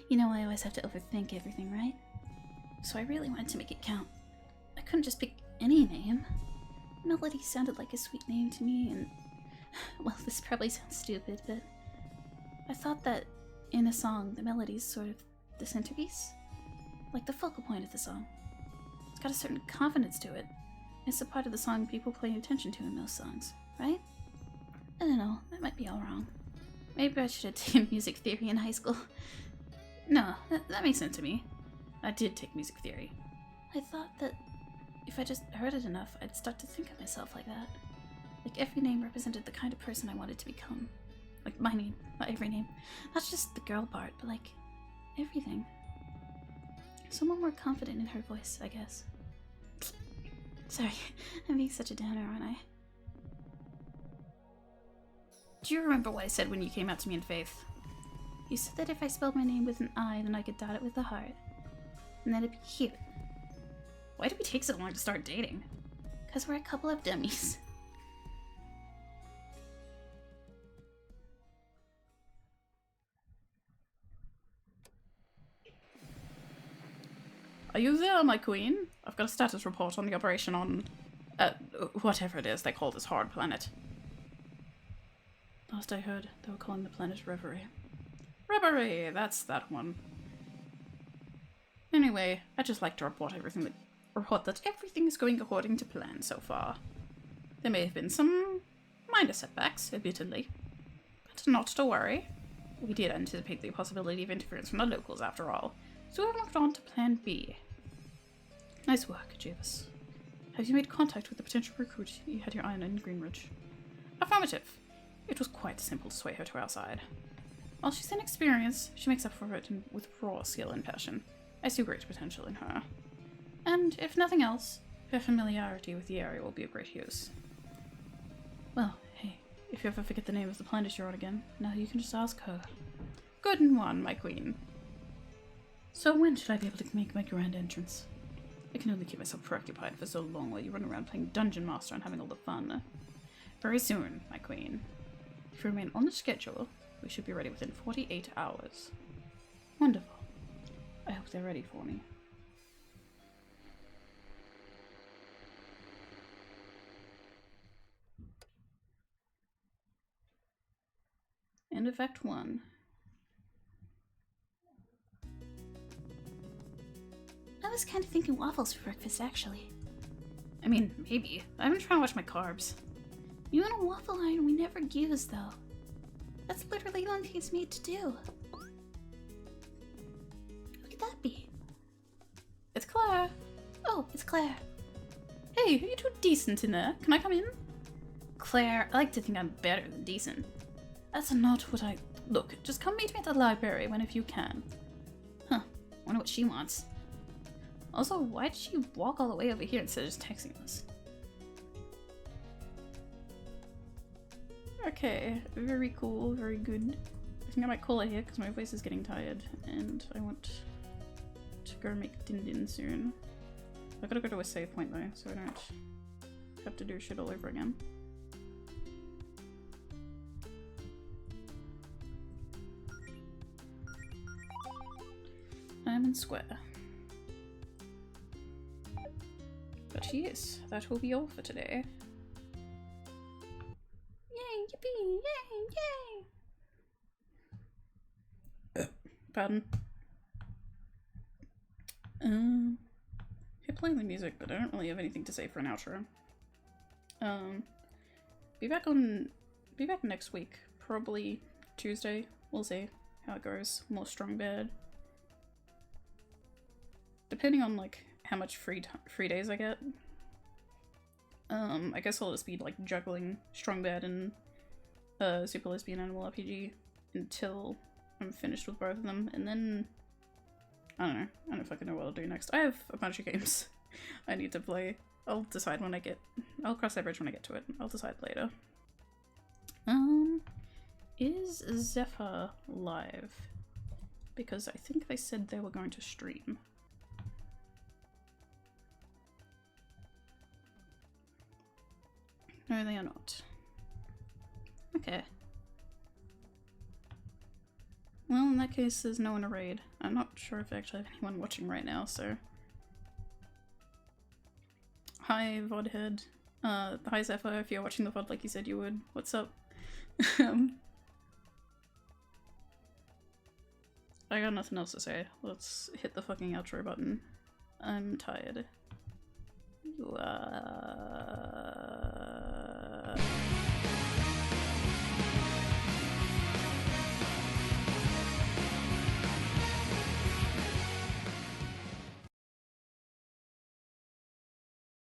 you know I always have to overthink everything, right? So I really wanted to make it count. I couldn't just pick any name. Melody sounded like a sweet name to me, and well, this probably sounds stupid, but I thought that in a song, the melody's sort of the centerpiece. Like the focal point of the song. It's got a certain confidence to it. It's the part of the song people pay attention to in most songs, right? I don't know, that might be all wrong. Maybe I should have taken music theory in high school. No, that makes sense to me. I did take music theory. I thought that if I just heard it enough, I'd start to think of myself like that. Like every name represented the kind of person I wanted to become. Like my name, not every name. Not just the girl part, but like everything. Someone more confident in her voice, I guess. Sorry, I'm being such a downer, aren't I? Do you remember what I said when you came out to me in Faith? You said that if I spelled my name with an I, then I could dot it with a heart. And then it'd be cute. Why did we take so long to start dating? 'Cause we're a couple of dummies. Are you there, my queen? I've got a status report on the operation on... whatever it is they call this hard planet. Last I heard, they were calling the planet Reverie. Reverie! That's that one. Anyway, I'd just like to report that everything is going according to plan so far. There may have been some minor setbacks, admittedly. But not to worry. We did anticipate the possibility of interference from the locals after all, so we've moved on to plan B. Nice work, Javis. Have you made contact with the potential recruit you had your eye on in Greenridge? Affirmative. It was quite simple to sway her to our side. While she's inexperienced, she makes up for it with raw skill and passion. I see great potential in her. And, if nothing else, her familiarity with the area will be of great use. Well, hey, if you ever forget the name of the planet you're on again, now you can just ask her. Good one, my queen. So when should I be able to make my grand entrance? I can only keep myself preoccupied for so long while you run around playing Dungeon Master and having all the fun. Very soon, my queen. If you remain on the schedule, we should be ready within 48 hours. Wonderful. I hope they're ready for me. End of Act 1. I was kind of thinking waffles for breakfast, actually. I mean, maybe. I've been trying to watch my carbs. You want a waffle iron we never use, though. That's literally the only thing it's made to do. Who could that be? It's Claire. Oh, it's Claire. Hey, are you two decent in there? Can I come in? Claire, I like to think I'm better than decent. That's not what I... Look, just come meet me at the library whenever you can. Huh, wonder what she wants. Also, why'd she walk all the way over here instead of just texting us? Okay, very cool, very good. I think I might call it here because my voice is getting tired and I want to go make din din soon. I gotta go to a save point though, so I don't have to do shit all over again. Diamond Square. But yes, that will be all for today. Yay, yippee, yay, yay! Pardon. Keep playing the music, but I don't really have anything to say for an outro. Be back next week, probably Tuesday. We'll see how it goes. More strong bed. Depending on like how much free days I get. I guess I'll just be like juggling strong bed and Super Lesbian Animal RPG until I'm finished with both of them, and then I don't know. I don't fucking know what I'll do next. I have a bunch of games I need to play. I'll decide when I get. I'll cross that bridge when I get to it. I'll decide later. Is Zephyr live? Because I think they said they were going to stream. No, they are not. Okay. Well, in that case, there's no one to raid. I'm not sure if I actually have anyone watching right now, so... Hi, VODhead. Hi, Zephyr, if you're watching the VOD like you said you would. What's up? I got nothing else to say. Let's hit the fucking outro button. I'm tired.